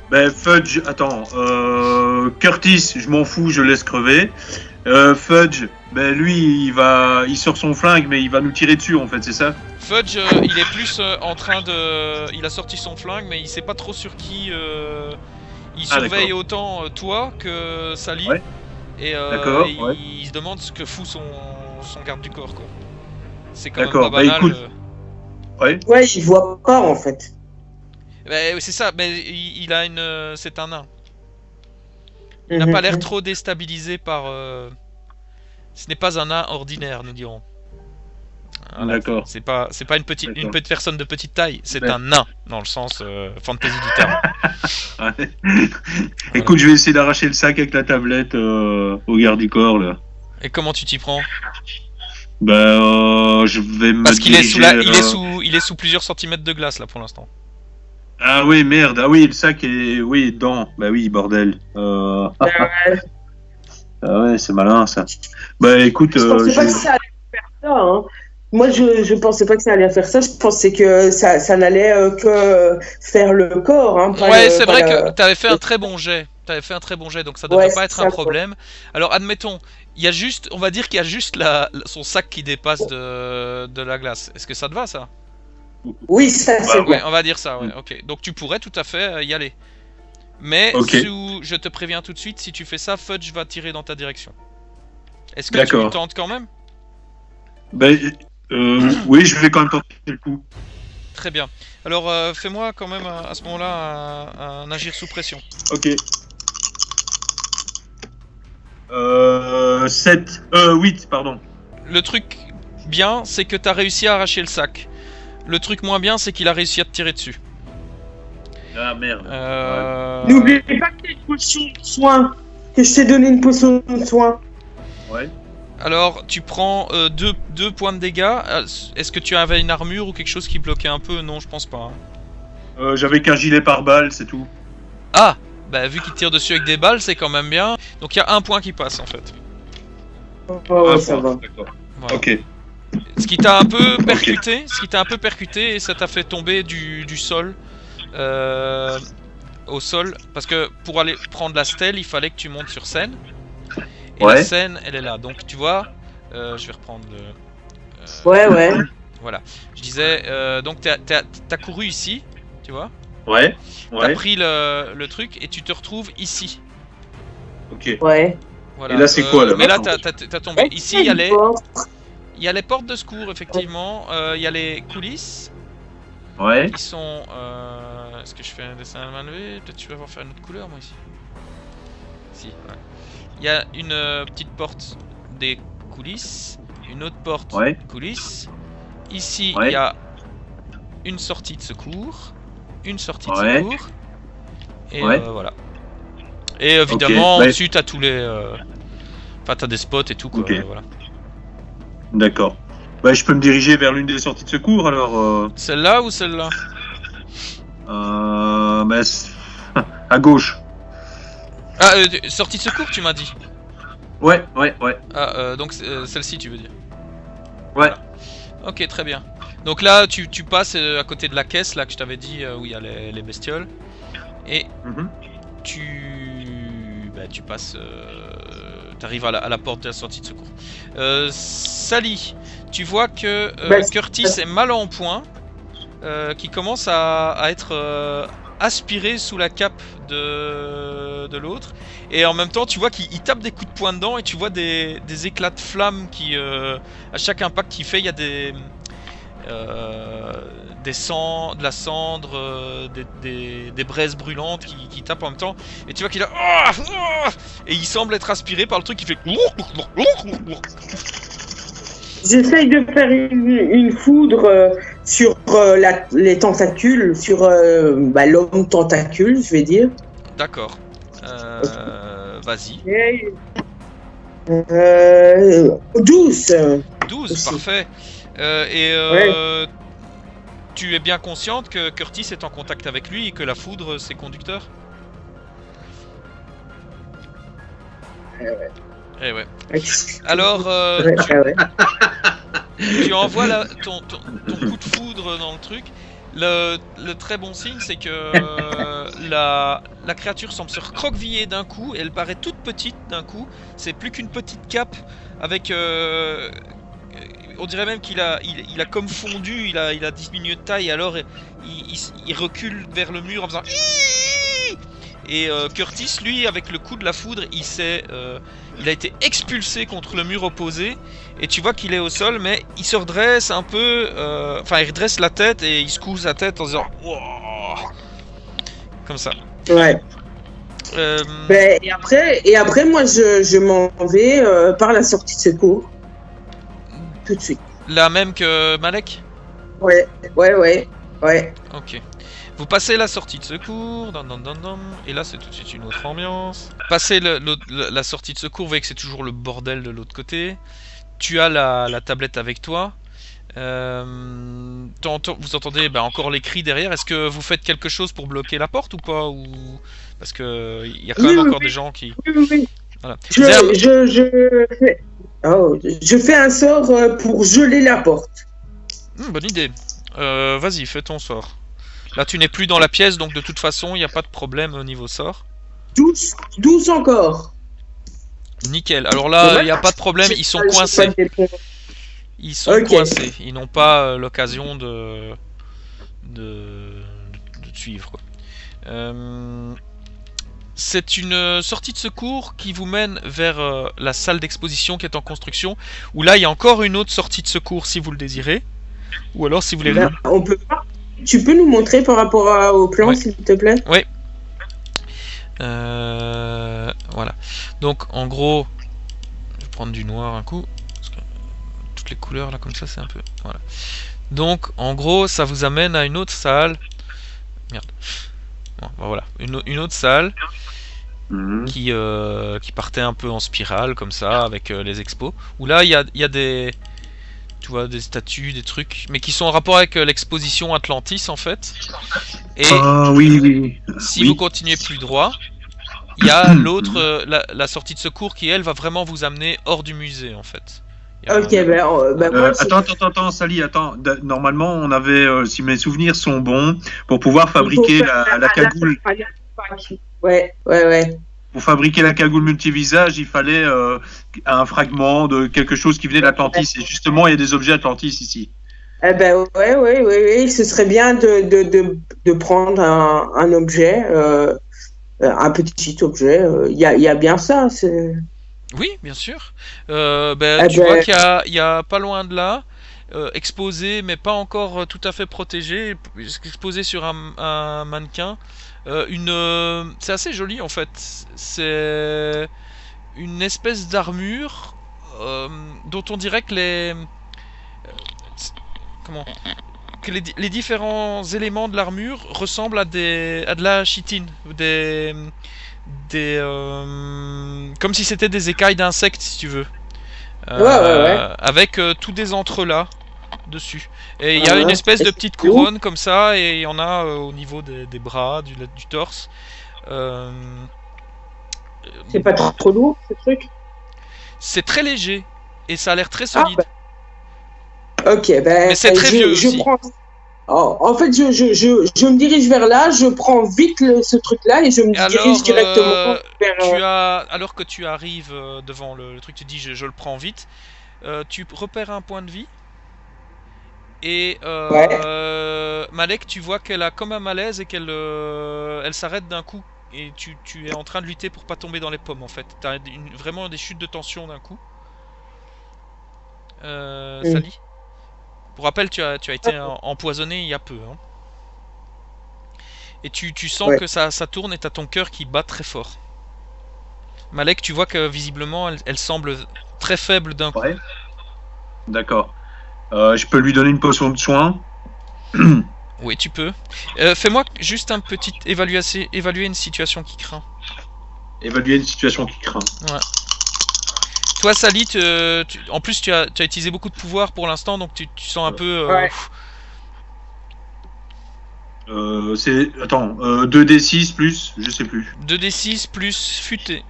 Ben Fudge, attends, Curtis, je m'en fous, je laisse crever. Fudge, ben lui, il sort son flingue, mais il va nous tirer dessus en fait, c'est ça? Fudge, il est plus en train de... Il a sorti son flingue, mais il sait pas trop sur qui... Il surveille autant toi que Sally. Ouais. Et il se demande ce que fout son garde du corps, quoi. C'est quand même pas banal. Bah, écoute, ouais, il voit pas en fait. C'est ça, mais il a une... c'est un nain. Il n'a pas l'air trop déstabilisé par... Ce n'est pas un nain ordinaire, nous dirons. Voilà. D'accord. C'est pas une petite personne de petite taille, c'est un nain, dans le sens fantasy du terme. Écoute, je vais essayer d'arracher le sac avec la tablette au garde du corps, là. Et comment tu t'y prends? Je vais me Parce qu'il est sous plusieurs centimètres de glace, là, pour l'instant. Ah oui, merde. Ah oui, le sac est... Oui, dedans. Bah oui, bordel. Ah ouais, c'est malin, ça. Bah écoute... Je pensais pas que ça allait faire ça, hein. Moi, je pensais pas que ça allait faire ça. Je pensais que ça n'allait que faire le corps, hein. C'est vrai que t'avais fait un très bon jet. Donc ça devrait pas être un problème. Alors, admettons, il y a juste... On va dire qu'il y a juste son sac qui dépasse de la glace. Est-ce que ça te va, ça? Oui, ça c'est ouais, on va dire ça, ouais, ok. Donc tu pourrais tout à fait y aller. Mais surtout, je te préviens tout de suite, si tu fais ça, Fudge va tirer dans ta direction. Est-ce que tu tentes quand même? Ben, oui, je vais quand même tenter le coup. Très bien. Alors, fais-moi quand même à ce moment-là un agir sous pression. Ok. 8, pardon. Le truc bien, c'est que t'as réussi à arracher le sac. Le truc moins bien, c'est qu'il a réussi à te tirer dessus. Ah merde. N'oubliez pas que t'as une potion de soin. Que je t'ai donné une potion de soin. Ouais. Alors, tu prends 2 points de dégâts. Est-ce que tu avais une armure ou quelque chose qui bloquait un peu? Non, je pense pas. J'avais qu'un gilet pare-balles, c'est tout. Ah! Bah, vu qu'il tire dessus avec des balles, c'est quand même bien. Donc, il y a un point qui passe en fait. Oh, ça va. D'accord. Voilà. Ok. Ce qui t'a un peu percuté, et ça t'a fait tomber du sol au sol, parce que pour aller prendre la stèle, il fallait que tu montes sur scène. Et la scène, elle est là. Donc tu vois, je vais reprendre le. Ouais. Voilà. Je disais, donc t'as couru ici, tu vois. Ouais. T'as pris le truc et tu te retrouves ici. Ok. Ouais. Voilà. Et là, c'est quoi là? Mais là, t'as tombé. Ici, il y a les portes de secours, effectivement. Il y a les coulisses. Ouais. Qui sont. Est-ce que je fais un dessin à la main levée? Peut-être que je vais avoir faire une autre couleur, moi, ici. Si, ouais. Il y a une petite porte des coulisses. Une autre porte coulisses. Ici, il y a une sortie de secours. Une sortie de secours. Et voilà. Et évidemment, au-dessus, t'as tous les. Enfin, t'as des spots et tout, quoi. Voilà. D'accord. Bah, je peux me diriger vers l'une des sorties de secours alors. Celle-là ou celle-là? Mais à gauche. Ah, sortie de secours, tu m'as dit? Ouais. Ah, donc celle-ci, tu veux dire? Ouais. Voilà. Ok, très bien. Donc là, tu passes à côté de la caisse, là, que je t'avais dit, où il y a les bestioles. Et tu passes... T'arrives à la porte de la sortie de secours. Sally, tu vois que Curtis est mal en point, qui commence à être aspiré sous la cape de l'autre, et en même temps tu vois qu'il tape des coups de poing dedans, et tu vois des éclats de flammes qui, à chaque impact qu'il fait, il y a de la cendre, des braises brûlantes qui tapent en même temps, et tu vois qu'il a et il semble être aspiré par le truc qui fait. J'essaye de faire une foudre sur les tentacules, sur l'homme tentacule, je vais dire. D'accord. Vas-y. 12. 12, aussi. Parfait. Tu es bien consciente que Curtis est en contact avec lui et que la foudre, c'est conducteur? Eh ouais. Alors, tu envoies ton coup de foudre dans le truc. Le très bon signe, c'est que la créature semble se recroqueviller d'un coup. Elle paraît toute petite d'un coup. C'est plus qu'une petite cape avec... on dirait même qu'il a comme fondu, il a diminué de taille, alors il recule vers le mur en faisant... Et Curtis, lui, avec le coup de la foudre, il a été expulsé contre le mur opposé. Et tu vois qu'il est au sol, mais il se redresse un peu. Enfin, il redresse la tête et il secoue sa tête en disant... Wow. Comme ça. Ouais. Et après, moi, je m'en vais par la sortie de secours. Tout de suite. La même que Malek? Ouais. Ok. Vous passez la sortie de secours, et là c'est tout de suite une autre ambiance. Passez la sortie de secours, vous voyez que c'est toujours le bordel de l'autre côté. Tu as la tablette avec toi. Vous entendez encore les cris derrière. Est-ce que vous faites quelque chose pour bloquer la porte ou pas, Parce que il y a quand même encore des gens qui... Oui. Voilà. Je fais un sort pour geler la porte. Bonne idée. Vas-y, fais ton sort. Là, tu n'es plus dans la pièce, donc de toute façon, il n'y a pas de problème au niveau sort. 12 encore. Nickel. Alors là, il n'y a pas de problème, ils sont coincés. Ils sont coincés. Ils n'ont pas l'occasion de te suivre, quoi. c'est une sortie de secours qui vous mène vers la salle d'exposition qui est en construction, où là il y a encore une autre sortie de secours si vous le désirez, ou alors si vous voulez... On peut pas. Tu peux nous montrer par rapport au plan, Ouais. s'il te plaît? Oui. Voilà. Donc en gros, je vais prendre du noir un coup, parce que toutes les couleurs là comme ça c'est un peu... Voilà. Donc en gros ça vous amène à une autre salle. Merde. Bon, bah, voilà. Une autre salle qui partait un peu en spirale comme ça avec les expos. Où là il y a des... Tu vois, des statues, des trucs, mais qui sont en rapport avec l'exposition Atlantis en fait. Et oui. si Oui. vous continuez plus droit, il y a l'autre, la sortie de secours qui elle va vraiment vous amener hors du musée en fait. Il y a- Ok, moi, Attends, Sally, attends. Normalement, on avait, si mes souvenirs sont bons, pour pouvoir fabriquer la cagoule. Ouais. Pour fabriquer la cagoule multivisage, il fallait un fragment de quelque chose qui venait d'Atlantis. Et justement, il y a des objets Atlantis ici. Eh ben ouais, ce serait bien de prendre un objet, un petit objet. Il y a bien ça. Oui, bien sûr. Tu ben- vois qu'il y a pas loin de là, exposé mais pas encore tout à fait protégé, exposé sur un mannequin. C'est assez joli en fait. C'est une espèce d'armure dont on dirait que les différents éléments de l'armure ressemblent à de la chitine, comme si c'était des écailles d'insectes si tu veux. Ouais. Avec tous des entrelacs dessus. Et il y a une Ouais. espèce de Et petite c'est où couronne comme ça, et il y en a au niveau des bras, du torse. C'est pas trop lourd, ce truc? C'est très léger et ça a l'air très solide. Ok, ben Mais c'est très vieux je aussi. prends. En fait, je me dirige vers là, je prends vite ce truc-là et je me dirige directement vers. Alors que tu arrives devant le truc, tu dis je le prends vite. Tu repères un point de vie. Et Malek, tu vois qu'elle a comme un malaise et elle s'arrête d'un coup. Et tu es en train de lutter pour pas tomber dans les pommes en fait. T'as vraiment des chutes de tension d'un coup. Sally. Pour rappel, tu as été empoisonné il y a peu. Hein. Et tu sens que ça tourne et t'as ton cœur qui bat très fort. Malek, tu vois que visiblement elle semble très faible d'un coup. Ouais. D'accord. Je peux lui donner une potion de soin. Oui, tu peux. Fais-moi juste un petit évaluer une situation qui craint. Évaluer une situation qui craint. Ouais. Toi, Sally, en plus tu as utilisé beaucoup de pouvoir pour l'instant, donc tu sens un peu. C'est. Attends, 2d6 plus, je sais plus. 2d6 plus futé.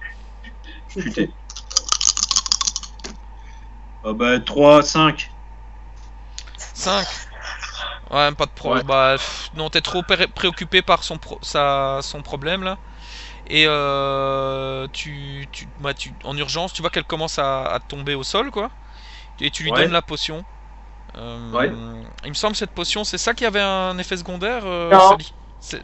Futé. 3, 5. 5. Ouais, pas de problème. Ouais. Non, t'es trop préoccupé par son problème là. Et en urgence, tu vois qu'elle commence à tomber au sol, quoi. Et tu lui donnes la potion. Il me semble cette potion, c'est ça qui avait un effet secondaire, Sally.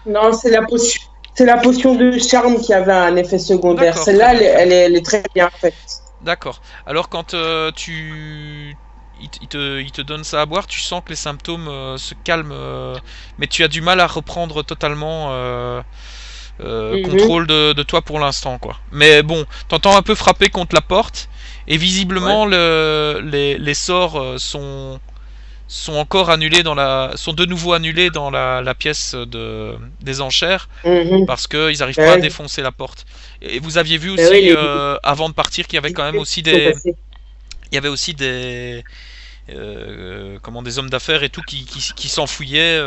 Non, c'est la potion. C'est la potion de charme qui avait un effet secondaire. Celle-là, elle est très bien faite. D'accord. Alors quand il te donne ça à boire, tu sens que les symptômes se calment, mais tu as du mal à reprendre totalement contrôle de toi pour l'instant, quoi. Mais bon, t'entends un peu frapper contre la porte, et visiblement les sorts sont encore annulés sont de nouveau annulés dans la pièce des enchères, parce qu'ils n'arrivent pas à défoncer la porte. Et vous aviez vu aussi avant de partir qu'il y avait quand même aussi des hommes d'affaires et tout qui s'enfouillaient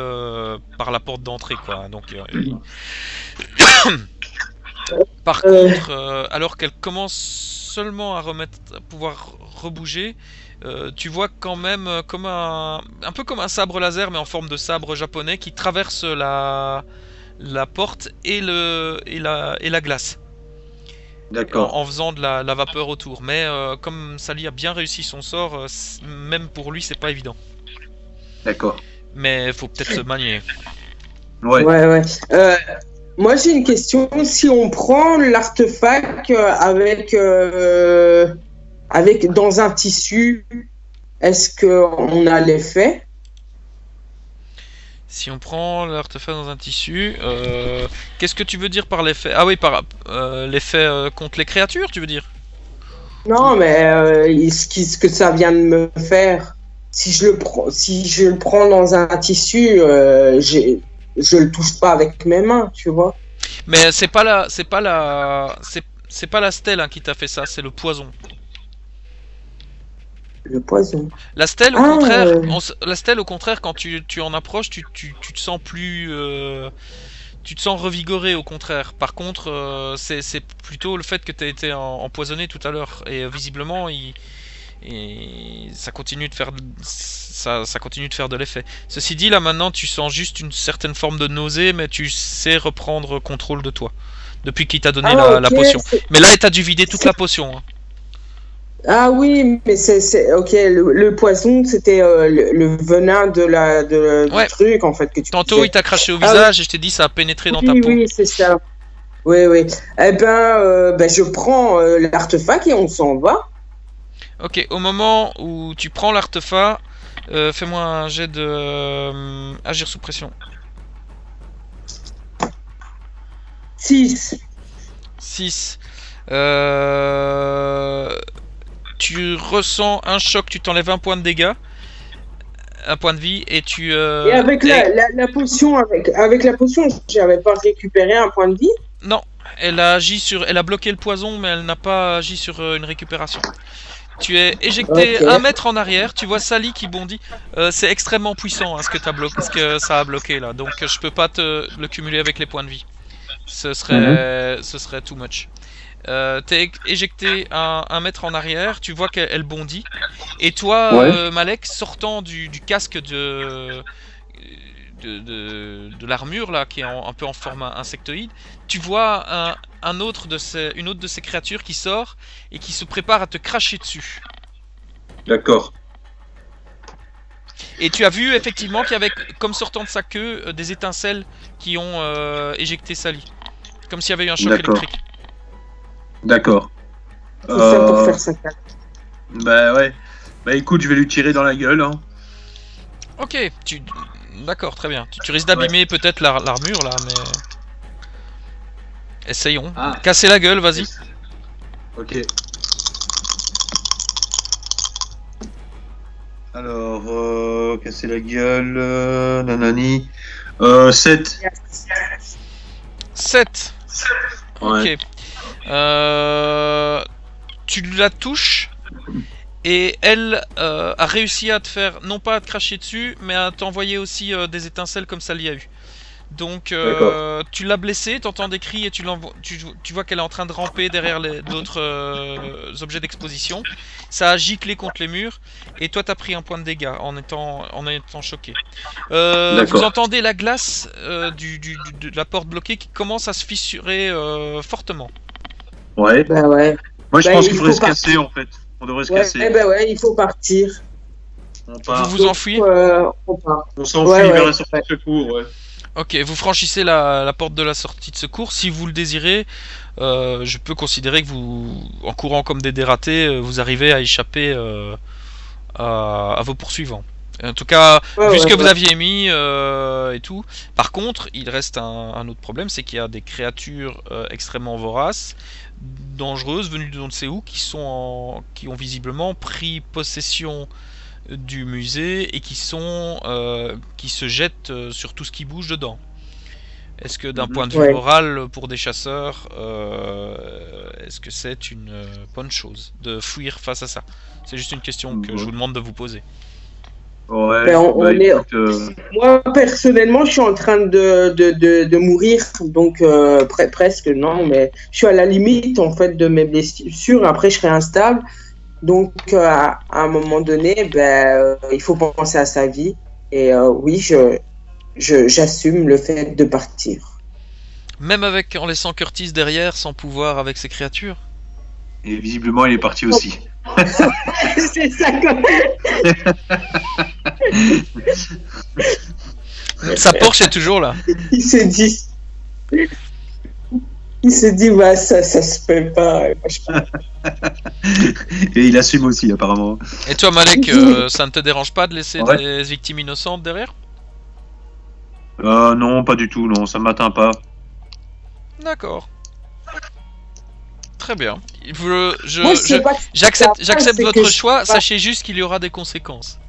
par la porte d'entrée, quoi. Donc par contre, alors qu'elle commence seulement à pouvoir rebouger, tu vois quand même un peu comme un sabre laser, mais en forme de sabre japonais, qui traverse la porte et la glace. D'accord. En faisant de la vapeur autour. Mais comme Sally a bien réussi son sort, même pour lui c'est pas évident. D'accord. Mais faut peut-être se manier. Ouais. Moi, j'ai une question. Si on prend l'artefact avec dans un tissu, est-ce qu'on a l'effet? Si on prend l'artefact dans un tissu, qu'est-ce que tu veux dire par l'effet? Ah oui, par l'effet contre les créatures, tu veux dire? Non, mais ce que ça vient de me faire, si je le prends dans un tissu, je le touche pas avec mes mains, tu vois. Mais c'est pas la stèle hein, qui t'a fait ça, c'est le poison. Le poison. La stèle, au Ah, contraire, la stèle, au contraire, quand tu en approches, tu te sens plus, tu te sens revigoré, au contraire. Par contre, c'est plutôt le fait que tu as été empoisonné tout à l'heure, et visiblement, ça continue de faire, ça continue de faire de l'effet. Ceci dit, là maintenant, tu sens juste une certaine forme de nausée, mais tu sais reprendre contrôle de toi depuis qu'il t'a donné la ok, potion. Mais là, t'as dû vider toute la potion. Hein. Ah oui, mais c'est ok. Le poison, c'était le venin du truc en fait que tu Tantôt, disais. il t'a craché au visage et je t'ai dit ça a pénétré dans ta peau. Oui, c'est ça. Oui, oui. Eh ben, je prends l'artefact et on s'en va. Ok, au moment où tu prends l'artefact, fais-moi un jet de agir sous pression. 6. 6. Tu ressens un choc, tu t'enlèves un point de dégâts, un point de vie, et tu... Et avec la potion, avec la potion, j'avais pas récupéré un point de vie? Non, elle a bloqué le poison, mais elle n'a pas agi sur une récupération. Tu es éjecté 1 mètre en arrière, tu vois Sally qui bondit. C'est extrêmement puissant hein, ce que ça a bloqué là, donc je peux pas te le cumuler avec les points de vie. Ce serait too much. T'es éjecté 1 mètre en arrière, tu vois qu'elle bondit. Et toi, Malek, sortant du casque de l'armure là, qui est un peu en format insectoïde, tu vois une autre de ces créatures qui sort et qui se prépare à te cracher dessus. D'accord. Et tu as vu effectivement qu'il y avait, comme sortant de sa queue, des étincelles qui ont éjecté Sally. Comme s'il y avait eu un choc électrique. D'accord. C'est ça pour faire ça. Bah ouais. Bah écoute, je vais lui tirer dans la gueule. Hein. Ok, d'accord, très bien. Tu risques d'abîmer peut-être l'armure là, mais... Essayons. Casser la gueule, vas-y. Ok. Alors, casser la gueule, nanani. 7. 7. Ouais. Ok. Tu la touches et elle a réussi à te faire, non pas à te cracher dessus, mais à t'envoyer aussi des étincelles comme ça l'y a eu. Donc tu l'as blessée, t'entends des cris et tu vois qu'elle est en train de ramper derrière d'autres objets d'exposition. Ça a giclé contre les murs et toi t'as pris un point de dégâts en étant choqué. Vous entendez la glace de la porte bloquée qui commence à se fissurer fortement. Ouais. Bah ouais. Moi je pense qu'il faudrait se casser en fait. On devrait se casser. Bah ouais, il faut partir. On part. Vous vous enfuyez. On s'enfuit vers la sortie de secours, ouais. Ok, vous franchissez la porte de la sortie de secours. Si vous le désirez, je peux considérer que vous, en courant comme des dératés, vous arrivez à échapper à vos poursuivants. En tout cas, vu ce que vous aviez mis et tout. Par contre, il reste un autre problème, c'est qu'il y a des créatures extrêmement voraces, dangereuses, venues de on ne sait où, qui ont visiblement pris possession du musée et qui se jettent sur tout ce qui bouge dedans. Est-ce que d'un point de vue moral pour des chasseurs, est-ce que c'est une bonne chose de fuir face à ça? C'est juste une question que je vous demande de vous poser. Ouais, moi personnellement je suis en train de mourir, donc presque non, mais je suis à la limite en fait de mes blessures. Après je serai instable. Donc, à un moment donné, il faut penser à sa vie. Et oui, j'assume le fait de partir. Même en laissant Curtis derrière, sans pouvoir avec ses créatures? Et visiblement, il est parti aussi. C'est ça quand Sa Porsche est toujours là. Il s'est dit. Il se dit, bah, ça se fait pas. Moi, je pense. Et il assume aussi, apparemment. Et toi, Malek, ça ne te dérange pas de laisser Ouais. des victimes innocentes derrière? Non, pas du tout, non, ça m'atteint pas. D'accord. Très bien. Moi, c'est pas que J'accepte c'est votre que je choix, sais pas. sachez juste qu'il y aura des conséquences.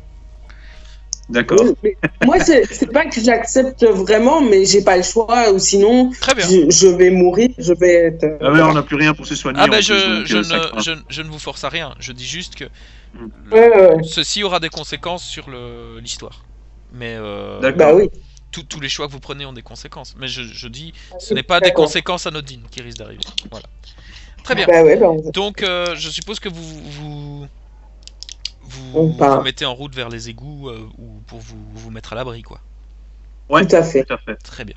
D'accord. Oui, mais moi, c'est pas que j'accepte vraiment, mais j'ai pas le choix, ou sinon, Très bien. je vais mourir, je vais être. Ah ouais, on n'a plus rien pour se soigner. Ah en ben plus, donc, ça craint. je ne vous force à rien, je dis juste que Ouais. ceci aura des conséquences sur l'histoire. Mais D'accord. Bah oui. tous les choix que vous prenez ont des conséquences. Mais je dis, ce n'est pas des D'accord. conséquences anodines qui risquent d'arriver. Voilà. Très bien. Bah ouais, bah, Donc je suppose que vous On part. vous mettez en route vers les égouts ou pour vous mettre à l'abri, quoi. Ouais, tout à fait. tout à fait. Très bien.